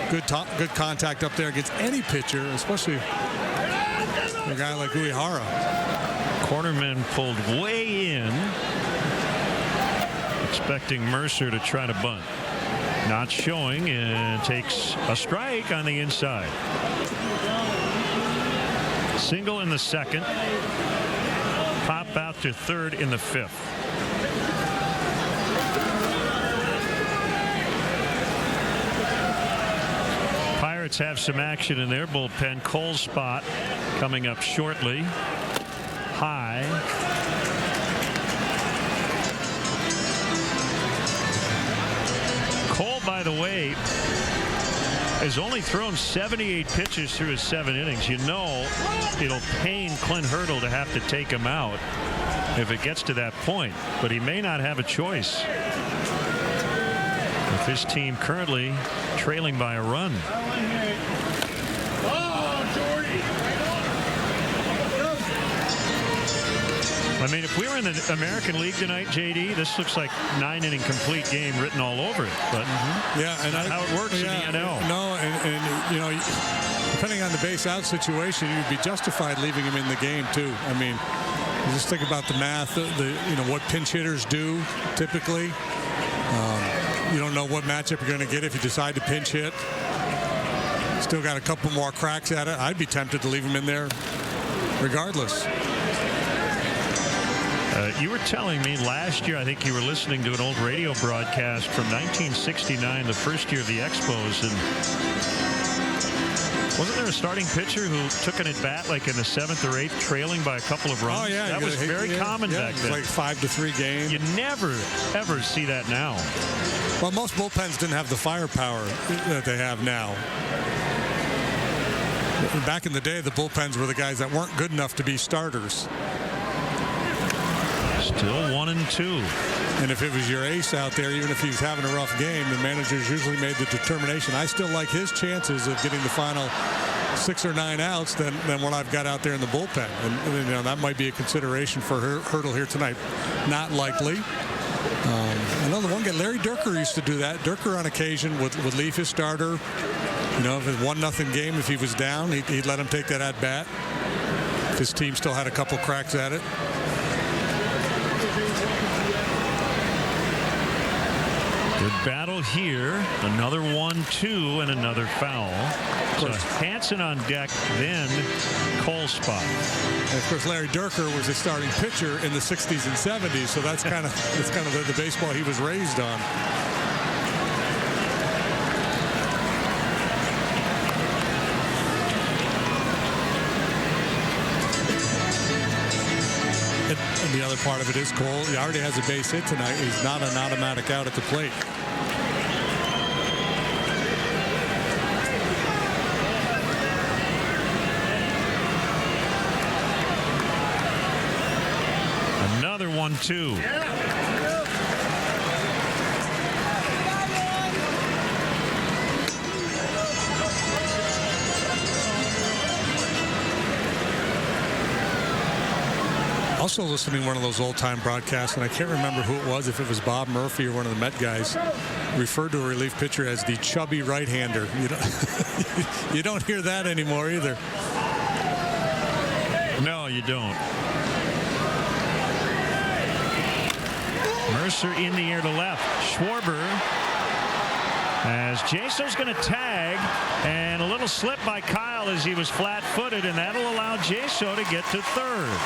Speaker 10: good contact up there against any pitcher, especially a guy like Uehara.
Speaker 9: Cornerman pulled way in, expecting Mercer to try to bunt. Not showing, and takes a strike on the inside. Single in the second. Pop out to third in the fifth. Pirates have some action in their bullpen. Cole's spot coming up shortly. High. Cole, by the way, has only thrown 78 pitches through his 7 innings. You know it'll pain Clint Hurdle to have to take him out if it gets to that point, but he may not have a choice with his team currently trailing by a run. I mean, if we were in the American League tonight, JD, this looks like 9-inning complete game written all over it. But
Speaker 10: yeah, and
Speaker 9: that's how it works in the NL.
Speaker 10: No, and you know, depending on the base out situation, you'd be justified leaving him in the game too. I mean, you just think about the math, you know what pinch hitters do typically. You don't know what matchup you're going to get if you decide to pinch hit. Still got a couple more cracks at it. I'd be tempted to leave him in there regardless.
Speaker 9: You were telling me last year, I think you were listening to an old radio broadcast from 1969, the first year of the Expos, and wasn't there a starting pitcher who took an at-bat like in the 7th or 8th, trailing by a couple of runs?
Speaker 10: Oh, yeah.
Speaker 9: That was very common back then.
Speaker 10: Like 5-3 game.
Speaker 9: You never, ever see that now.
Speaker 10: Well, most bullpens didn't have the firepower that they have now. Back in the day, the bullpens were the guys that weren't good enough to be starters.
Speaker 9: Still 1-2.
Speaker 10: And if it was your ace out there, even if he was having a rough game, the managers usually made the determination. I still like his chances of getting the final 6 or 9 outs than what I've got out there in the bullpen. And you know, that might be a consideration for Hurdle here tonight. Not likely. Another one guy, Larry Dierker, used to do that. Dierker on occasion would leave his starter. You know, if it was 1-0 game, if he was down, he'd let him take that at bat. His team still had a couple cracks at it.
Speaker 9: Good battle here. Another 1-2 and another foul. So Hansen on deck, then Cole's spot.
Speaker 10: And of course, Larry Durker was a starting pitcher in the 60s and 70s, so that's kind of the baseball he was raised on. And the other part of it is Cole, he already has a base hit tonight. He's not an automatic out at the plate.
Speaker 9: Another 1-2.
Speaker 10: Also listening to one of those old-time broadcasts, and I can't remember who it was, if it was Bob Murphy or one of the Met guys, referred to a relief pitcher as the chubby right-hander. You don't hear that anymore either.
Speaker 9: No, you don't. Mercer in the air to left. Schwarber, as Jaso's going to tag, and a little slip by Kyle as he was flat-footed, and that'll allow Jaso to get to third.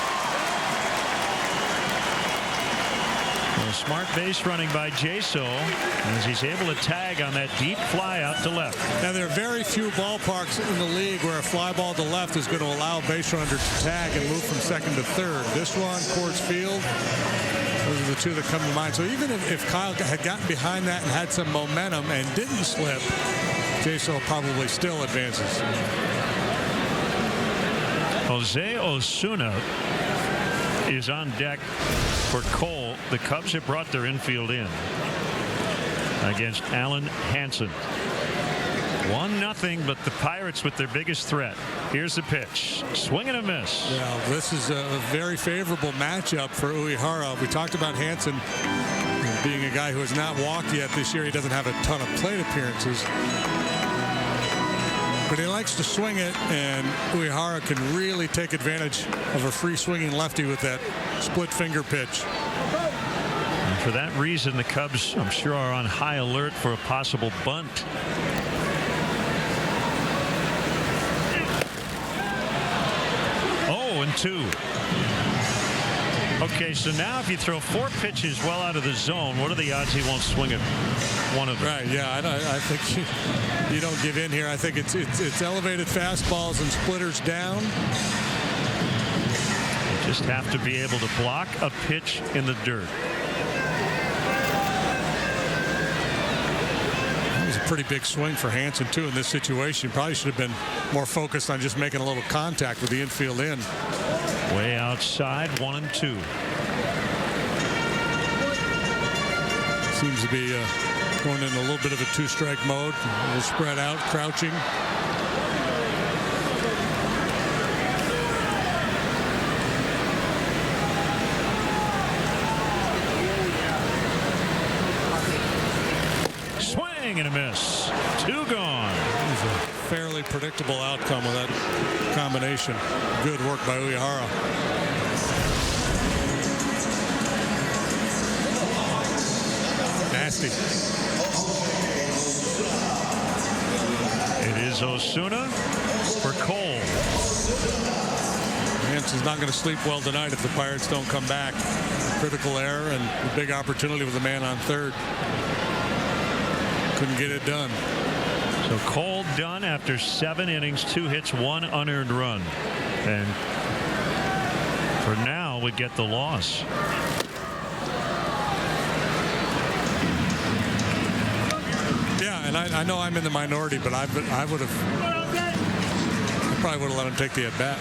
Speaker 9: Smart base running by Jaso as he's able to tag on that deep fly out to left.
Speaker 10: Now, there are very few ballparks in the league where a fly ball to left is going to allow a base runner to tag and move from second to third. This one, Coors Field, those are the two that come to mind. So even if Kyle had gotten behind that and had some momentum and didn't slip, Jaso probably still advances.
Speaker 9: Jose Osuna is on deck for Cole. The Cubs have brought their infield in against Alan Hansen. 1-0, but the Pirates with their biggest threat. Here's the pitch. Swing and a miss.
Speaker 10: Yeah, this is a very favorable matchup for Uehara. We talked about Hansen being a guy who has not walked yet this year. He doesn't have a ton of plate appearances, but he likes to swing it, and Uehara can really take advantage of a free swinging lefty with that split finger pitch.
Speaker 9: And for that reason, the Cubs, I'm sure, are on high alert for a possible bunt. Oh, and 2. Okay, so now if you throw 4 pitches well out of the zone, what are the odds he won't swing at one of them?
Speaker 10: Right, yeah, I think you don't give in here. I think it's elevated fastballs and splitters down.
Speaker 9: You just have to be able to block a pitch in the dirt.
Speaker 10: That was a pretty big swing for Hansen, too, in this situation. Probably should have been more focused on just making a little contact with the infield in.
Speaker 9: Way outside, 1-2.
Speaker 10: Seems to be going in a little bit of a 2-strike mode. A little spread out, crouching.
Speaker 9: Swing and a miss. 2 gone.
Speaker 10: Fairly predictable outcome of that combination. Good work by Uehara. Nasty.
Speaker 9: It is Osuna for Cole.
Speaker 10: Hansen's not going to sleep well tonight if the Pirates don't come back. Critical error and a big opportunity with a man on third. Couldn't get it done.
Speaker 9: So Cole done after 7 innings, 2 hits, 1 unearned run. And for now, we get the loss.
Speaker 10: Yeah, and I know I'm in the minority, but I probably would have let him take the at-bat.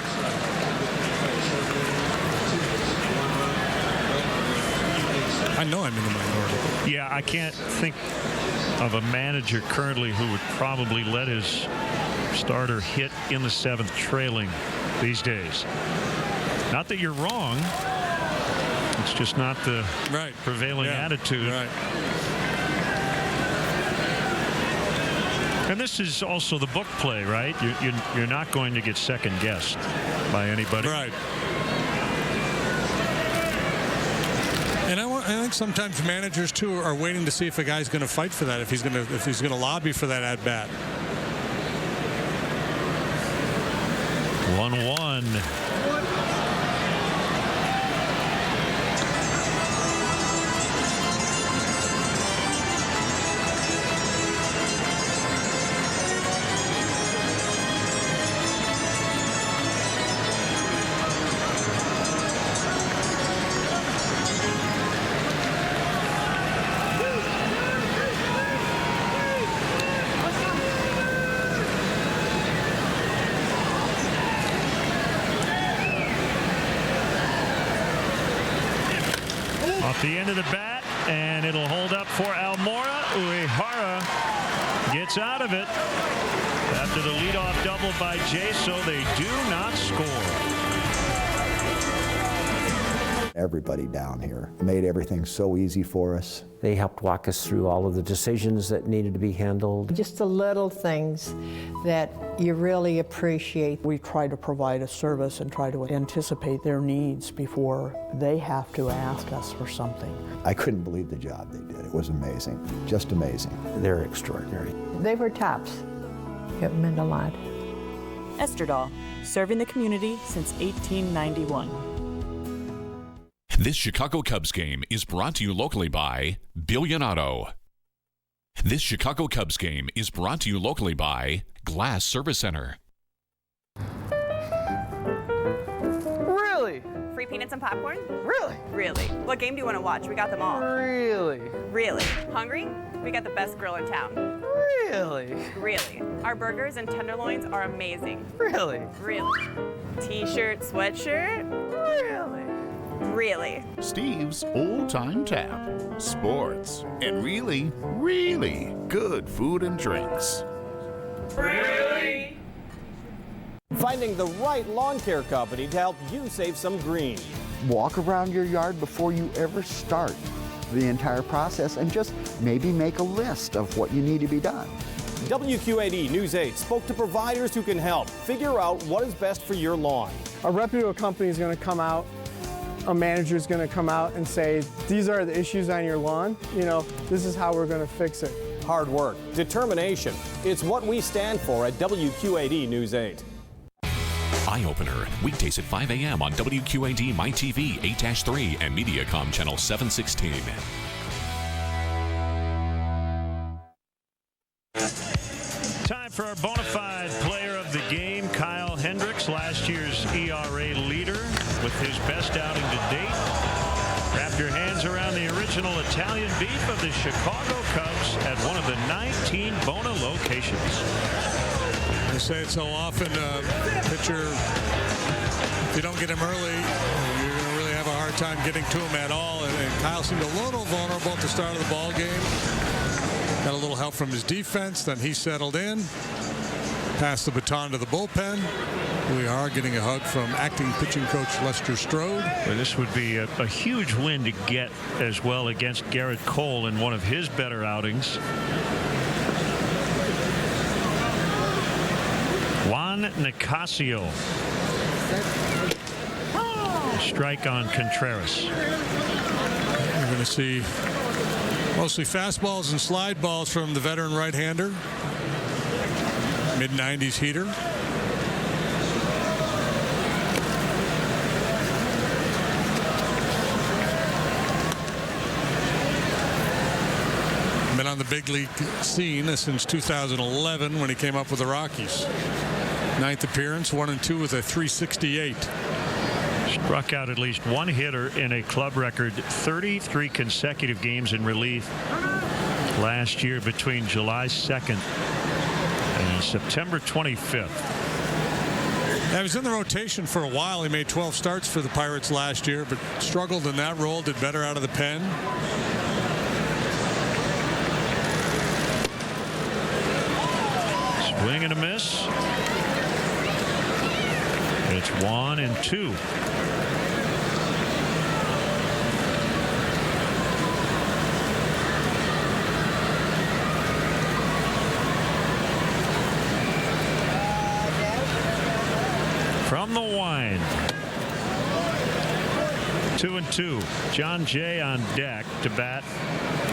Speaker 10: I know I'm in the minority.
Speaker 9: Yeah, I can't think of a manager currently who would probably let his starter hit in the 7th trailing these days. Not that you're wrong. It's just not the prevailing attitude.
Speaker 10: Right.
Speaker 9: And this is also the book play, right? You're not going to get second guessed by anybody.
Speaker 10: Right. And I think sometimes managers too are waiting to see if a guy's going to fight for that, if he's going to lobby for that at bat.
Speaker 9: 1-1. The end of the bat, and it'll hold up for Almora. Uehara gets out of it after the leadoff double by Jay, so they do not score.
Speaker 11: Everybody down here made everything so easy for us.
Speaker 22: They helped walk us through all of the decisions that needed to be handled.
Speaker 23: Just the little things that you really appreciate.
Speaker 1: We try to provide a service and try to anticipate their needs before they have to ask us for something.
Speaker 11: I couldn't believe the job they did. It was amazing, just amazing.
Speaker 22: They're extraordinary.
Speaker 23: They were tops. It meant a lot.
Speaker 24: Esterdahl, serving the community since 1891.
Speaker 4: This Chicago Cubs game is brought to you locally by Billion Auto. This Chicago Cubs game is brought to you locally by Glass Service Center.
Speaker 24: Really?
Speaker 6: Free peanuts and popcorn?
Speaker 24: Really?
Speaker 6: Really. What game do you want to watch? We got them all.
Speaker 24: Really?
Speaker 6: Really. Hungry? We got the best grill in town.
Speaker 24: Really?
Speaker 6: Really. Our burgers and tenderloins are amazing.
Speaker 24: Really?
Speaker 6: Really. T-shirt, sweatshirt?
Speaker 24: Really?
Speaker 6: Really.
Speaker 7: Steve's Old Time Tap. Sports and really, really good food and drinks.
Speaker 8: Really?
Speaker 25: Finding the right lawn care company to help you save some green.
Speaker 11: Walk around your yard before you ever start the entire process and just maybe make a list of what you need to be done.
Speaker 25: WQAD News 8 spoke to providers who can help figure out what is best for your lawn.
Speaker 1: A reputable company is going to come out, a manager is going to come out and say, these are the issues on your lawn, this is how we're going to fix it.
Speaker 25: Hard work, determination, it's what we stand for at WQAD News 8.
Speaker 4: Eye Opener, weekdays at 5 a.m. on WQAD-MyTV 8-3 and Mediacom Channel 716.
Speaker 9: Time for our bona fide player of the game, Kyle Hendricks, last year's ERA leader with his best outing to date. Wrap your hands around the original Italian beef of the Chicago Cubs at one of the 19 Bona locations.
Speaker 10: I say it so often, pitcher, if you don't get him early, you're going to really have a hard time getting to him at all. And Kyle seemed a little vulnerable at the start of the ball game. Got a little help from his defense, then he settled in. Passed the baton to the bullpen. We are getting a hug from acting pitching coach Lester Strode.
Speaker 9: Well, this would be a huge win to get as well against Garrett Cole in one of his better outings. Juan Nicasio. Strike on Contreras.
Speaker 10: You're going to see mostly fastballs and slide balls from the veteran right-hander. Mid-90s heater. Been on the big league scene since 2011 when he came up with the Rockies. 9th appearance, 1-2 with a 368.
Speaker 9: Struck out at least one hitter in a club record 33 consecutive games in relief last year between July 2nd and September 25th.
Speaker 10: He was in the rotation for a while. He made 12 starts for the Pirates last year, but struggled in that role, did better out of the pen.
Speaker 9: Swing and a miss. It's 1-2. From the wind. 2-2. 3-2. John Jay on deck to bat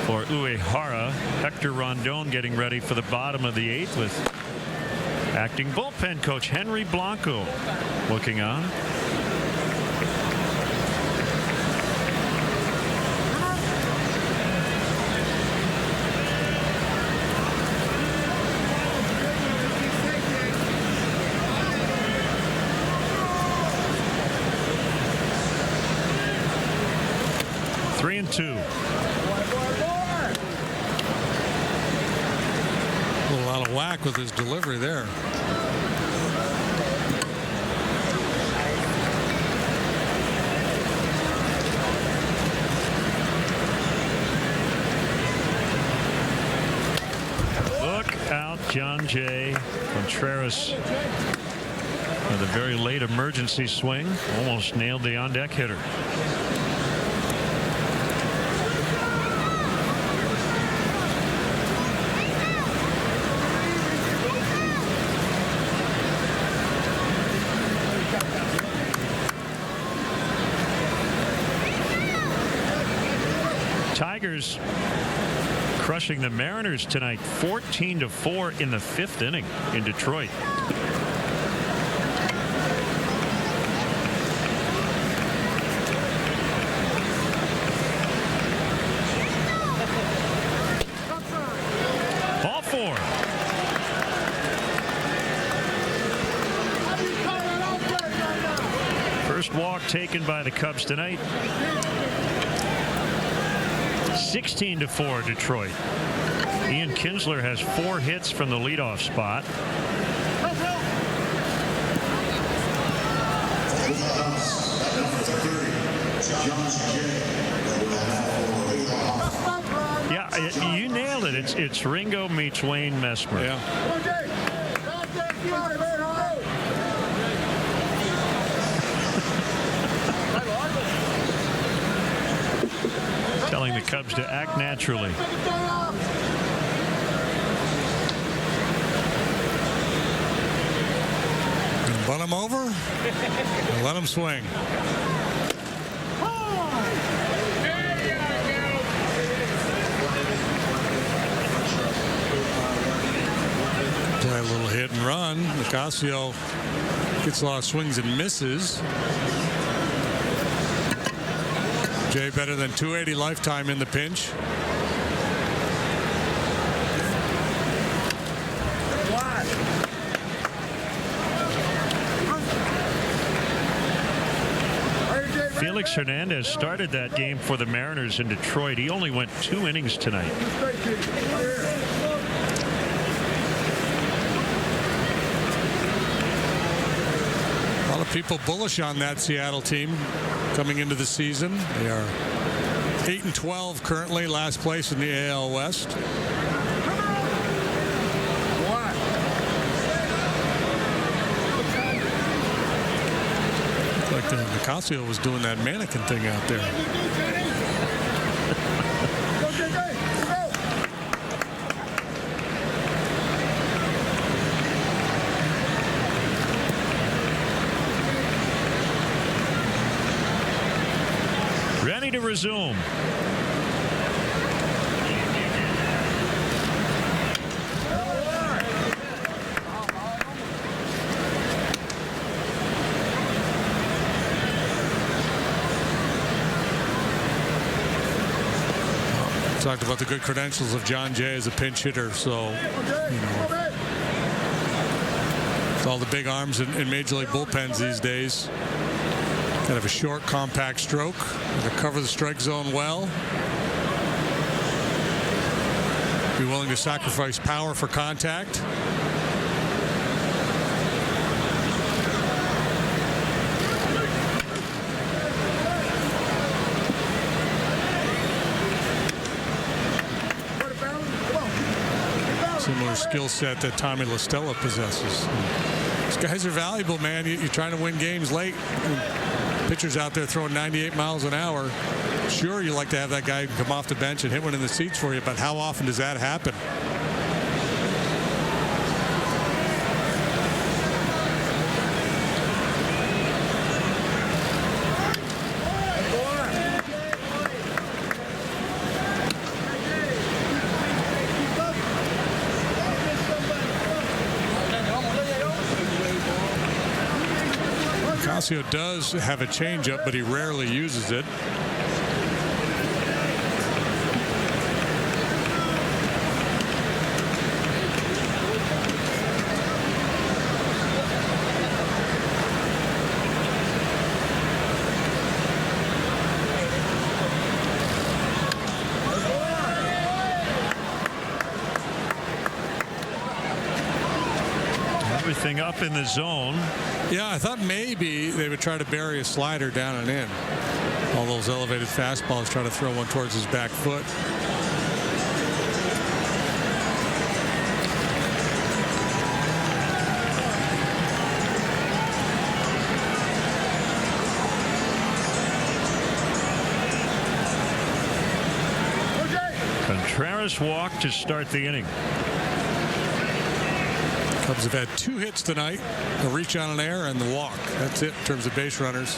Speaker 9: for Uehara. Hector Rondon getting ready for the bottom of the 8th with acting bullpen coach Henry Blanco looking on. A
Speaker 10: little out of whack with his delivery there.
Speaker 9: Look out, John Jay. Contreras with a very late emergency swing. Almost nailed the on-deck hitter. Tigers crushing the Mariners tonight, 14-4 in the 5th inning in Detroit. Ball 4. First walk taken by the Cubs tonight. 16-4 Detroit. Ian Kinsler has 4 hits from the leadoff spot. Yeah, you nailed it. It's Ringo meets Wayne Mesmer.
Speaker 10: Yeah.
Speaker 9: Telling the Cubs to act naturally.
Speaker 10: Bunt him over and let him swing. Play a little hit and run. Nicasio gets a lot of swings and misses. Jay better than 280 lifetime in the pinch.
Speaker 9: Felix Hernandez started that game for the Mariners in Detroit. He only went 2 innings tonight.
Speaker 10: A lot of people bullish on that Seattle team coming into the season. They are 8-12 currently, last place in the AL West. Looked like Nicasio was doing that mannequin thing out there.
Speaker 9: Ready to resume.
Speaker 10: Talked about the good credentials of John Jay as a pinch hitter, so you know, with all the big arms in Major League bullpens these days. Kind of a short, compact stroke to cover the strike zone well. Be willing to sacrifice power for contact. Similar skill set that Tommy La Stella possesses. These guys are valuable, man. You're trying to win games late. Pitchers out there throwing 98 miles an hour. Sure, you like to have that guy come off the bench and hit one in the seats for you, but how often does that happen? Nicasio does have a changeup, but he rarely uses it.
Speaker 9: Everything up in the zone.
Speaker 10: Yeah, I thought maybe they would try to bury a slider down and in. All those elevated fastballs, try to throw one towards his back foot.
Speaker 9: Contreras walked to start the inning.
Speaker 10: Cubs have had 2 hits tonight, a reach on an error and the walk. That's it in terms of base runners.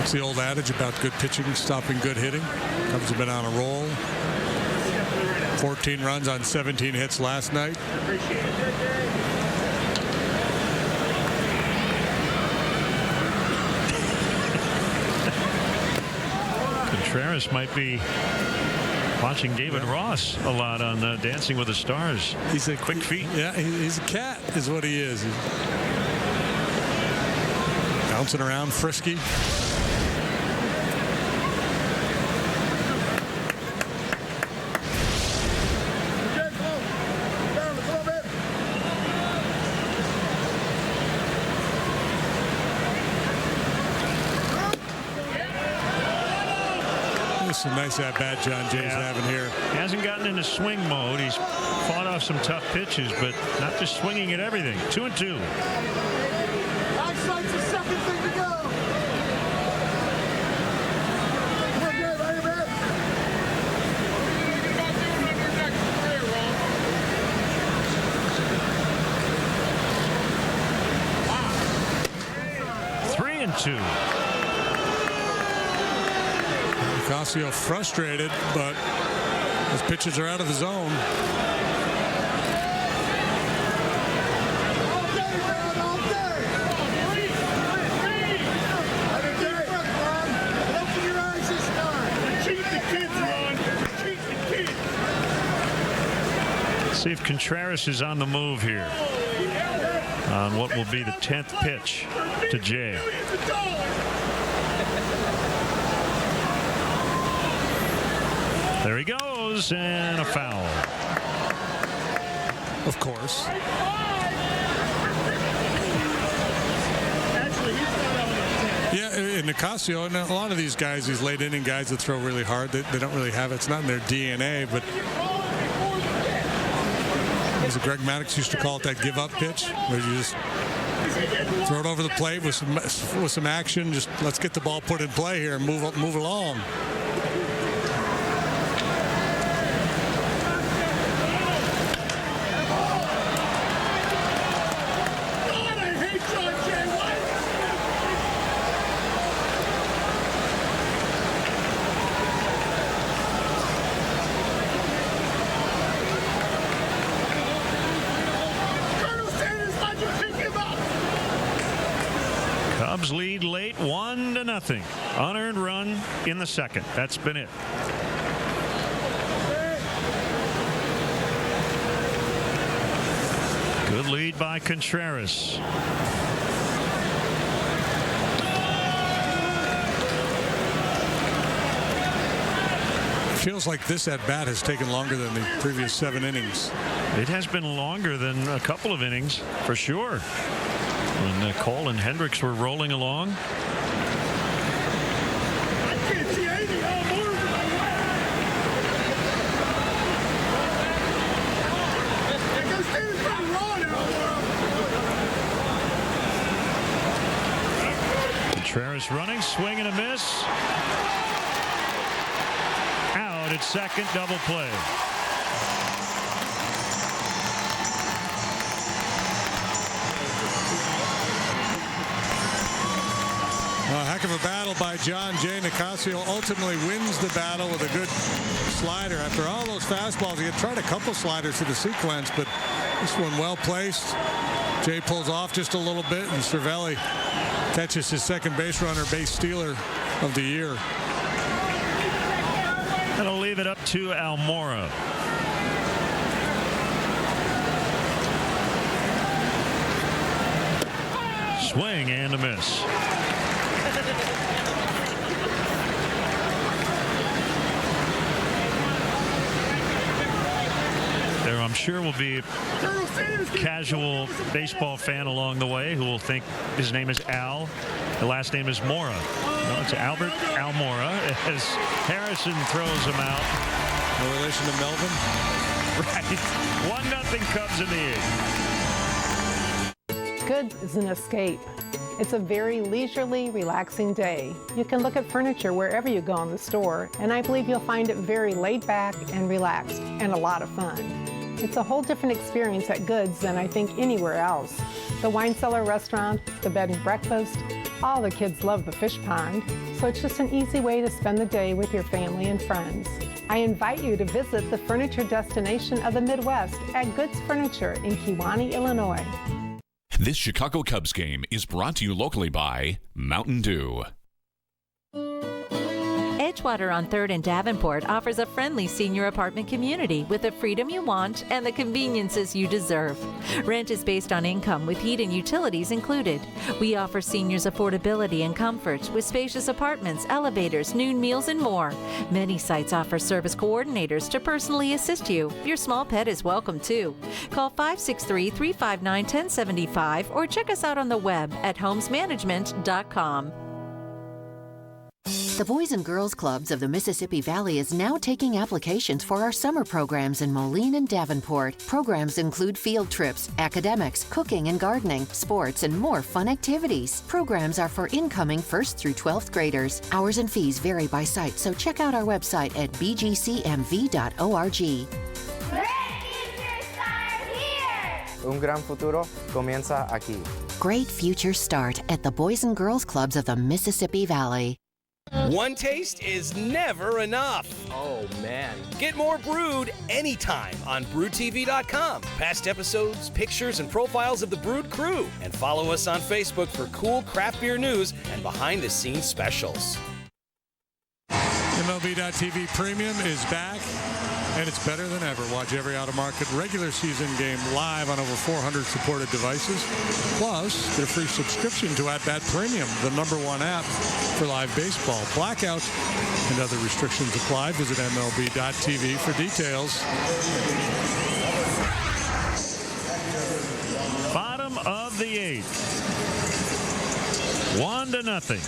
Speaker 10: It's the old adage about good pitching stopping good hitting. Cubs have been on a roll. 14 runs on 17 hits last night.
Speaker 9: Contreras might be watching David Ross a lot on Dancing with the Stars.
Speaker 10: He's a
Speaker 9: quick feet.
Speaker 10: Yeah, he's a cat is what he is. He's bouncing around, frisky. It's a nice at-bat John Jay's having here.
Speaker 9: He hasn't gotten into swing mode. He's fought off some tough pitches, but not just swinging at everything. 2-2.
Speaker 8: Eyesight's the second thing to go.
Speaker 9: Wow. 3-2.
Speaker 10: Nicasio frustrated, but his pitches are out of the zone.
Speaker 9: See if Contreras is on the move here on what will be the 10th pitch to Jay. There he goes, and a foul.
Speaker 10: Of course. Yeah, and Nicasio, and a lot of these guys, these late inning guys that throw really hard, they don't really have it. It's not in their DNA, but as Greg Maddux used to call it, that give-up pitch, where you just throw it over the plate with some action. Just let's get the ball put in play here and move along.
Speaker 9: Cubs lead late 1-0. Unearned run in the second. That's been it. Good lead by Contreras.
Speaker 10: Feels like this at bat has taken longer than the previous 7 innings.
Speaker 9: It has been longer than a couple of innings, for sure. When Cole and Hendricks were rolling along. Contreras running, swing and a miss. Out at second, double play.
Speaker 10: Heck of a battle by John J. Nicasio. Ultimately wins the battle with a good slider. After all those fastballs, he had tried a couple sliders to the sequence, but this one well placed. Jay pulls off just a little bit, and Cervelli catches his second base runner, base stealer of the year.
Speaker 9: That'll leave it up to Almora. Swing and a miss. There, I'm sure, will be a casual baseball fan along the way who will think his name is Al. The last name is Mora. No, it's Albert Almora as Harrison throws him out.
Speaker 10: No relation to Melvin?
Speaker 9: Right. 1-0 Cubs in the 8th.
Speaker 2: Goods is an escape. It's a very leisurely, relaxing day. You can look at furniture wherever you go in the store, and I believe you'll find it very laid back and relaxed and a lot of fun. It's a whole different experience at Goods than I think anywhere else. The wine cellar restaurant, the bed and breakfast, all the kids love the fish pond, so it's just an easy way to spend the day with your family and friends. I invite you to visit the furniture destination of the Midwest at Goods Furniture in Kewanee, Illinois.
Speaker 4: This Chicago Cubs game is brought to you locally by Mountain Dew.
Speaker 15: Edgewater on 3rd and Davenport offers a friendly senior apartment community with the freedom you want and the conveniences you deserve. Rent is based on income with heat and utilities included. We offer seniors affordability and comfort with spacious apartments, elevators, noon meals, and more. Many sites offer service coordinators to personally assist you. Your small pet is welcome too. Call 563-359-1075 or check us out on the web at homesmanagement.com.
Speaker 3: The Boys and Girls Clubs of the Mississippi Valley is now taking applications for our summer programs in Moline and Davenport. Programs include field trips, academics, cooking and gardening, sports, and more fun activities. Programs are for incoming 1st through 12th graders. Hours and fees vary by site, so check out our website at bgcmv.org.
Speaker 5: Un gran futuro comienza aquí.
Speaker 3: Great futures start at the Boys and Girls Clubs of the Mississippi Valley.
Speaker 18: One taste is never enough.
Speaker 24: Oh, man.
Speaker 18: Get more Brewed anytime on BrewTV.com. Past episodes, pictures, and profiles of the Brewed crew. And follow us on Facebook for cool craft beer news and behind-the-scenes specials.
Speaker 10: MLB.TV Premium is back, and it's better than ever. Watch every out-of-market regular season game live on over 400 supported devices. Plus, their free subscription to At-Bat Premium, the #1 app for live baseball. Blackouts and other restrictions apply. Visit MLB.TV for details.
Speaker 9: Bottom of the 8th. 1-0.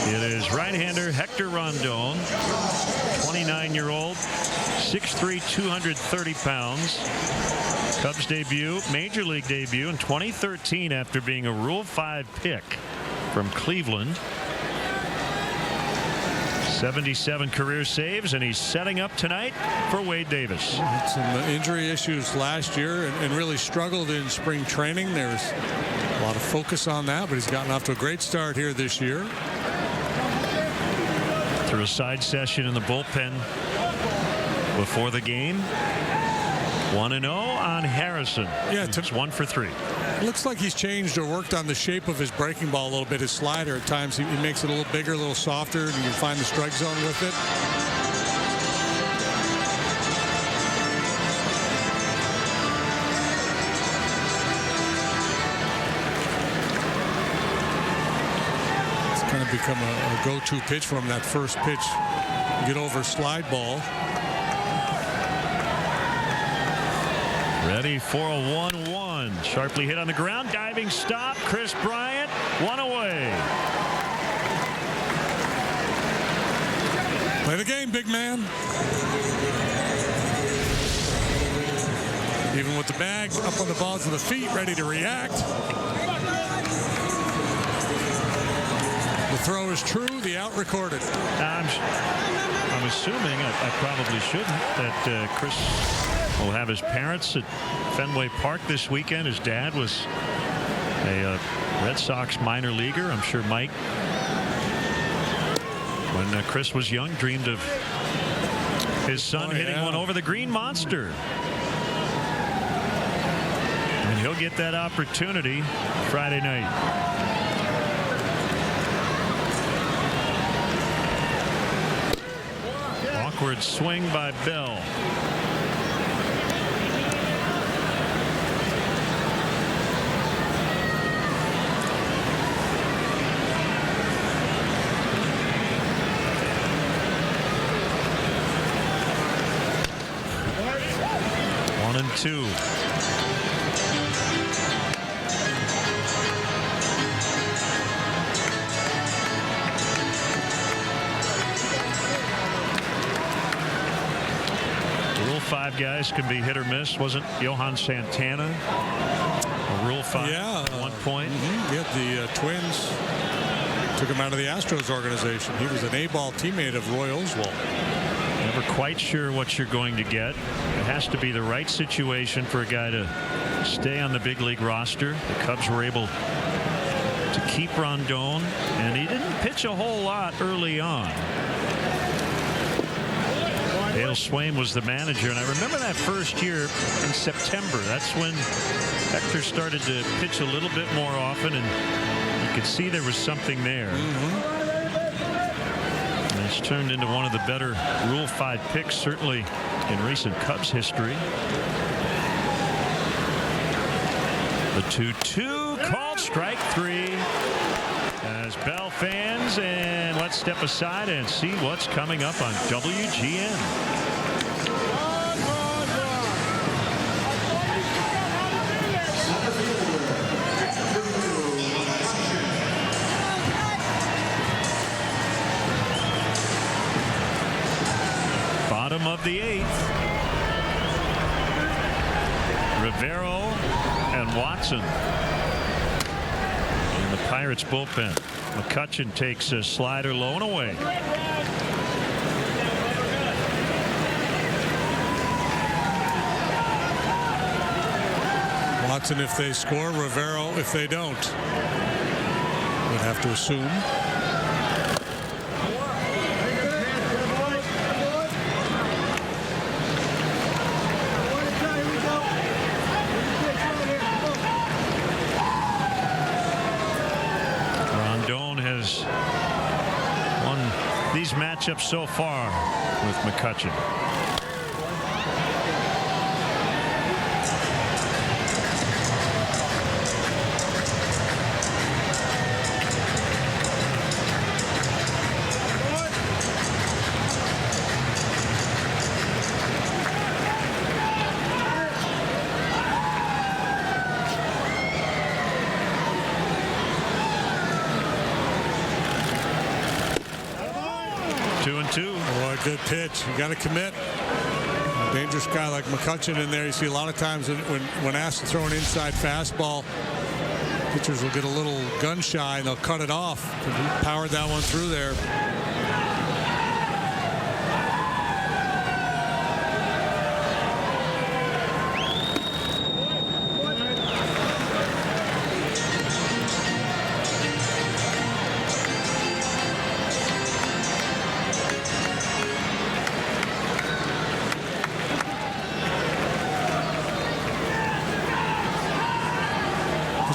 Speaker 9: It is right-hander Hector Rondon, 29-year-old, 6'3", 230 pounds. Cubs debut, major league debut in 2013 after being a Rule 5 pick from Cleveland. 77 career saves, and he's setting up tonight for Wade Davis.
Speaker 10: Had some injury issues last year and really struggled in spring training. There's a lot of focus on that, but he's gotten off to a great start here this year.
Speaker 9: Through a side session in the bullpen before the game. 1-0 on Harrison.
Speaker 10: Yeah,
Speaker 9: it's 1 for 3.
Speaker 10: Looks like he's changed or worked on the shape of his breaking ball a little bit. His slider at times he makes it a little bigger, a little softer, and you can find the strike zone with it. It's kind of become a go-to pitch for him, that first pitch. Get over slide ball.
Speaker 9: Ready for a 1-1. Sharply hit on the ground. Diving stop. Chris Bryant. One away.
Speaker 10: Play the game, big man. Even with the bag up on the balls of the feet, ready to react. The throw is true. The out recorded.
Speaker 9: I'm assuming, I probably shouldn't, that Chris will have his parents at Fenway Park this weekend. His dad was a Red Sox minor leaguer. I'm sure Mike When Chris was young, dreamed of his son hitting one over the green monster. And he'll get that opportunity Friday night. Awkward swing by Bell. One and two. Rule 5 guys can be hit or miss. Wasn't Johan Santana a Rule 5 at one point?
Speaker 10: Yeah, the Twins took him out of the Astros organization. He was an A-ball teammate of Roy Oswalt.
Speaker 9: Never quite sure what you're going to get. It has to be the right situation for a guy to stay on the big league roster. The Cubs were able to keep Rondon, and he didn't pitch a whole lot early on. Dale Swain was the manager, and I remember that first year in September. That's when Hector started to pitch a little bit more often, and you could see there was something there. And it's turned into one of the better Rule 5 picks, certainly in recent Cubs history. The 2-2 called strike 3 as Bell fans, and let's step aside and see what's coming up on WGN. Bottom of the 8th. Rivero and Watson in the Pirates bullpen. McCutchen takes a slider low and away.
Speaker 10: Watson if they score, Rivero if they don't. Would have to assume.
Speaker 9: These matchups so far with McCutchen.
Speaker 10: Good pitch. You got to commit. A dangerous guy like McCutchen in there. You see a lot of times when asked to throw an inside fastball, pitchers will get a little gun shy and they'll cut it off. And he powered that one through there.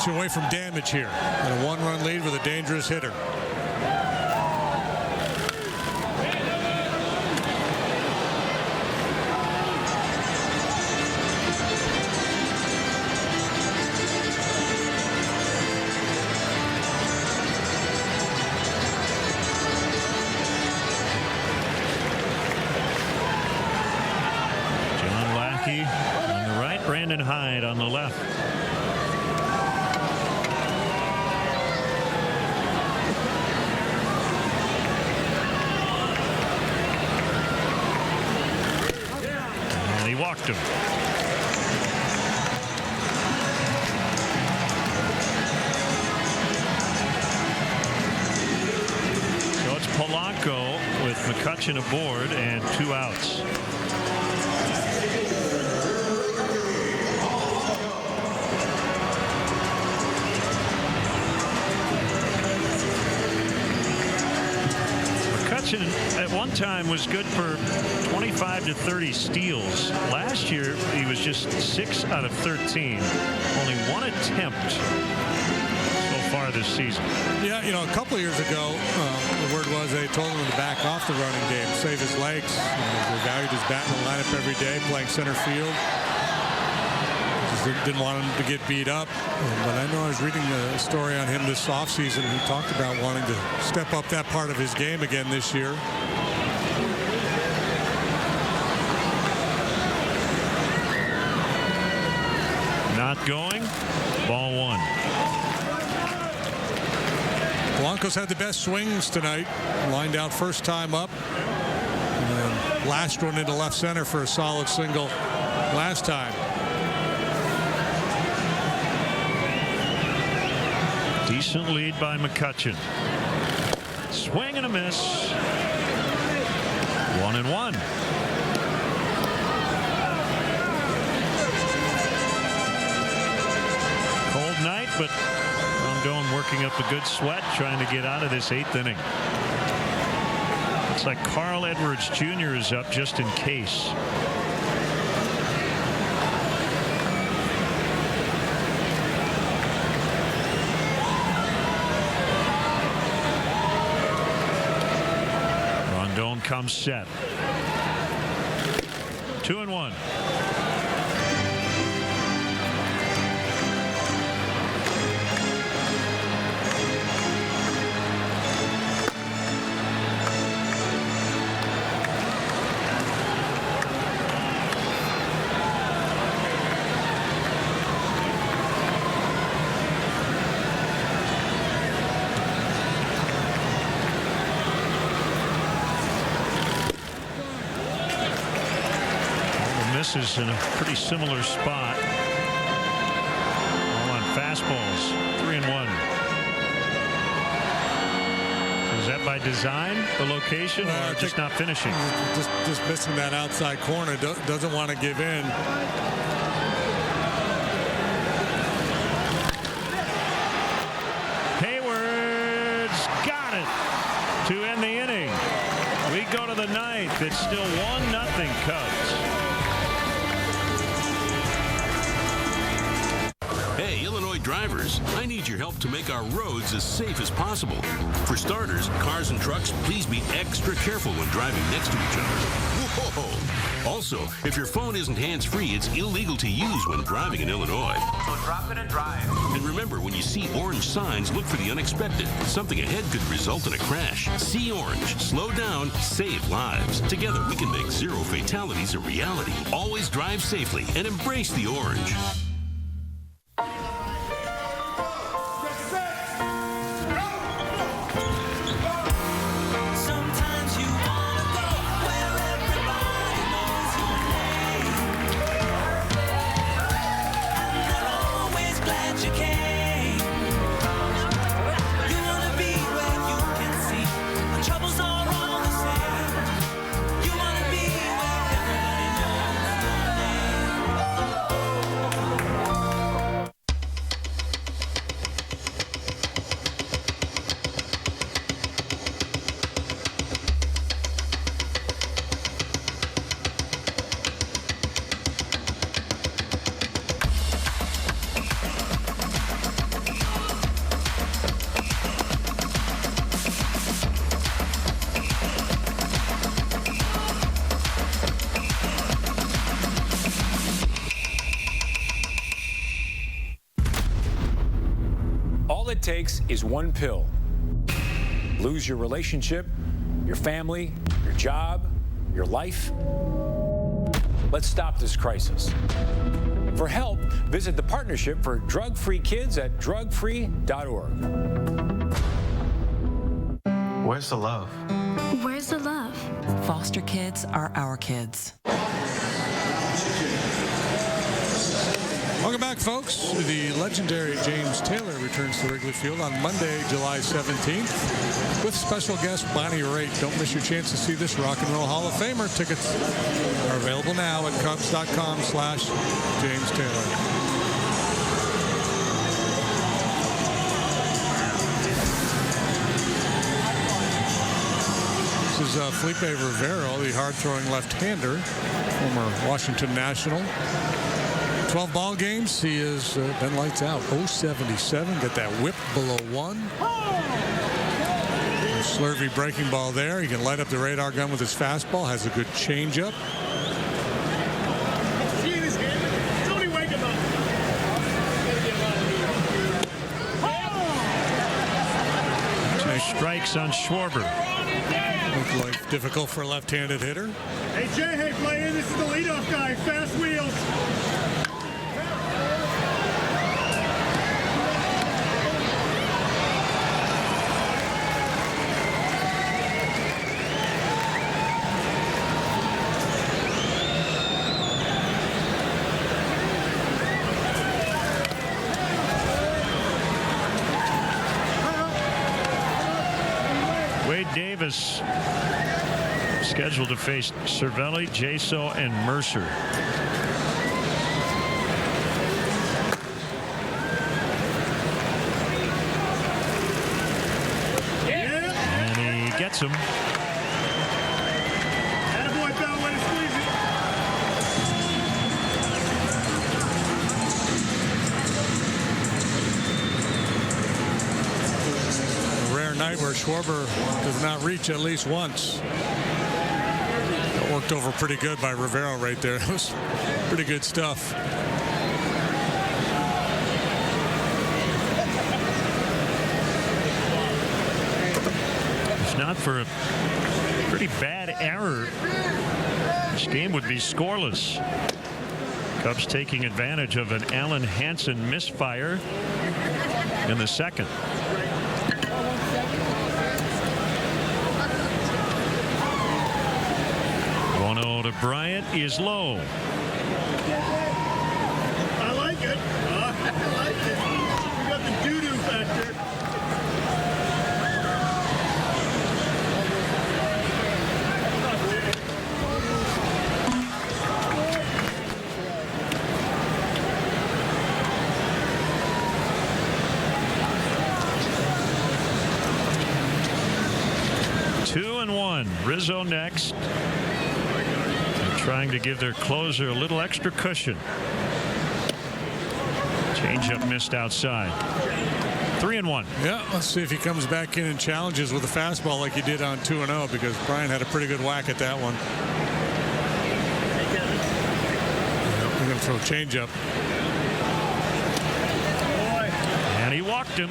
Speaker 10: Away from damage here, and a 1-run lead with a dangerous hitter.
Speaker 9: John Lackey on the right, Brandon Hyde on the left. Walked him. So it's Polanco with McCutchen aboard and 2 outs. McCutcheon at one time was good for 25 to 30 steals. Last year, he was just 6 out of 13. Only one attempt so far this season.
Speaker 10: Yeah, you know, a couple of years ago, the word was they told him to back off the running game, save his legs. They valued his bat in the lineup every day, playing center field. Just didn't want him to get beat up. But I know I was reading a story on him this offseason. He talked about wanting to step up that part of his game again this year.
Speaker 9: Not going. Ball 1.
Speaker 10: Blancos had the best swings tonight. Lined out first time up. And then last one into left center for a solid single last time.
Speaker 9: Decent lead by McCutcheon. Swing and a miss. 1-1. Cold night, but Rondon working up a good sweat, trying to get out of this 8th inning. Looks like Carl Edwards Jr. is up just in case. Rondon comes set. 2-1. Misses in a pretty similar spot. All on fastballs. 3-1. Is that by design, the location, or just not finishing?
Speaker 10: Just missing that outside corner. Doesn't want to give in.
Speaker 9: Hayward's got it to end the inning. We go to the 9th. It's still 1-0 Cubs.
Speaker 12: Hey, Illinois drivers, I need your help to make our roads as safe as possible. For starters, cars and trucks, please be extra careful when driving next to each other. Whoa! Also, if your phone isn't hands-free, it's illegal to use when driving in Illinois.
Speaker 8: So drop it and drive.
Speaker 12: And remember, when you see orange signs, look for the unexpected. Something ahead could result in a crash. See orange, slow down, save lives. Together, we can make 0 fatalities a reality. Always drive safely and embrace the orange.
Speaker 13: All it takes is one pill. Lose your relationship, your family, your job, your life. Let's stop this crisis. For help, visit the Partnership for Drug-Free Kids at drugfree.org.
Speaker 14: Where's the love?
Speaker 16: Where's the love?
Speaker 20: Foster kids are our kids.
Speaker 10: Welcome back, folks. The legendary James Taylor returns to Wrigley Field on Monday, July 17th, with special guest Bonnie Raitt. Don't miss your chance to see this Rock and Roll Hall of Famer. Tickets are available now at Cubs.com/James Taylor. This is Felipe Rivero, the hard-throwing left-hander, former Washington National. 12 ball games, he has been lights out. 0-77, got that whip below 1. Slurvy breaking ball there. He can light up the radar gun with his fastball, has a good changeup.
Speaker 9: Strikes on Schwarber.
Speaker 10: Looked like difficult for a left-handed hitter.
Speaker 16: Hey, Jay, hey, play in. This is the leadoff guy. Fast wheels.
Speaker 9: Davis scheduled to face Cervelli, Jaso, and Mercer. And he gets him.
Speaker 16: Attaboy, Bell, way to squeeze
Speaker 10: A rare night where Schwarber does not reach at least once. That worked over pretty good by Rivero right there. It was pretty good stuff.
Speaker 9: If not for a pretty bad error, this game would be scoreless. Cubs taking advantage of an Allen Hansen misfire in the second. 1-0 to Bryant is low.
Speaker 16: I like it. I like it. We got the doo-doo factor.
Speaker 9: Two and one. Rizzo next. Trying to give their closer a little extra cushion. Changeup missed outside. 3-1.
Speaker 10: Yeah, let's see if he comes back in and challenges with a fastball like he did on 2-0, because Brian had a pretty good whack at that one. Yep, we're going to throw changeup.
Speaker 9: And he walked him.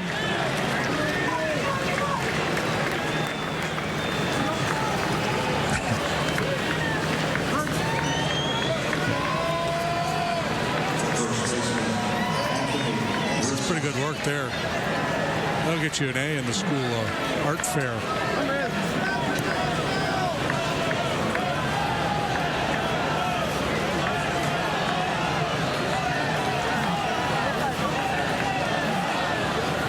Speaker 10: Pretty good work there. That'll get you an A in the school art fair.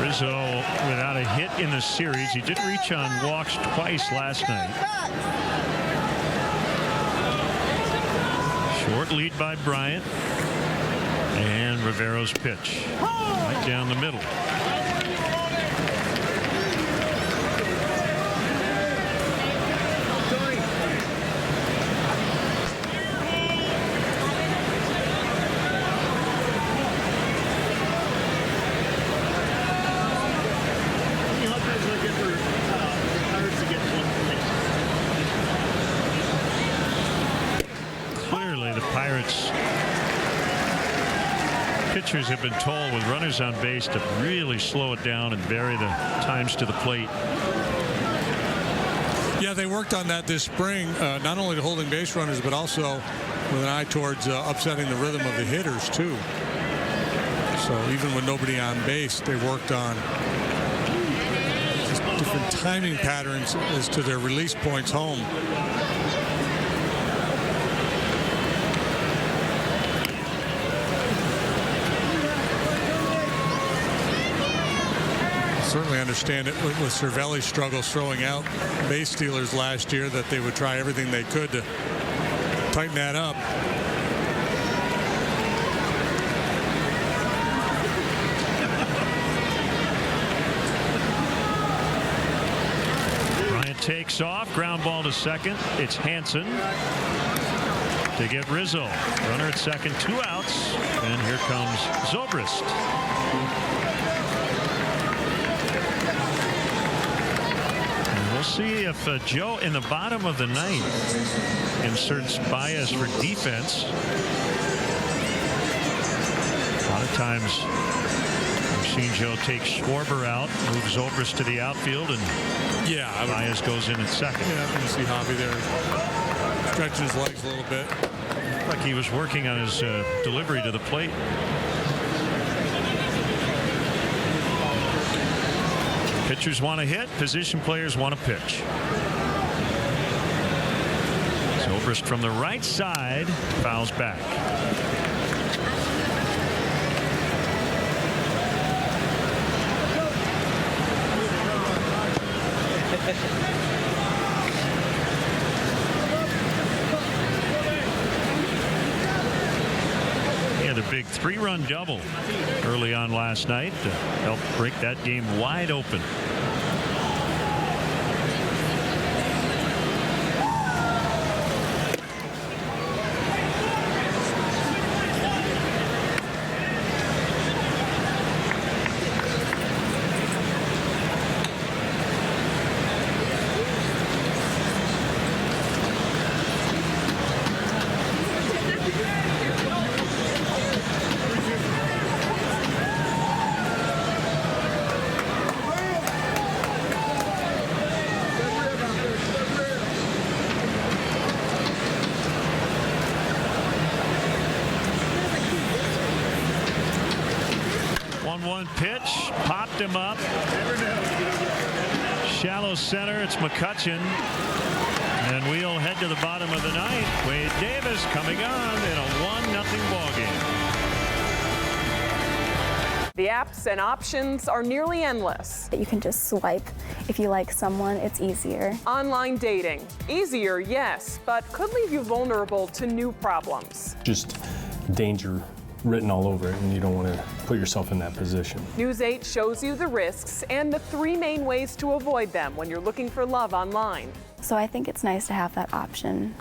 Speaker 9: Rizzo without a hit in the series. He did reach on walks twice last night. Short lead by Bryant. And Rivero's pitch. Right down the middle. Clearly the Pirates pitchers have been told with runners on base to really slow it down and vary the times to the plate.
Speaker 10: Yeah, they worked on that this spring, not only to holding base runners, but also with an eye towards upsetting the rhythm of the hitters, too. So even with nobody on base, they worked on just different timing patterns as to their release points home. Certainly understand it with Cervelli's struggles throwing out base stealers last year, that they would try everything they could to tighten that up.
Speaker 9: takes off. Ground ball to second. It's Hansen to get Rizzo. Runner at second, 2 outs. And here comes Zobrist. And we'll see if Joe in the bottom of the ninth inserts Baez for defense. A lot of times we've seen Joe take Schwarber out, move Zobrist to the outfield, and Baez goes in at second.
Speaker 10: Yeah, I can see Javi there stretching his legs a little bit.
Speaker 9: Like he was working on his delivery to the plate. Pitchers want to hit, position players want to pitch. Zobrist from the right side fouls back. A big 3-run double early on last night to help break that game wide open. Pitch popped him up. Shallow center. It's McCutchen. And we'll head to the bottom of the ninth. Wade Davis coming on in a 1-0 ball game.
Speaker 6: The apps and options are nearly endless.
Speaker 17: You can just swipe. If you like someone, it's easier.
Speaker 6: Online dating. Easier, yes, but could leave you vulnerable to new problems.
Speaker 19: Just danger written all over it, and you don't want to put yourself in that position.
Speaker 6: News 8 shows you the risks and the 3 main ways to avoid them when you're looking for love online.
Speaker 17: So I think it's nice to have that option.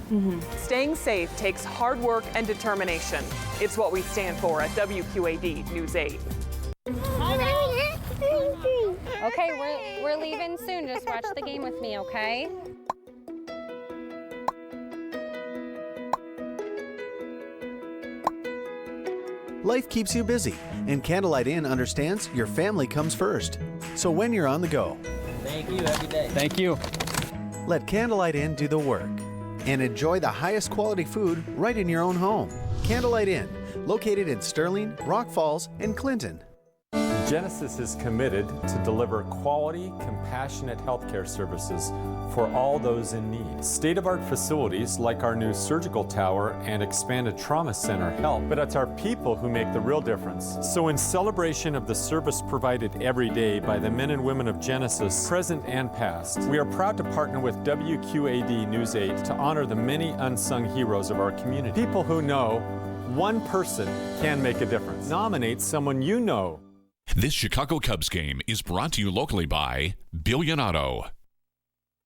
Speaker 6: Staying safe takes hard work and determination. It's what we stand for at WQAD News 8.
Speaker 21: Okay, we're leaving soon. Just watch the game with me, okay?
Speaker 22: Life keeps you busy, and Candlelight Inn understands your family comes first. So when you're on the go,
Speaker 23: thank you every day.
Speaker 22: Thank you. Let Candlelight Inn do the work and enjoy the highest quality food right in your own home. Candlelight Inn, located in Sterling, Rock Falls, and Clinton.
Speaker 26: Genesis is committed to deliver quality, compassionate healthcare services for all those in need. State-of-art facilities like our new surgical tower and expanded trauma center help, but it's our people who make the real difference. So in celebration of the service provided every day by the men and women of Genesis, present and past, we are proud to partner with WQAD News 8 to honor the many unsung heroes of our community. People who know one person can make a difference. Nominate someone you know.
Speaker 4: This Chicago Cubs game is brought to you locally by Billion Auto.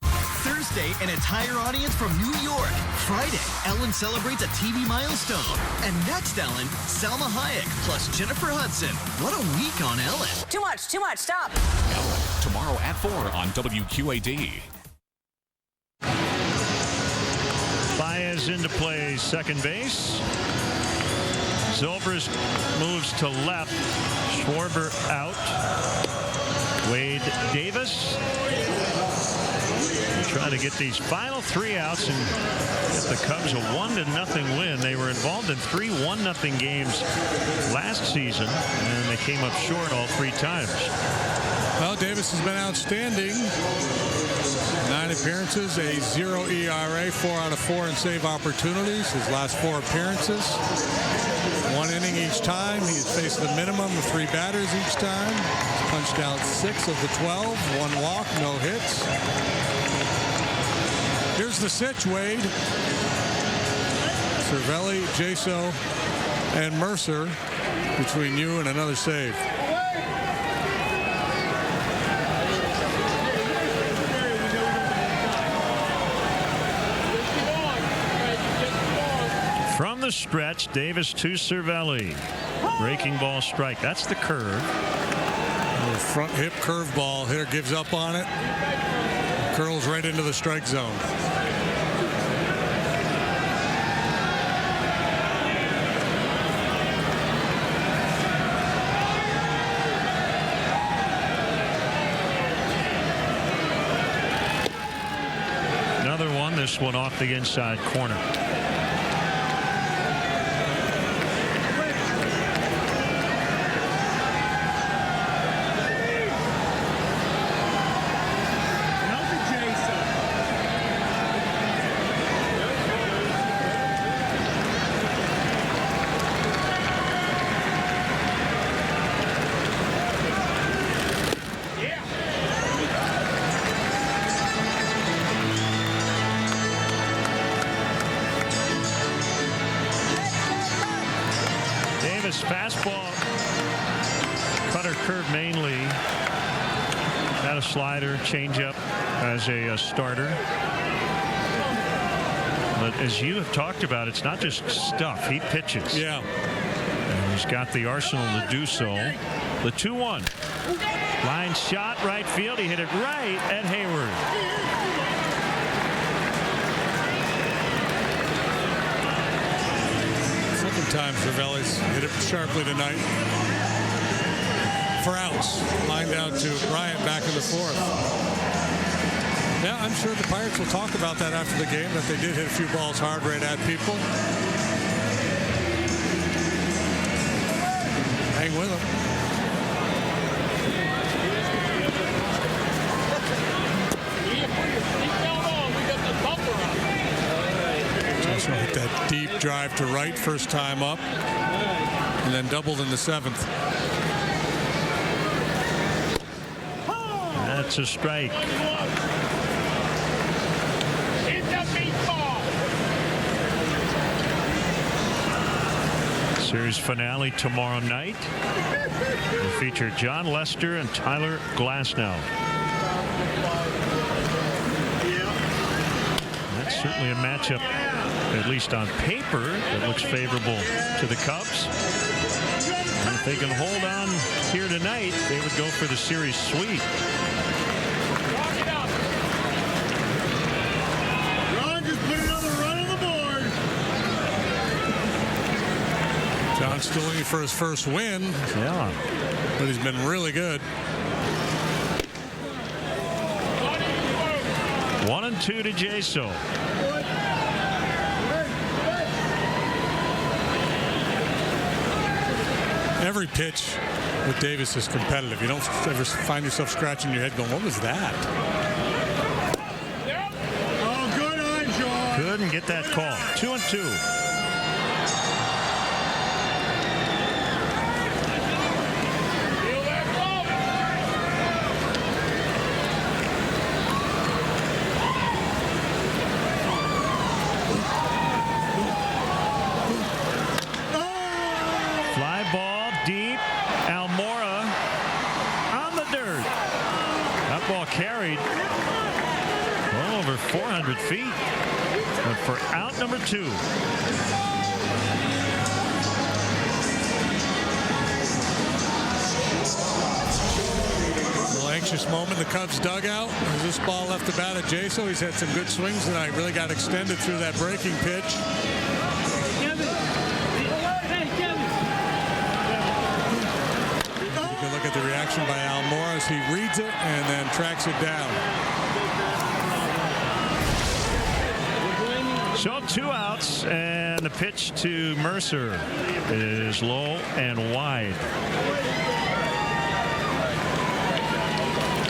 Speaker 27: Thursday, an entire audience from New York. Friday, Ellen celebrates a TV milestone. And next, Ellen, Salma Hayek plus Jennifer Hudson. What a week on Ellen.
Speaker 6: Too much, stop.
Speaker 4: Ellen, tomorrow at 4 on WQAD.
Speaker 9: Baez into play, second base. Zobrist moves to left. Schwarber out. Wade Davis trying to get these final 3 outs and get the Cubs a 1-0 win. They were involved in 3 1-0 games last season, and they came up short all 3 times.
Speaker 10: Well, Davis has been outstanding. 9 appearances, a 0 ERA, 4 out of 4 in save opportunities. His last 4 appearances. 1 inning each time. He's faced the minimum of 3 batters each time. He's punched out 6 of the 12. 1 walk, no hits. Here's the sitch, Wade. Cervelli, Jaso, and Mercer between you and another save.
Speaker 9: the stretch. Davis to Cervelli. Breaking ball strike. That's the curve.
Speaker 10: Little front hip curveball. Hitter gives up on it. Curls right into the strike zone.
Speaker 9: Another one. This one off the inside corner. Fastball, cutter, curve mainly. Had a slider, changeup as a starter. But as you have talked about, it's not just stuff. He pitches.
Speaker 10: Yeah.
Speaker 9: And he's got the arsenal to do so. The 2-1. Line shot, right field. He hit it right at Hayward.
Speaker 10: Times Cervelli's hit it sharply tonight for outs. Lined out to Bryant back in the fourth. Yeah, I'm sure the Pirates will talk about that after the game, that they did hit a few balls hard right at people. Hang with them. Hit that deep drive to right first time up, and then doubled in the seventh.
Speaker 9: That's a strike. Series finale tomorrow night. Will feature John Lester and Tyler Glasnow. That's certainly a matchup, at least on paper, that looks favorable to the Cubs. And if they can hold on here tonight, they would go for the series sweep.
Speaker 16: Ron just put another run on the board.
Speaker 10: John's still looking for his first win.
Speaker 9: Yeah.
Speaker 10: But he's been really good.
Speaker 9: 1-2 to Jaso.
Speaker 10: Every pitch with Davis is competitive. You don't ever find yourself scratching your head going, what was that?
Speaker 16: Oh, good on, John.
Speaker 9: Couldn't get that call. 2-2. Carried well over 400 feet, but for out number 2.
Speaker 10: A little anxious moment in the Cubs dugout as this ball left the bat at Jaso. He's had some good swings tonight. Really got extended through that breaking pitch. Look at the reaction by Almora as he reads it and then tracks it down.
Speaker 9: So 2 outs, and the pitch to Mercer is low and wide.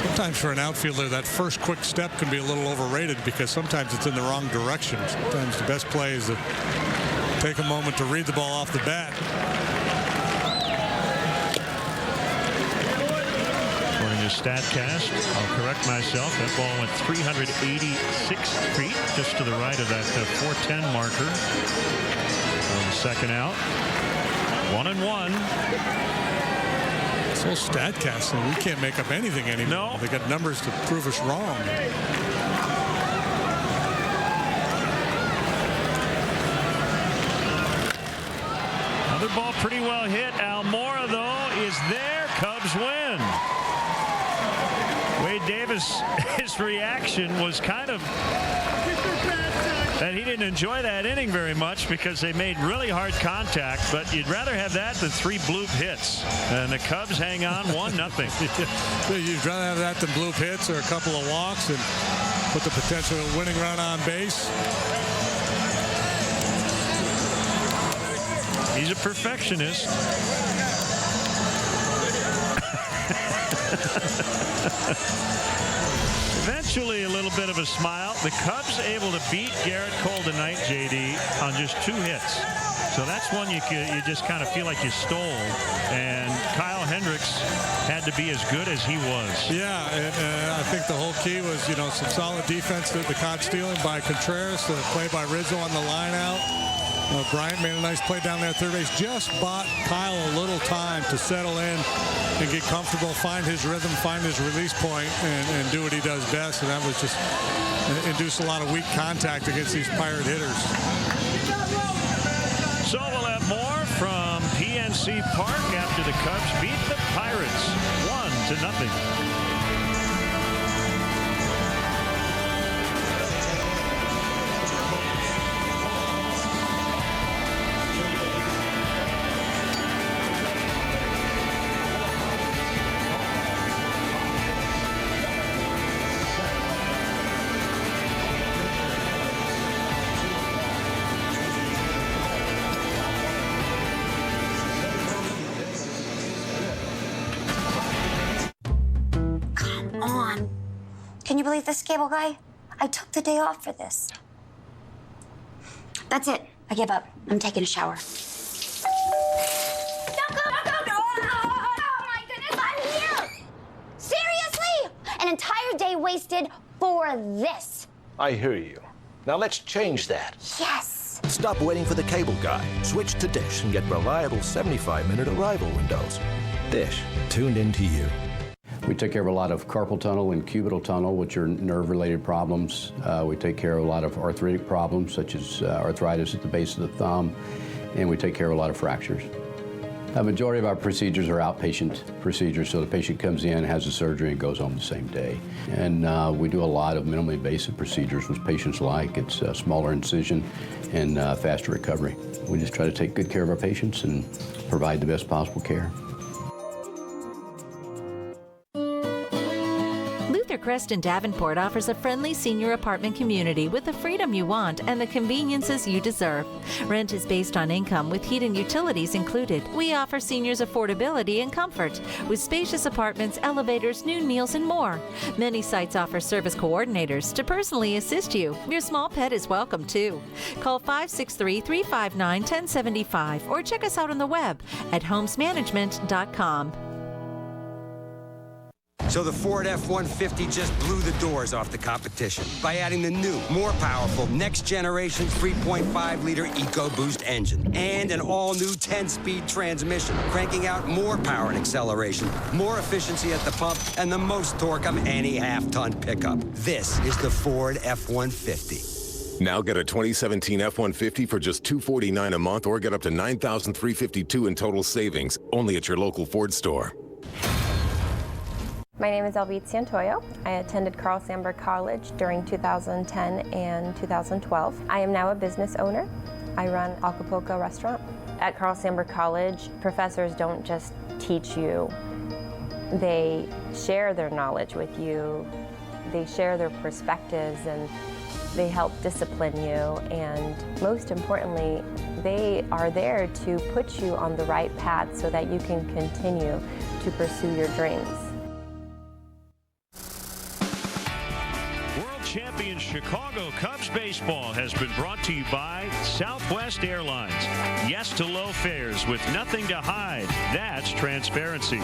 Speaker 10: Sometimes for an outfielder, that first quick step can be a little overrated because sometimes it's in the wrong direction. Sometimes the best play is to take a moment to read the ball off the bat.
Speaker 9: StatCast, I'll correct myself. That ball went 386 feet, just to the right of that 410 marker. On the second out. 1-1.
Speaker 10: So StatCast, we can't make up anything anymore.
Speaker 9: No.
Speaker 10: They got numbers to prove us wrong.
Speaker 9: ball pretty well hit. Almora, though, is there. Cubs win. Wade Davis, his reaction was kind of that he didn't enjoy that inning very much because they made really hard contact, but you'd rather have that than 3 bloop hits. And the Cubs hang on 1-0.
Speaker 10: You'd rather have that than bloop hits or a couple of walks and put the potential winning run on base.
Speaker 9: He's a perfectionist. Eventually, a little bit of a smile. The Cubs able to beat Garrett Cole tonight, JD, on just 2 hits. So that's one you just kind of feel like you stole. And Kyle Hendricks had to be as good as he was.
Speaker 10: Yeah, and I think the whole key was, some solid defense, the caught stealing by Contreras, the play by Rizzo on the line out. Bryant made a nice play down there at third base. Just bought Kyle a little time to settle in and get comfortable, find his rhythm, find his release point, and do what he does best. And that was just induce a lot of weak contact against these Pirate hitters.
Speaker 9: So we'll have more from PNC Park after the Cubs beat the Pirates 1-0.
Speaker 1: Can you believe this, cable guy? I took the day off for this. That's it. I give up. I'm taking a shower. Oh my goodness, I'm here! Seriously? An entire day wasted for this.
Speaker 2: I hear you. Now let's change that.
Speaker 1: Yes.
Speaker 2: Stop waiting for the cable guy. Switch to Dish and get reliable 75-minute arrival windows. Dish, tuned into you.
Speaker 7: We take care of a lot of carpal tunnel and cubital tunnel, which are nerve-related problems. We take care of a lot of arthritic problems, such as arthritis at the base of the thumb, and we take care of a lot of fractures. A majority of our procedures are outpatient procedures, so the patient comes in, has the surgery, and goes home the same day. And we do a lot of minimally invasive procedures, which patients like. It's a smaller incision and faster recovery. We just try to take good care of our patients and provide the best possible care.
Speaker 11: Crest in Davenport offers a friendly senior apartment community with the freedom you want and the conveniences you deserve. Rent is based on income with heat and utilities included. We offer seniors affordability and comfort with spacious apartments, elevators, noon meals, and more. Many sites offer service coordinators to personally assist you. Your small pet is welcome too. Call 563-359-1075 or check us out on the web at homesmanagement.com.
Speaker 15: So the Ford F-150 just blew the doors off the competition by adding the new, more powerful, next-generation 3.5-liter EcoBoost engine and an all-new 10-speed transmission, cranking out more power and acceleration, more efficiency at the pump, and the most torque of any half-ton pickup. This is the Ford F-150.
Speaker 23: Now get a 2017 F-150 for just $249 a month or get up to $9,352 in total savings, only at your local Ford store.
Speaker 25: My name is Elvita Santoyo. I attended Carl Sandburg College during 2010 and 2012. I am now a business owner. I run Acapulco Restaurant. At Carl Sandburg College, professors don't just teach you, they share their knowledge with you, they share their perspectives, and they help discipline you, and most importantly, they are there to put you on the right path so that you can continue to pursue your dreams.
Speaker 9: Champion Chicago Cubs baseball has been brought to you by Southwest Airlines. Yes to low fares with nothing to hide. That's transparency.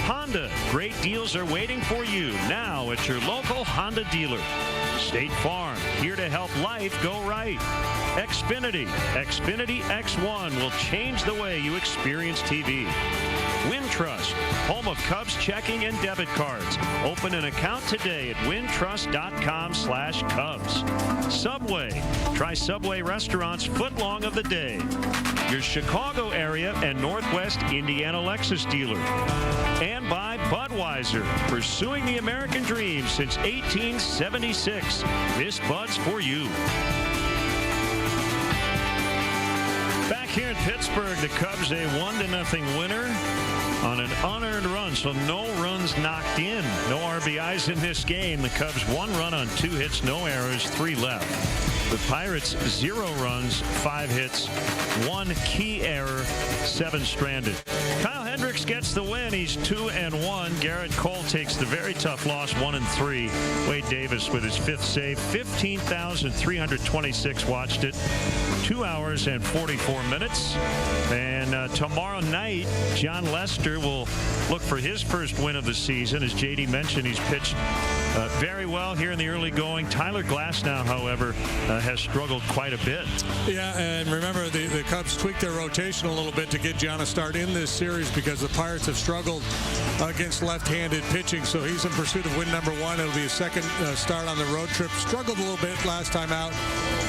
Speaker 9: Honda, great deals are waiting for you now at your local Honda dealer. State Farm, here to help life go right. Xfinity X1 will change the way you experience TV. Wintrust, home of Cubs checking and debit cards. Open an account today at wintrust.com/Cubs. Subway. Try Subway restaurants footlong of the day. Your Chicago area and Northwest Indiana Lexus dealer. And by Budweiser, pursuing the American dream since 1876. This Bud's for you. Back here in Pittsburgh, the Cubs a 1-0 winner on an unearned run, so no runs knocked in. No RBIs in this game. The Cubs 1 run on 2 hits, no errors, 3 left. The Pirates 0 runs, 5 hits, 1 key error, 7 stranded. Kyle Hendricks gets the win. He's 2-1. Garrett Cole takes the very tough loss, 1-3. Wade Davis with his 5th save. 15,326 watched it. 2 hours and 44 minutes. And tomorrow night, John Lester will look for his first win of the season. As JD mentioned, he's pitched very well here in the early going. Tyler Glasnow, however, has struggled quite a bit.
Speaker 10: Yeah, and remember, the Cubs tweaked their rotation a little bit to get John a start in this series because the Pirates have struggled against left-handed pitching. So he's in pursuit of win number 1. It'll be his second start on the road trip. Struggled a little bit last time out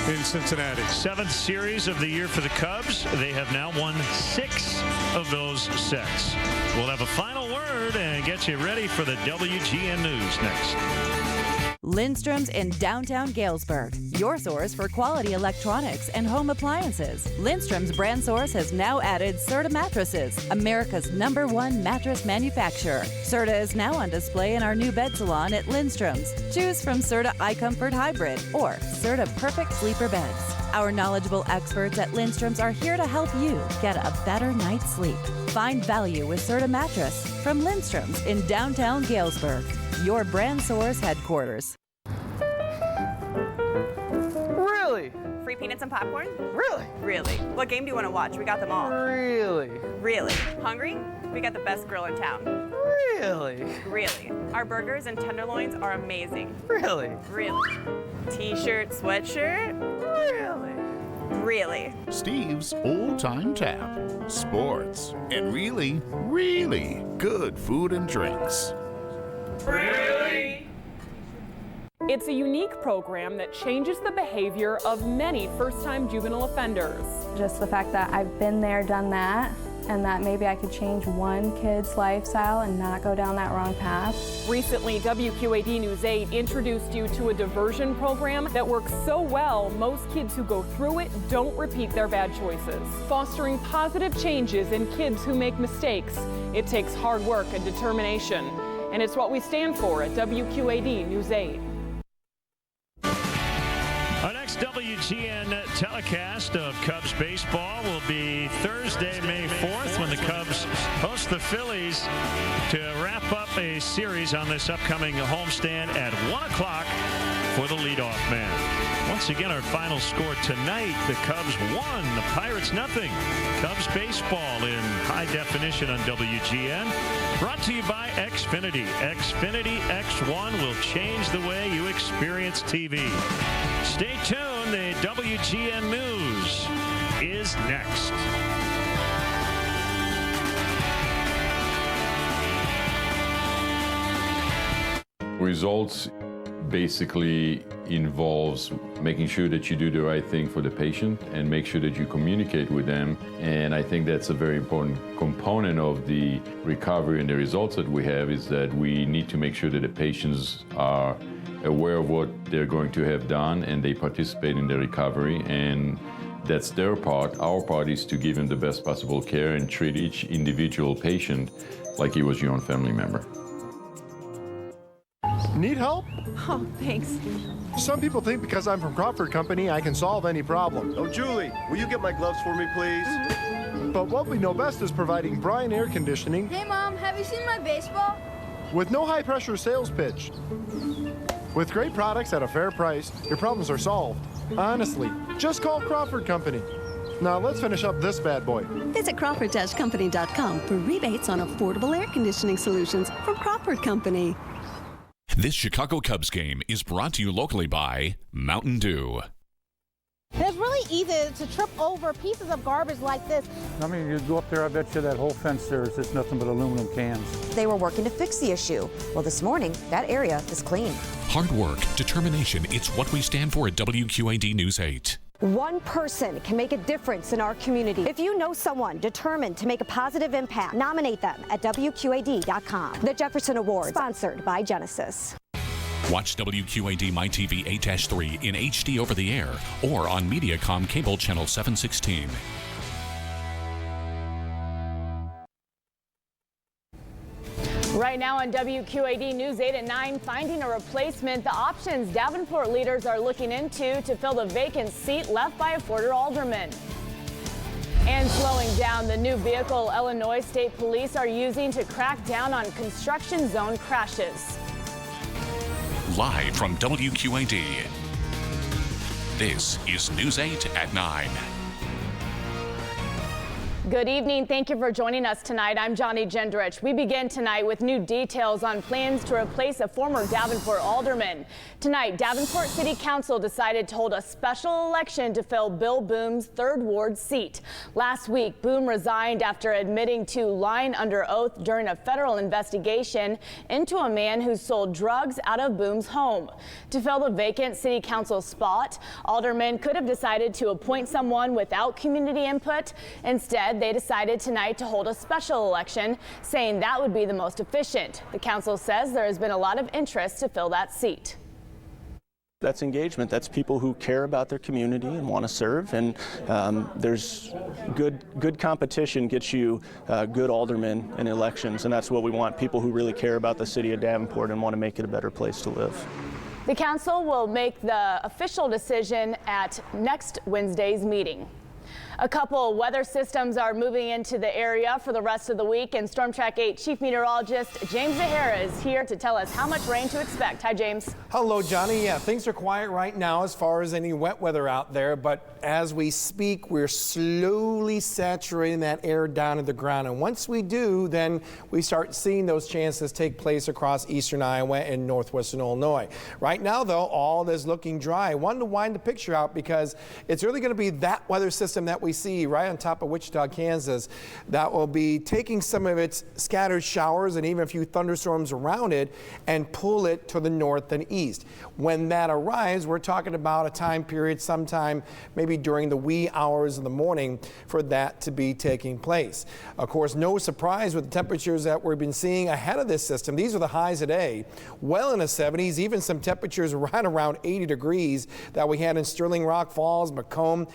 Speaker 10: in Cincinnati.
Speaker 9: 7th series of the year for the Cubs. They have now won 6 of those sets. We'll have a final word and get you ready for the WGN News next.
Speaker 3: Lindstrom's in downtown Galesburg, your source for quality electronics and home appliances. Lindstrom's brand source has now added Serta mattresses, America's #1 mattress manufacturer. Serta is now on display in our new bed salon at Lindstrom's. Choose from Serta iComfort Hybrid or Serta Perfect Sleeper Beds. Our knowledgeable experts at Lindstrom's are here to help you get a better night's sleep. Find value with Serta mattress from Lindstrom's in downtown Galesburg, your brand source headquarters.
Speaker 6: Really?
Speaker 5: Free peanuts and popcorn?
Speaker 6: Really?
Speaker 5: Really. What game do you want to watch? We got them all.
Speaker 6: Really?
Speaker 5: Really. Hungry? We got the best grill in town.
Speaker 6: Really?
Speaker 5: Really. Our burgers and tenderloins are amazing.
Speaker 6: Really?
Speaker 5: Really. T-shirt, sweatshirt?
Speaker 6: Really?
Speaker 5: Really.
Speaker 8: Steve's Old Time Tap. Sports. And really, really good food and drinks.
Speaker 6: Really? It's a unique program that changes the behavior of many first-time juvenile offenders.
Speaker 17: Just the fact that I've been there, done that, and that maybe I could change one kid's lifestyle and not go down that wrong path.
Speaker 6: Recently, WQAD News 8 introduced you to a diversion program that works so well, most kids who go through it don't repeat their bad choices. Fostering positive changes in kids who make mistakes, it takes hard work and determination. And it's what we stand for at WQAD News 8.
Speaker 9: Our next WGN telecast of Cubs baseball will be Thursday, May 4th, when the Cubs host the Phillies to wrap up a series on this upcoming homestand at 1 o'clock for the leadoff man. Once again, our final score tonight, the Cubs 1, the Pirates 0. Cubs baseball in high definition on WGN. Brought to you by Xfinity. Xfinity X1 will change the way you experience TV. Stay tuned. The WGN News is next.
Speaker 12: Results basically involves making sure that you do the right thing for the patient and make sure that you communicate with them. And I think that's a very important component of the recovery and the results that we have is that we need to make sure that the patients are aware of what they're going to have done and they participate in the recovery. And that's their part. Our part is to give them the best possible care and treat each individual patient like he was your own family member.
Speaker 13: Need help?
Speaker 5: Oh, thanks.
Speaker 13: Some people think because I'm from Crawford Company, I can solve any problem.
Speaker 16: Oh, Julie, will you get my gloves for me, please?
Speaker 13: But what we know best is providing Bryan Air Conditioning
Speaker 18: Hey, Mom, have you seen my baseball?
Speaker 13: with no high-pressure sales pitch. With great products at a fair price, your problems are solved. Honestly, just call Crawford Company. Now let's finish up this bad boy.
Speaker 24: Visit Crawford-Company.com for rebates on affordable air conditioning solutions from Crawford Company.
Speaker 4: This Chicago Cubs game is brought to you locally by Mountain Dew.
Speaker 14: And it's really easy to trip over pieces of garbage like this.
Speaker 19: I mean, you go up there, I bet you that whole fence there is just nothing but aluminum cans.
Speaker 20: They were working to fix the issue. Well, this morning, that area is clean.
Speaker 4: Hard work, determination, it's what we stand for at WQAD News 8.
Speaker 20: One person can make a difference in our community. If you know someone determined to make a positive impact, nominate them at WQAD.com. The Jefferson Award, sponsored by Genesis.
Speaker 4: Watch WQAD-MyTV 8-3 in HD over the air or on Mediacom Cable Channel 716.
Speaker 6: Right now on WQAD News 8 at 9, finding a replacement, the options Davenport leaders are looking into to fill the vacant seat left by a former alderman. And slowing down the new vehicle Illinois State Police are using to crack down on construction zone crashes.
Speaker 4: Live from WQAD, this is News 8 at 9.
Speaker 6: Good evening. Thank you for joining us tonight. I'm Johnny Gendrich. We begin tonight with new details on plans to replace a former Davenport alderman. Tonight, Davenport City Council decided to hold a special election to fill Bill Boom's 3rd Ward seat. Last week, Boom resigned after admitting to lying under oath during a federal investigation into a man who sold drugs out of Boom's home. To fill the vacant city council spot, aldermen could have decided to appoint someone without community input. Instead, they decided tonight to hold a special election, saying that would be the most efficient. The council says there has been a lot of interest to fill that seat.
Speaker 21: That's engagement. That's people who care about their community and want to serve. And there's good competition gets you good aldermen in elections. And that's what we want, people who really care about the city of Davenport and want to make it a better place to live.
Speaker 6: The council will make the official decision at next Wednesday's meeting. A couple weather systems are moving into the area for the rest of the week, and Storm Track 8 Chief Meteorologist James Zahara is here to tell us how much rain to expect. Hi, James.
Speaker 22: Hello, Johnny. Yeah, things are quiet right now as far as any wet weather out there, but as we speak, we're slowly saturating that air down to the ground, and once we do, then we start seeing those chances take place across eastern Iowa and northwestern Illinois. Right now, though, all is looking dry. I wanted to wind the picture out because it's really going to be that weather system that we see right on top of Wichita, Kansas, that will be taking some of its scattered showers and even a few thunderstorms around it and pull it to the north and east. When that arrives, we're talking about a time period sometime maybe during the wee hours of the morning for that to be taking place. Of course, no surprise with the temperatures that we've been seeing ahead of this system. These are the highs today, well in the 70s, even some temperatures right around 80 degrees that we had in Sterling Rock Falls, Macomb,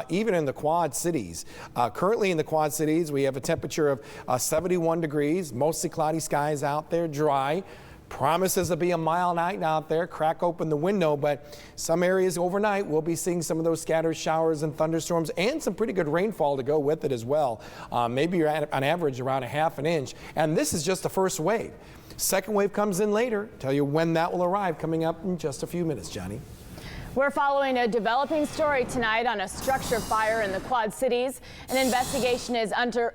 Speaker 22: even in the Quad Cities. Currently in the Quad Cities, we have a temperature of 71 degrees, mostly cloudy skies out there, dry. Promises to be a mild night out there. Crack open the window, but some areas overnight we'll be seeing some of those scattered showers and thunderstorms and some pretty good rainfall to go with it as well. Maybe you're at on average around a ½ an inch, and this is just the first wave. Second wave comes in later. Tell you when that will arrive coming up in just a few minutes, Johnny.
Speaker 6: We're following a developing story tonight on a structure fire in the Quad Cities. An investigation is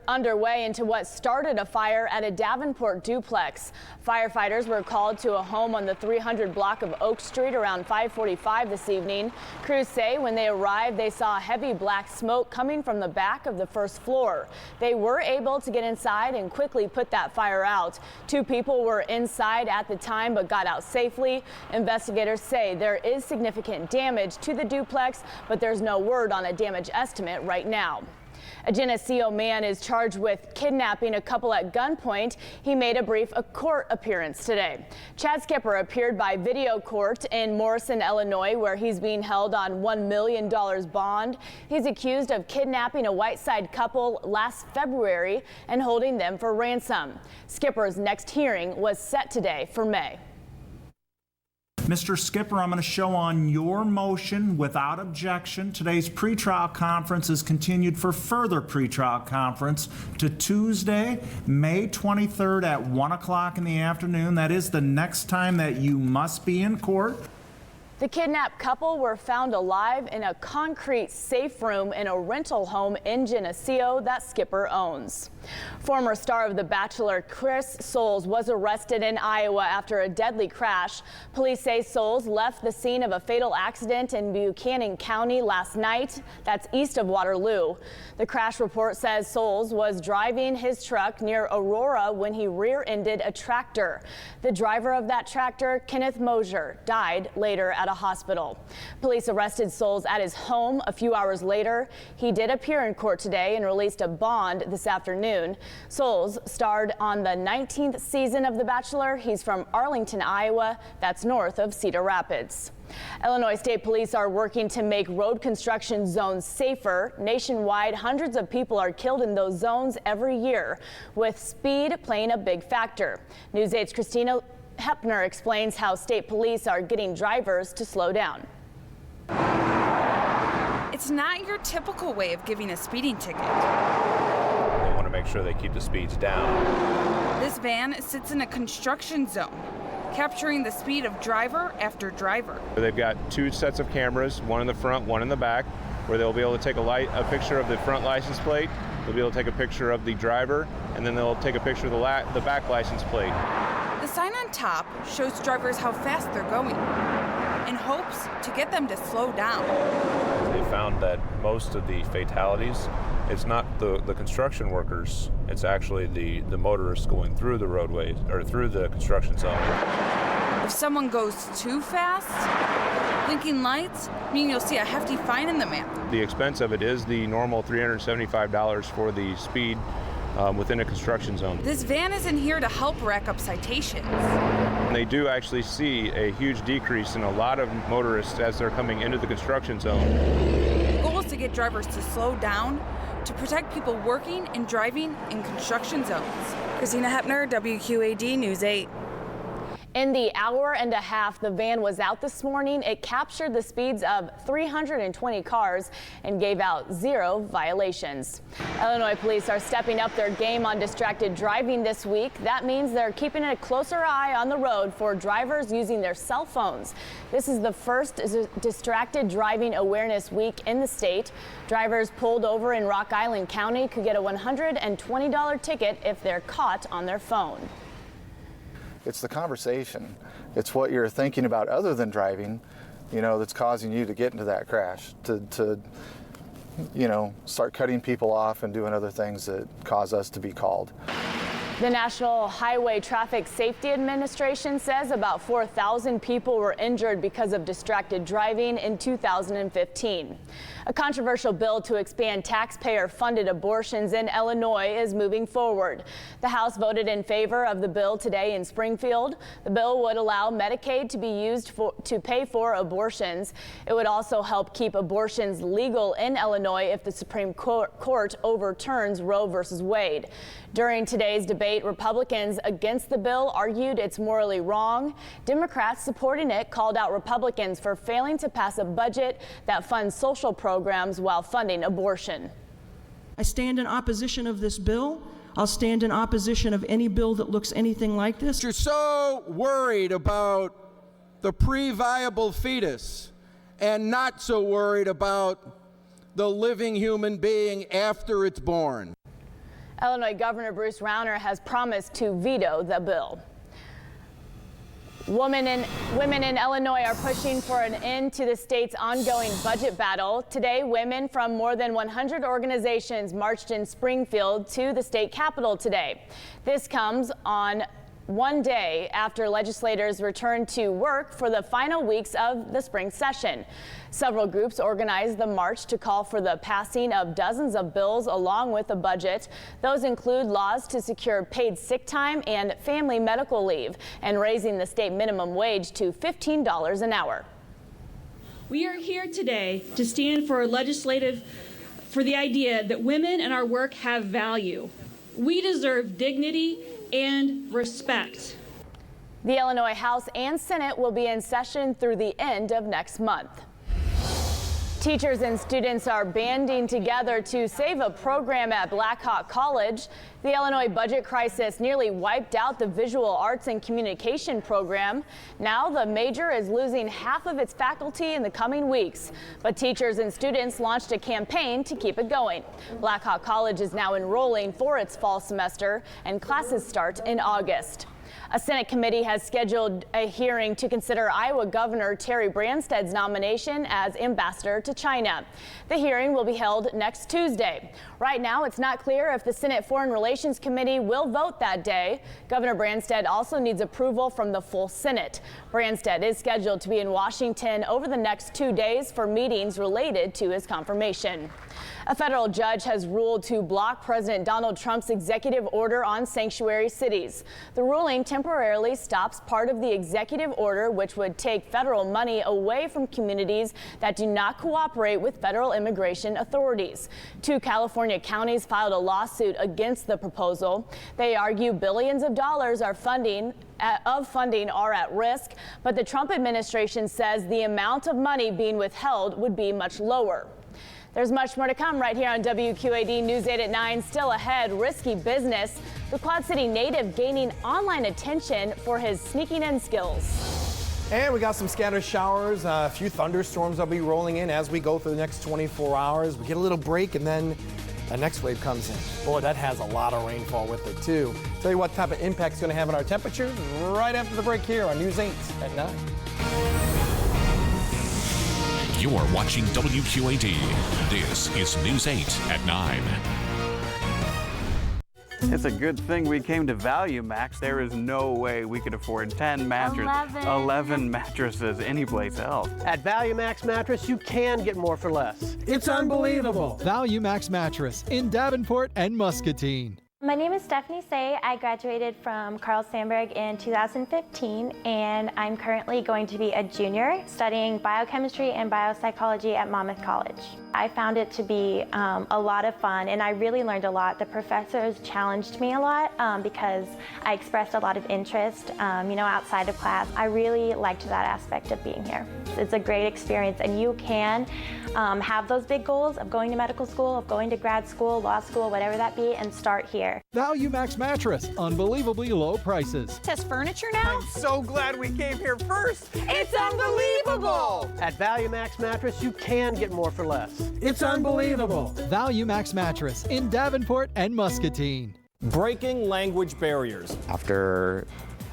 Speaker 6: underway into what started a fire at a Davenport duplex. Firefighters were called to a home on the 300 block of Oak Street around 5:45 this evening. Crews say when they arrived, they saw heavy black smoke coming from the back of the first floor. They were able to get inside and quickly put that fire out. 2 people were inside at the time but got out safely. Investigators say there is significant damage to the duplex, but there's no word on a damage estimate right now. A Geneseo man is charged with kidnapping a couple at gunpoint. He made a brief court appearance today. Chad Skipper appeared by video court in Morrison, Illinois, where he's being held on $1 million bond. He's accused of kidnapping a Whiteside couple last February and holding them for ransom. Skipper's next hearing was set today for May.
Speaker 26: Mr. Skipper, I'm going to show on your motion without objection. Today's pretrial conference is continued for further pretrial conference to Tuesday, May 23rd at 1 o'clock in the afternoon. That is the next time that you must be in court.
Speaker 1: The kidnapped couple were found alive in a concrete safe room in a rental home in Geneseo that Skipper owns. Former star of The Bachelor Chris Soules was arrested in Iowa after a deadly crash. Police say Soules left the scene of a fatal accident in Buchanan County last night. That's east of Waterloo. The crash report says Soules was driving his truck near Aurora when he rear-ended a tractor. The driver of that tractor, Kenneth Mosier, died later at a hospital. Police arrested Soules at his home a few hours later. He did appear in court today and released a bond this afternoon. Soules starred on the 19th season of The Bachelor. He's from Arlington, Iowa. That's north of Cedar Rapids. Illinois State Police are working to make road construction zones safer. Nationwide, hundreds of people are killed in those zones every year, with speed playing a big factor. News 8's Christina Hepner explains how state police are getting drivers to slow down.
Speaker 2: It's not your typical way of giving a speeding ticket.
Speaker 7: They want to make sure they keep the speeds down.
Speaker 2: This van sits in a construction zone, capturing the speed of driver after driver.
Speaker 7: They've got two sets of cameras, one in the front, one in the back, where they'll be able to take a picture of the front license plate, they'll be able to take a picture of the driver, and then they'll take a picture of the back license plate.
Speaker 2: The sign on top shows drivers how fast they're going, in hopes to get them to slow down.
Speaker 7: They found that most of the fatalities, it's not the construction workers, it's actually the motorists going through the roadways or through the construction zone.
Speaker 2: If someone goes too fast, blinking lights mean you'll see a hefty fine in the mail.
Speaker 7: The expense of it is the normal $375 for the speed within a construction zone.
Speaker 2: This van isn't here to help rack up citations.
Speaker 7: And they do actually see a huge decrease in a lot of motorists as they're coming into the construction zone.
Speaker 2: The goal is to get drivers to slow down to protect people working and driving in construction zones. Christina Hepner, WQAD News 8.
Speaker 1: In the hour and a half the van was out this morning, it captured the speeds of 320 cars and gave out 0 violations. Illinois police are stepping up their game on distracted driving this week. That means they're keeping a closer eye on the road for drivers using their cell phones. This is the first distracted driving awareness week in the state. Drivers pulled over in Rock Island County could get a $120 ticket if they're caught on their phone.
Speaker 11: It's the conversation. It's what you're thinking about other than driving, that's causing you to get into that crash, to start cutting people off and doing other things that cause us to be called.
Speaker 1: The National Highway Traffic Safety Administration says about 4,000 people were injured because of distracted driving in 2015. A controversial bill to expand taxpayer-funded abortions in Illinois is moving forward. The House voted in favor of the bill today in Springfield. The bill would allow Medicaid to be used to pay for abortions. It would also help keep abortions legal in Illinois if the Supreme Court overturns Roe v. Wade. During today's debate, Republicans against the bill argued it's morally wrong. Democrats supporting it called out Republicans for failing to pass a budget that funds social programs while funding abortion.
Speaker 15: I stand in opposition of this bill. I'll stand in opposition of any bill that looks anything like this.
Speaker 23: You're so worried about the pre-viable fetus and not so worried about the living human being after it's born.
Speaker 1: Illinois Governor Bruce Rauner has promised to veto the bill. Women in Illinois are pushing for an end to the state's ongoing budget battle. Today, women from more than 100 organizations marched in Springfield to the state capitol today. This comes on one day after legislators returned to work for the final weeks of the spring session. Several groups organized the march to call for the passing of dozens of bills along with a budget. Those include laws to secure paid sick time and family medical leave and raising the state minimum wage to $15 an hour.
Speaker 27: We are here today to stand for the idea that women and our work have value. We deserve dignity and respect.
Speaker 1: The Illinois House and Senate will be in session through the end of next month. Teachers and students are banding together to save a program at Blackhawk College. The Illinois budget crisis nearly wiped out the visual arts and communication program. Now the major is losing half of its faculty in the coming weeks. But teachers and students launched a campaign to keep it going. Blackhawk College is now enrolling for its fall semester, and classes start in August. A Senate committee has scheduled a hearing to consider Iowa Governor Terry Branstad's nomination as ambassador to China. The hearing will be held next Tuesday. Right now, it's not clear if the Senate Foreign Relations Committee will vote that day. Governor Branstad also needs approval from the full Senate. Branstad is scheduled to be in Washington over the next 2 days for meetings related to his confirmation. A federal judge has ruled to block President Donald Trump's executive order on sanctuary cities. The ruling temporarily stops part of the executive order, which would take federal money away from communities that do not cooperate with federal immigration authorities. 2 California counties filed a lawsuit against the proposal. They argue billions of dollars of funding are at risk, but the Trump administration says the amount of money being withheld would be much lower. There's much more to come right here on WQAD News 8 at 9. Still ahead, risky business. The Quad City native gaining online attention for his sneaking in skills.
Speaker 22: And we got some scattered showers, a few thunderstorms will be rolling in as we go through the next 24 hours. We get a little break and then a next wave comes in. Boy, that has a lot of rainfall with it too. Tell you what type of impact it's going to have on our temperatures right after the break here on News 8 at 9.
Speaker 4: You are watching WQAD. This is News 8 at 9.
Speaker 3: It's a good thing we came to Value Max. There is no way we could afford 10 mattresses, 11 mattresses anyplace else.
Speaker 8: At Value Max Mattress, you can get more for less.
Speaker 9: It's unbelievable. Value Max Mattress in Davenport and Muscatine.
Speaker 10: My name is Stephanie Say. I graduated from Carl Sandburg in 2015, and I'm currently going to be a junior studying biochemistry and biopsychology at Monmouth College. I found it to be a lot of fun, and I really learned a lot. The professors challenged me a lot because I expressed a lot of interest, outside of class. I really liked that aspect of being here. It's a great experience, and you can have those big goals of going to medical school, of going to grad school, law school, whatever that be, and start here.
Speaker 9: Value Max Mattress, unbelievably low prices.
Speaker 10: Test furniture now?
Speaker 22: I'm so glad we came here first.
Speaker 10: It's unbelievable!
Speaker 8: At Value Max Mattress, you can get more for less.
Speaker 9: It's unbelievable. Value Max Mattress in Davenport and Muscatine.
Speaker 22: Breaking language barriers.
Speaker 12: After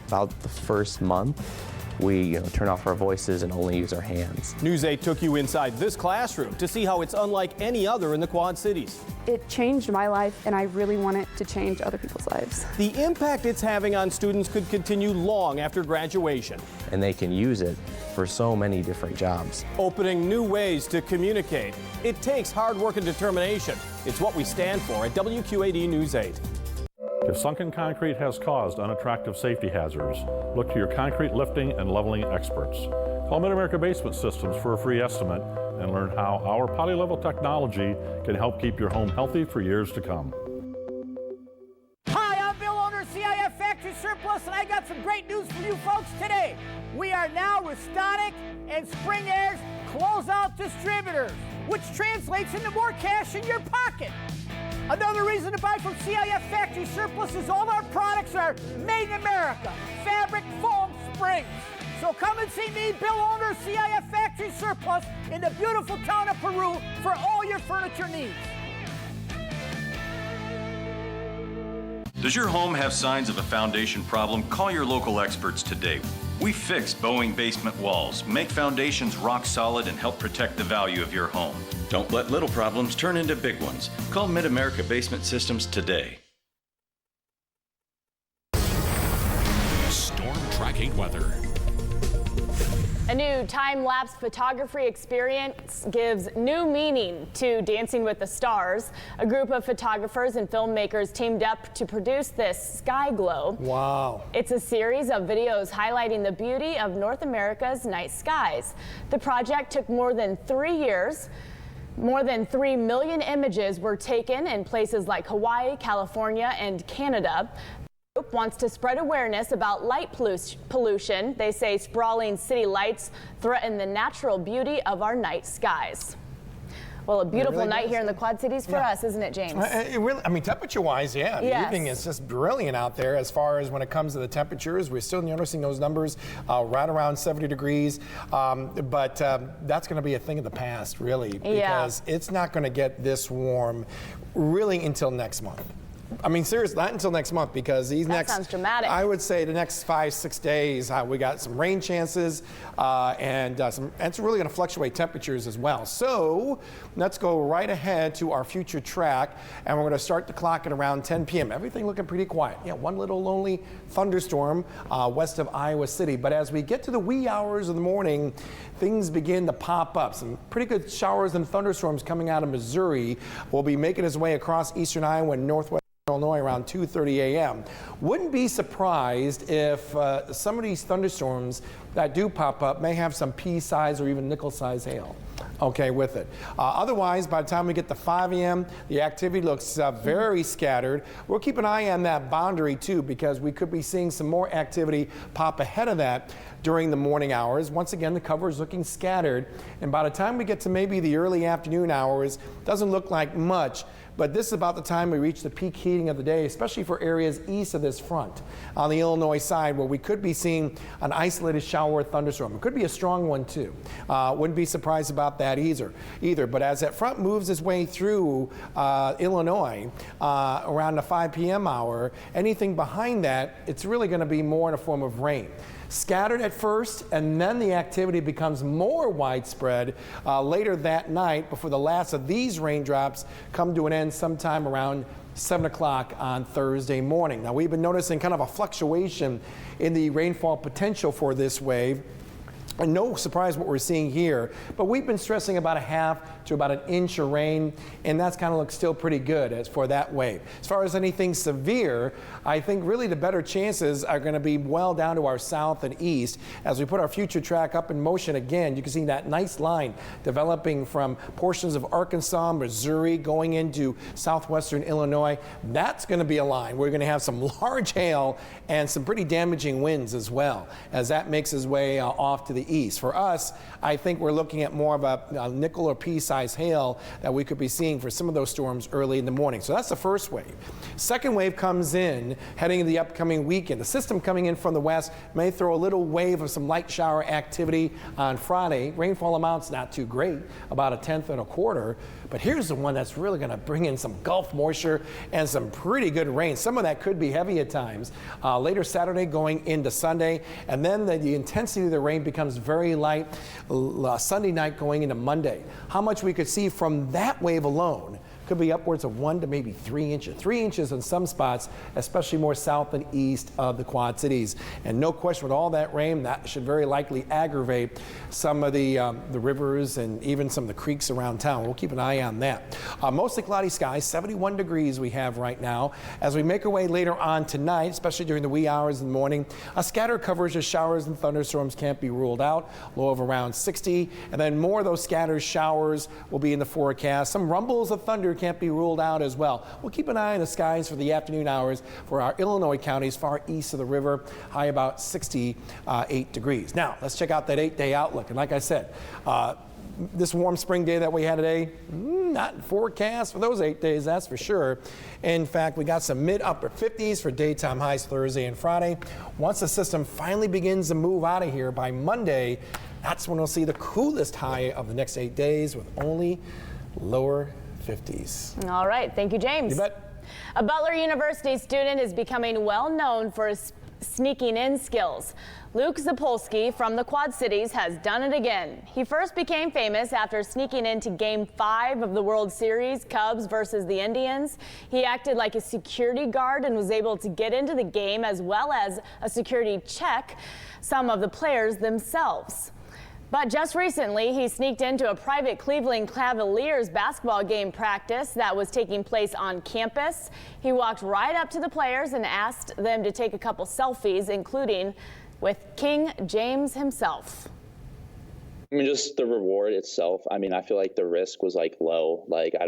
Speaker 12: about the first month, we turn off our voices and only use our hands.
Speaker 22: News 8 took you inside this classroom to see how it's unlike any other in the Quad Cities.
Speaker 17: It changed my life, and I really want it to change other people's lives.
Speaker 22: The impact it's having on students could continue long after graduation.
Speaker 12: And they can use it for so many different jobs.
Speaker 22: Opening new ways to communicate. It takes hard work and determination. It's what we stand for at WQAD News 8.
Speaker 25: If sunken concrete has caused unattractive safety hazards, look to your concrete lifting and leveling experts. Call Mid-America Basement Systems for a free estimate and learn how our poly-level technology can help keep your home healthy for years to come.
Speaker 28: Hi, I'm Bill Owner, CIF Factory Surplus, and I got some great news for you folks today. We are now Restonic and Spring Air's closeout distributors, which translates into more cash in your pocket. Another reason to buy from CIF Factory Surplus is all our products are made in America, fabric, foam, springs. So come and see me, Bill Owner, CIF Factory Surplus, in the beautiful town of Peru for all your furniture needs.
Speaker 29: Does your home have signs of a foundation problem? Call your local experts today. We fix Boeing basement walls, make foundations rock solid, and help protect the value of your home. Don't let little problems turn into big ones. Call Mid-America Basement Systems today.
Speaker 4: Storm tracking weather.
Speaker 1: A new time-lapse photography experience gives new meaning to Dancing with the Stars. A group of photographers and filmmakers teamed up to produce this sky glow.
Speaker 22: Wow.
Speaker 1: It's a series of videos highlighting the beauty of North America's night skies. The project took more than 3 years. More than 3 million images were taken in places like Hawaii, California, and Canada. The group wants to spread awareness about light pollution. They say sprawling city lights threaten the natural beauty of our night skies. Well, a beautiful
Speaker 22: really
Speaker 1: night
Speaker 22: does.
Speaker 1: here in the Quad Cities for us, isn't it, James?
Speaker 22: It really, I mean, temperature-wise, yeah. The
Speaker 1: Yes.
Speaker 22: evening is just brilliant out there as far as when it comes to the temperatures. We're still noticing those numbers right around 70 degrees. But that's going to be a thing of the past, really, because it's not going to get this warm really until next month. I mean, seriously, not until next month, because these
Speaker 1: sounds dramatic.
Speaker 22: I would say the next 5-6 days, we got some rain chances, and it's really going to fluctuate temperatures as well. So let's go right ahead to our future track, and we're going to start the clock at around 10 p.m. Everything looking pretty quiet. Yeah, one little lonely thunderstorm west of Iowa City. But as we get to the wee hours of the morning, things begin to pop up. Some pretty good showers and thunderstorms coming out of Missouri will be making its way across eastern Iowa and northwest Illinois around 2:30 a.m. Wouldn't be surprised if some of these thunderstorms that do pop up may have some pea-size or even nickel-size hail. Okay, with it. Otherwise, by the time we get to 5 a.m., the activity looks very scattered. We'll keep an eye on that boundary too, because we could be seeing some more activity pop ahead of that during the morning hours. Once again, the cover is looking scattered, and by the time we get to maybe the early afternoon hours, doesn't look like much. But this is about the time we reach the peak heating of the day, especially for areas east of this front on the Illinois side, where we could be seeing an isolated shower or thunderstorm. It could be a strong one too. Wouldn't be surprised about that either. But as that front moves its way through Illinois around the 5 p.m. hour, anything behind that, it's really going to be more in a form of rain. Scattered at first, and then the activity becomes more widespread later that night before the last of these raindrops come to an end sometime around 7 o'clock on Thursday morning. Now, we've been noticing kind of a fluctuation in the rainfall potential for this wave. And no surprise what we're seeing here, but we've been stressing about a half to about an inch of rain, and that's kind of looks still pretty good as for that wave. As far as anything severe, I think really the better chances are going to be well down to our south and east. As we put our future track up in motion again, you can see that nice line developing from portions of Arkansas, Missouri, going into southwestern Illinois. That's going to be a line. We're going to have some large hail and some pretty damaging winds as well, as that makes its way off to the east. For us, I think we're looking at more of a nickel or pea-sized hail that we could be seeing for some of those storms early in the morning. So that's the first wave. Second wave comes in heading into the upcoming weekend. The system coming in from the west may throw a little wave of some light shower activity on Friday. Rainfall amounts not too great, about 1/10 and 1/4. But here's the one that's really going to bring in some Gulf moisture and some pretty good rain. Some of that could be heavy at times. Later Saturday going into Sunday, and then the intensity of the rain becomes very light Sunday night going into Monday. How much we could see from that wave alone could be upwards of 1 to maybe 3 inches. 3 inches in some spots, especially more south and east of the Quad Cities. And no question, with all that rain, that should very likely aggravate some of the rivers and even some of the creeks around town. We'll keep an eye on that. Mostly cloudy skies, 71 degrees we have right now. As we make our way later on tonight, especially during the wee hours in the morning, a scattered coverage of showers and thunderstorms can't be ruled out. Low of around 60, and then more of those scattered showers will be in the forecast. Some rumbles of thunder can't be ruled out as well. We'll keep an eye on the skies for the afternoon hours for our Illinois counties far east of the river, high about 68 degrees. Now, let's check out that 8-day outlook. And like I said, this warm spring day that we had today, not forecast for those 8 days, that's for sure. In fact, we got some mid-upper 50s for daytime highs Thursday and Friday. Once the system finally begins to move out of here by Monday, that's when we'll see the coolest high of the next 8 days with only lower 50s.
Speaker 1: All right, thank you, James.
Speaker 22: You bet.
Speaker 1: A Butler University student is becoming well known for his sneaking in skills. Luke Zapolsky from the Quad Cities has done it again. He first became famous after sneaking into Game 5 of the World Series, Cubs versus the Indians. He acted like a security guard and was able to get into the game as well as a security check some of the players themselves. But just recently, he sneaked into a private Cleveland Cavaliers basketball game practice that was taking place on campus. He walked right up to the players and asked them to take a couple selfies, including with King James himself.
Speaker 5: I mean, just the reward itself. I mean, I feel like the risk was like low. Like, I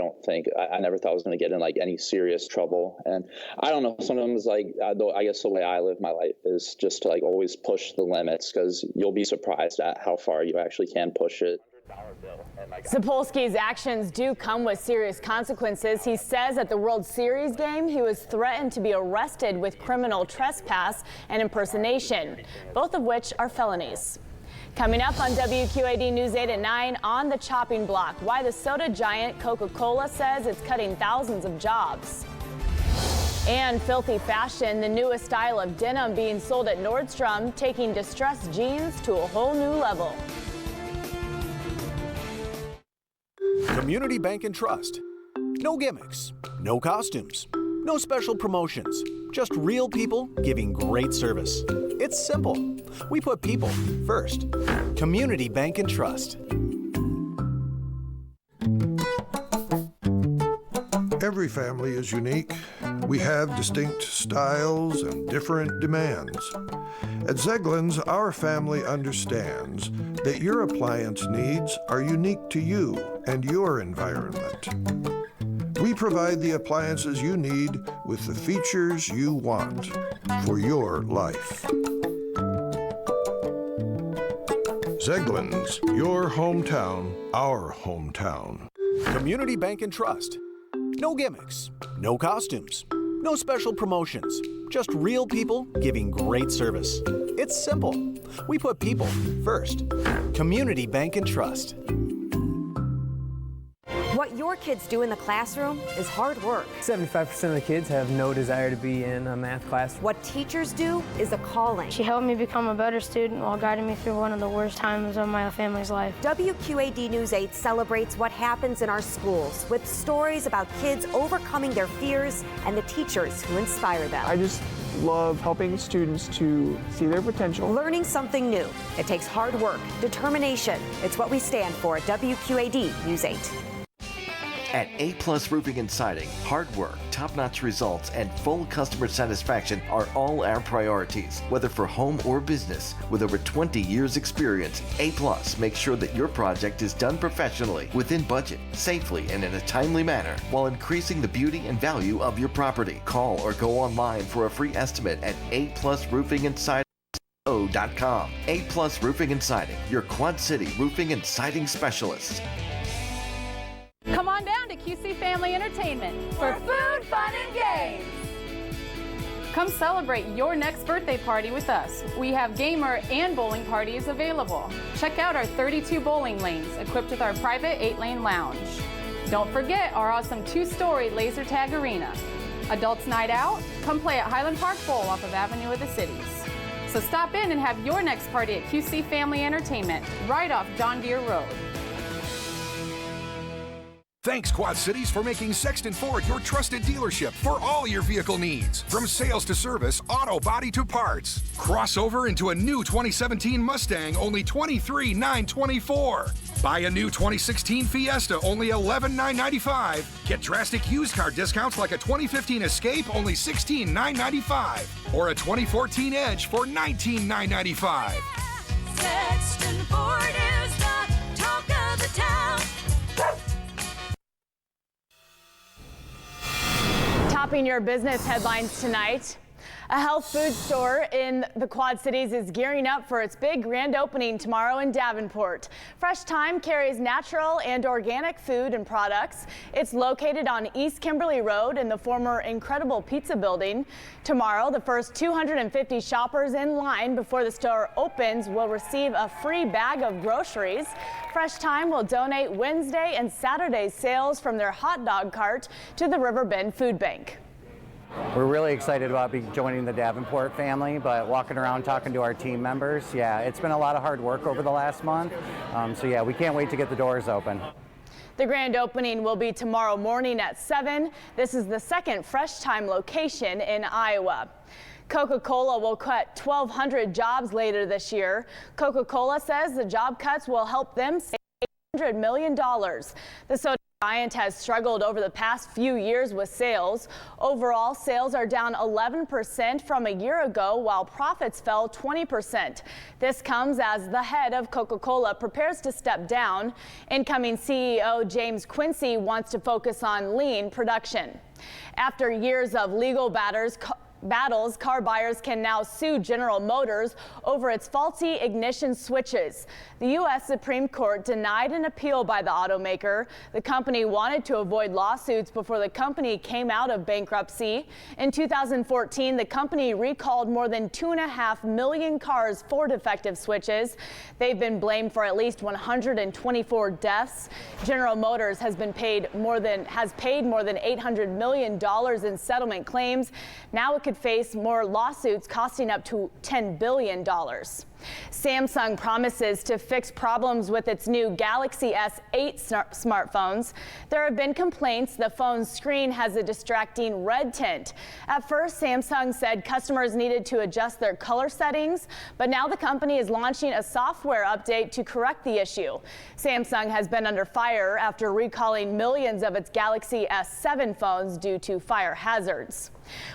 Speaker 5: never thought I was going to get in like any serious trouble. And I don't know, sometimes like, I guess the way I live my life is just to like always push the limits, because you'll be surprised at how far you actually can push it.
Speaker 1: Sapolsky's actions do come with serious consequences. He says at the World Series game he was threatened to be arrested with criminal trespass and impersonation, both of which are felonies. Coming up on WQAD News 8 at 9, on the chopping block, why the soda giant Coca-Cola says it's cutting thousands of jobs. And filthy fashion, the newest style of denim being sold at Nordstrom, taking distressed jeans to a whole new level.
Speaker 6: Community Bank and Trust. No gimmicks, no costumes, no special promotions, just real people giving great service. It's simple. We put people first. Community Bank and Trust.
Speaker 13: Every family is unique. We have distinct styles and different demands. At Zeglin's, our family understands that your appliance needs are unique to you and your environment. We provide the appliances you need with the features you want for your life. Zeglin's, your hometown, our hometown.
Speaker 6: Community Bank and Trust. No gimmicks, no costumes, no special promotions, just real people giving great service. It's simple. We put people first. Community Bank and Trust.
Speaker 14: What your kids do in the classroom is hard work.
Speaker 16: 75% of the kids have no desire to be in a math class.
Speaker 14: What teachers do is a calling.
Speaker 18: She helped me become a better student while guiding me through one of the worst times of my family's life.
Speaker 14: WQAD News 8 celebrates what happens in our schools with stories about kids overcoming their fears and the teachers who inspire them.
Speaker 19: I just love helping students to see their potential.
Speaker 14: Learning something new. It takes hard work, determination. It's what we stand for at WQAD News 8.
Speaker 20: At A+ Roofing and Siding, hard work, top-notch results, and full customer satisfaction are all our priorities. Whether for home or business, with over 20 years experience, A+ makes sure that your project is done professionally, within budget, safely, and in a timely manner, while increasing the beauty and value of your property. Call or go online for a free estimate at aplusroofingandsiding.com. A+ Roofing and Siding, your Quad City roofing and siding specialists.
Speaker 21: Come on down to QC Family Entertainment for food, fun, and games. Come celebrate your next birthday party with us. We have gamer and bowling parties available. Check out our 32 bowling lanes equipped with our private 8-lane lounge. Don't forget our awesome 2-story laser tag arena. Adults night out? Come play at Highland Park Bowl off of Avenue of the Cities. So stop in and have your next party at QC Family Entertainment right off John Deere Road.
Speaker 24: Thanks, Quad Cities, for making Sexton Ford your trusted dealership for all your vehicle needs. From sales to service, auto body to parts. Cross over into a new 2017 Mustang, only $23,924. Buy a new 2016 Fiesta, only $11,995. Get drastic used car discounts like a 2015 Escape, only $16,995. Or a 2014 Edge for $19,995.
Speaker 30: Sexton Ford is the talk of the town.
Speaker 1: Topping your business headlines tonight, a health food store in the Quad Cities is gearing up for its big grand opening tomorrow in Davenport. Fresh Thyme carries natural and organic food and products. It's located on East Kimberly Road in the former Incredible Pizza building. Tomorrow, the first 250 shoppers in line before the store opens will receive a free bag of groceries. Fresh Thyme will donate Wednesday and Saturday sales from their hot dog cart to the Riverbend Food Bank.
Speaker 31: We're really excited about joining the Davenport family, but walking around talking to our team members, yeah, it's been a lot of hard work over the last month. So yeah, we can't wait to get the doors open.
Speaker 1: The grand opening will be tomorrow morning at 7. This is the second Fresh Thyme location in Iowa. Coca-Cola will cut 1,200 jobs later this year. Coca-Cola says the job cuts will help them save $100 million. The soda giant has struggled over the past few years with sales. Overall, sales are down 11% from a year ago, while profits fell 20%. This comes as the head of Coca-Cola prepares to step down. Incoming CEO James Quincy wants to focus on lean production. After years of legal battles, battles, car buyers can now sue General Motors over its faulty ignition switches. The U.S. Supreme Court denied an appeal by the automaker. The company wanted to avoid lawsuits before the company came out of bankruptcy. In 2014, the company recalled more than 2.5 million cars for defective switches. They've been blamed for at least 124 deaths. General Motors has paid more than $800 million in settlement claims. Now it could face more lawsuits costing up to $10 billion. Samsung promises to fix problems with its new Galaxy S8 smartphones. There have been complaints the phone's screen has a distracting red tint. At first, Samsung said customers needed to adjust their color settings, but now the company is launching a software update to correct the issue. Samsung has been under fire after recalling millions of its Galaxy S7 phones due to fire hazards.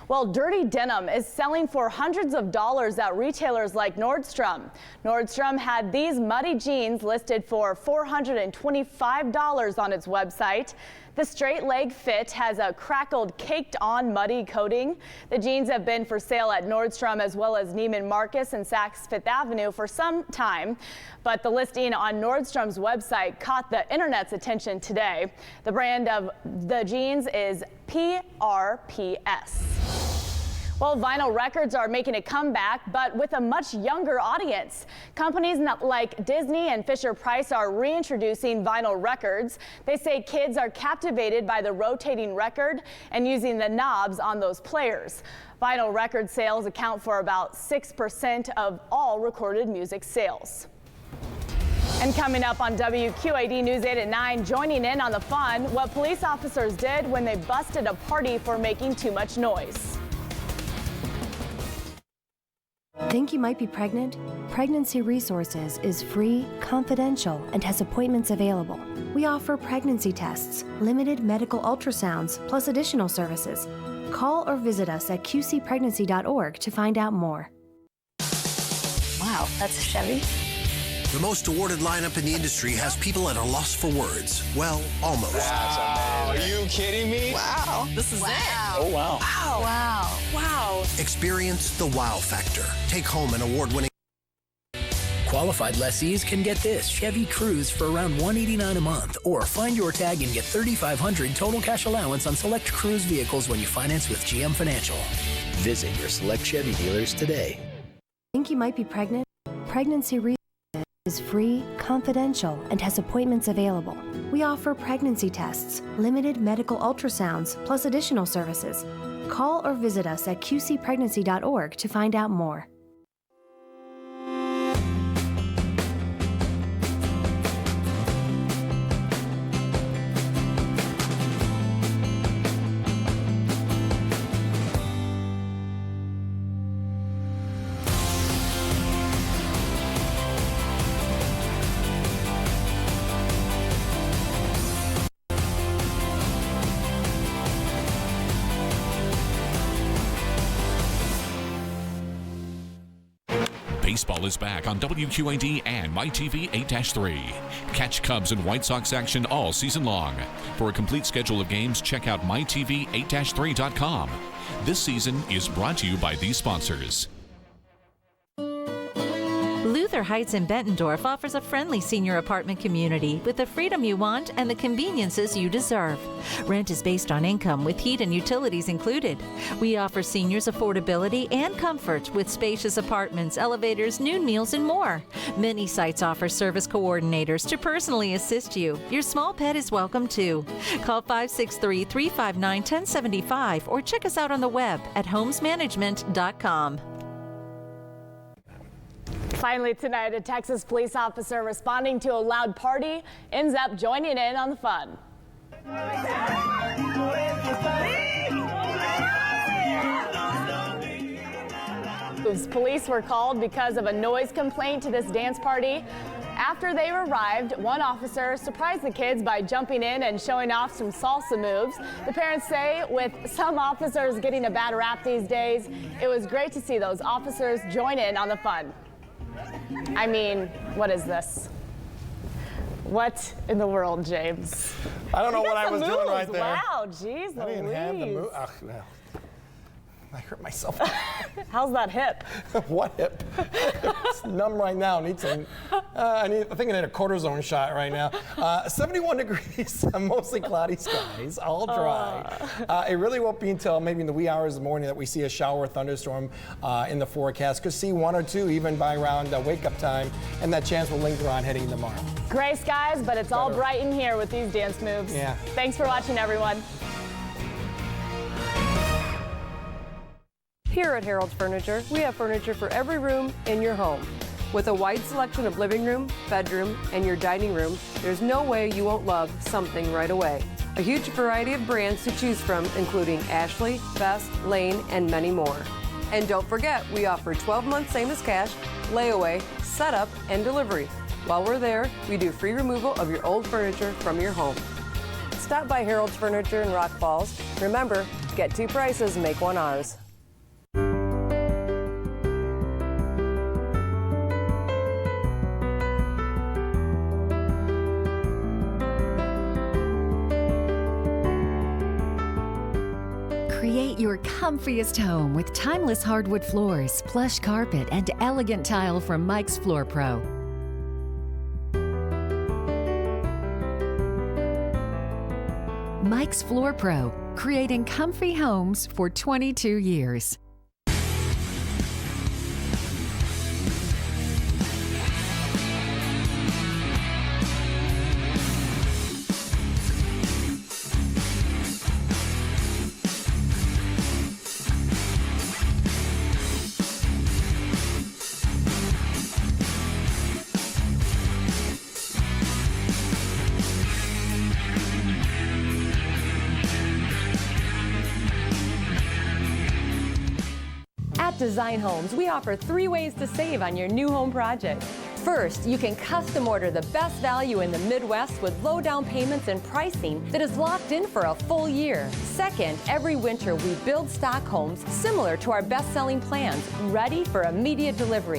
Speaker 1: Well, dirty denim is selling for hundreds of dollars at retailers like Nordstrom. Nordstrom had these muddy jeans listed for $425 on its website. The straight leg fit has a crackled, caked on muddy coating. The jeans have been for sale at Nordstrom as well as Neiman Marcus and Saks Fifth Avenue for some time, but the listing on Nordstrom's website caught the internet's attention today. The brand of the jeans is PRPS. Well, vinyl records are making a comeback, but with a much younger audience. Companies like Disney and Fisher-Price are reintroducing vinyl records. They say kids are captivated by the rotating record and using the knobs on those players. Vinyl record sales account for about 6% of all recorded music sales. And coming up on WQAD News 8 at 9, joining in on the fun, what police officers did when they busted a party for making too much noise.
Speaker 2: Think you might be pregnant? Pregnancy Resources is free, confidential, and has appointments available. We offer pregnancy tests, limited medical ultrasounds, plus additional services. Call or visit us at qcpregnancy.org to find out more.
Speaker 3: Wow, that's a Chevy?
Speaker 7: The most awarded lineup in the industry has people at a loss for words. Well, almost.
Speaker 8: Wow, are you kidding me?
Speaker 3: Wow, this is it.
Speaker 8: Oh, wow.
Speaker 3: Wow. Wow. Wow.
Speaker 7: Experience the wow factor. Take home an award-winning.
Speaker 9: Qualified lessees can get this Chevy Cruze for around $189 a month, or find your tag and get $3,500 total cash allowance on select Cruze vehicles when you finance with GM Financial. Visit your select Chevy dealers today.
Speaker 2: Think you might be pregnant? Pregnancy Resources is free, confidential, and has appointments available. We offer pregnancy tests, limited medical ultrasounds, plus additional services. Call or visit us at qcpregnancy.org to find out more.
Speaker 4: Baseball is back on WQAD and MyTV 8-3. Catch Cubs and White Sox action all season long. For a complete schedule of games, check out mytv8-3.com. This season is brought to you by these sponsors.
Speaker 10: Luther Heights in Bettendorf offers a friendly senior apartment community with the freedom you want and the conveniences you deserve. Rent is based on income with heat and utilities included. We offer seniors affordability and comfort with spacious apartments, elevators, noon meals, and more. Many sites offer service coordinators to personally assist you. Your small pet is welcome too. Call 563-359-1075 or check us out on the web at homesmanagement.com.
Speaker 1: Finally tonight, a Texas police officer responding to a loud party ends up joining in on the fun. Police were called because of a noise complaint to this dance party. After they arrived, one officer surprised the kids by jumping in and showing off some salsa moves. The parents say with some officers getting a bad rap these days, it was great to see those officers join in on the fun. I mean, what is this? What in the world, James?
Speaker 22: I don't know what I was doing right there.
Speaker 1: Wow, geez,
Speaker 22: I didn't have the move. I hurt myself.
Speaker 1: How's that hip?
Speaker 22: What hip? It's numb right now. I think I need a cortisone shot right now. 71 degrees, mostly cloudy skies, all dry. It really won't be until maybe in the wee hours of the morning that we see a shower or thunderstorm in the forecast. Could see 1 or 2 even by around wake-up time, and that chance will linger on heading tomorrow.
Speaker 1: Gray skies, but it's all bright in here with these dance moves.
Speaker 22: Yeah.
Speaker 1: Thanks for watching, everyone.
Speaker 5: Here at Harold's Furniture, we have furniture for every room in your home. With a wide selection of living room, bedroom, and your dining room, there's no way you won't love something right away. A huge variety of brands to choose from, including Ashley, Best, Lane, and many more. And don't forget, we offer 12 months same as cash, layaway, setup, and delivery. While we're there, we do free removal of your old furniture from your home. Stop by Harold's Furniture in Rock Falls. Remember, get 2 prices, make 1 ours.
Speaker 11: Create your comfiest home with timeless hardwood floors, plush carpet, and elegant tile from Mike's Floor Pro. Mike's Floor Pro, creating comfy homes for 22 years.
Speaker 5: At Design Homes, we offer 3 ways to save on your new home project. First, you can custom order the best value in the Midwest with low down payments and pricing that is locked in for a full year. Second, every winter we build stock homes similar to our best-selling plans, ready for immediate delivery.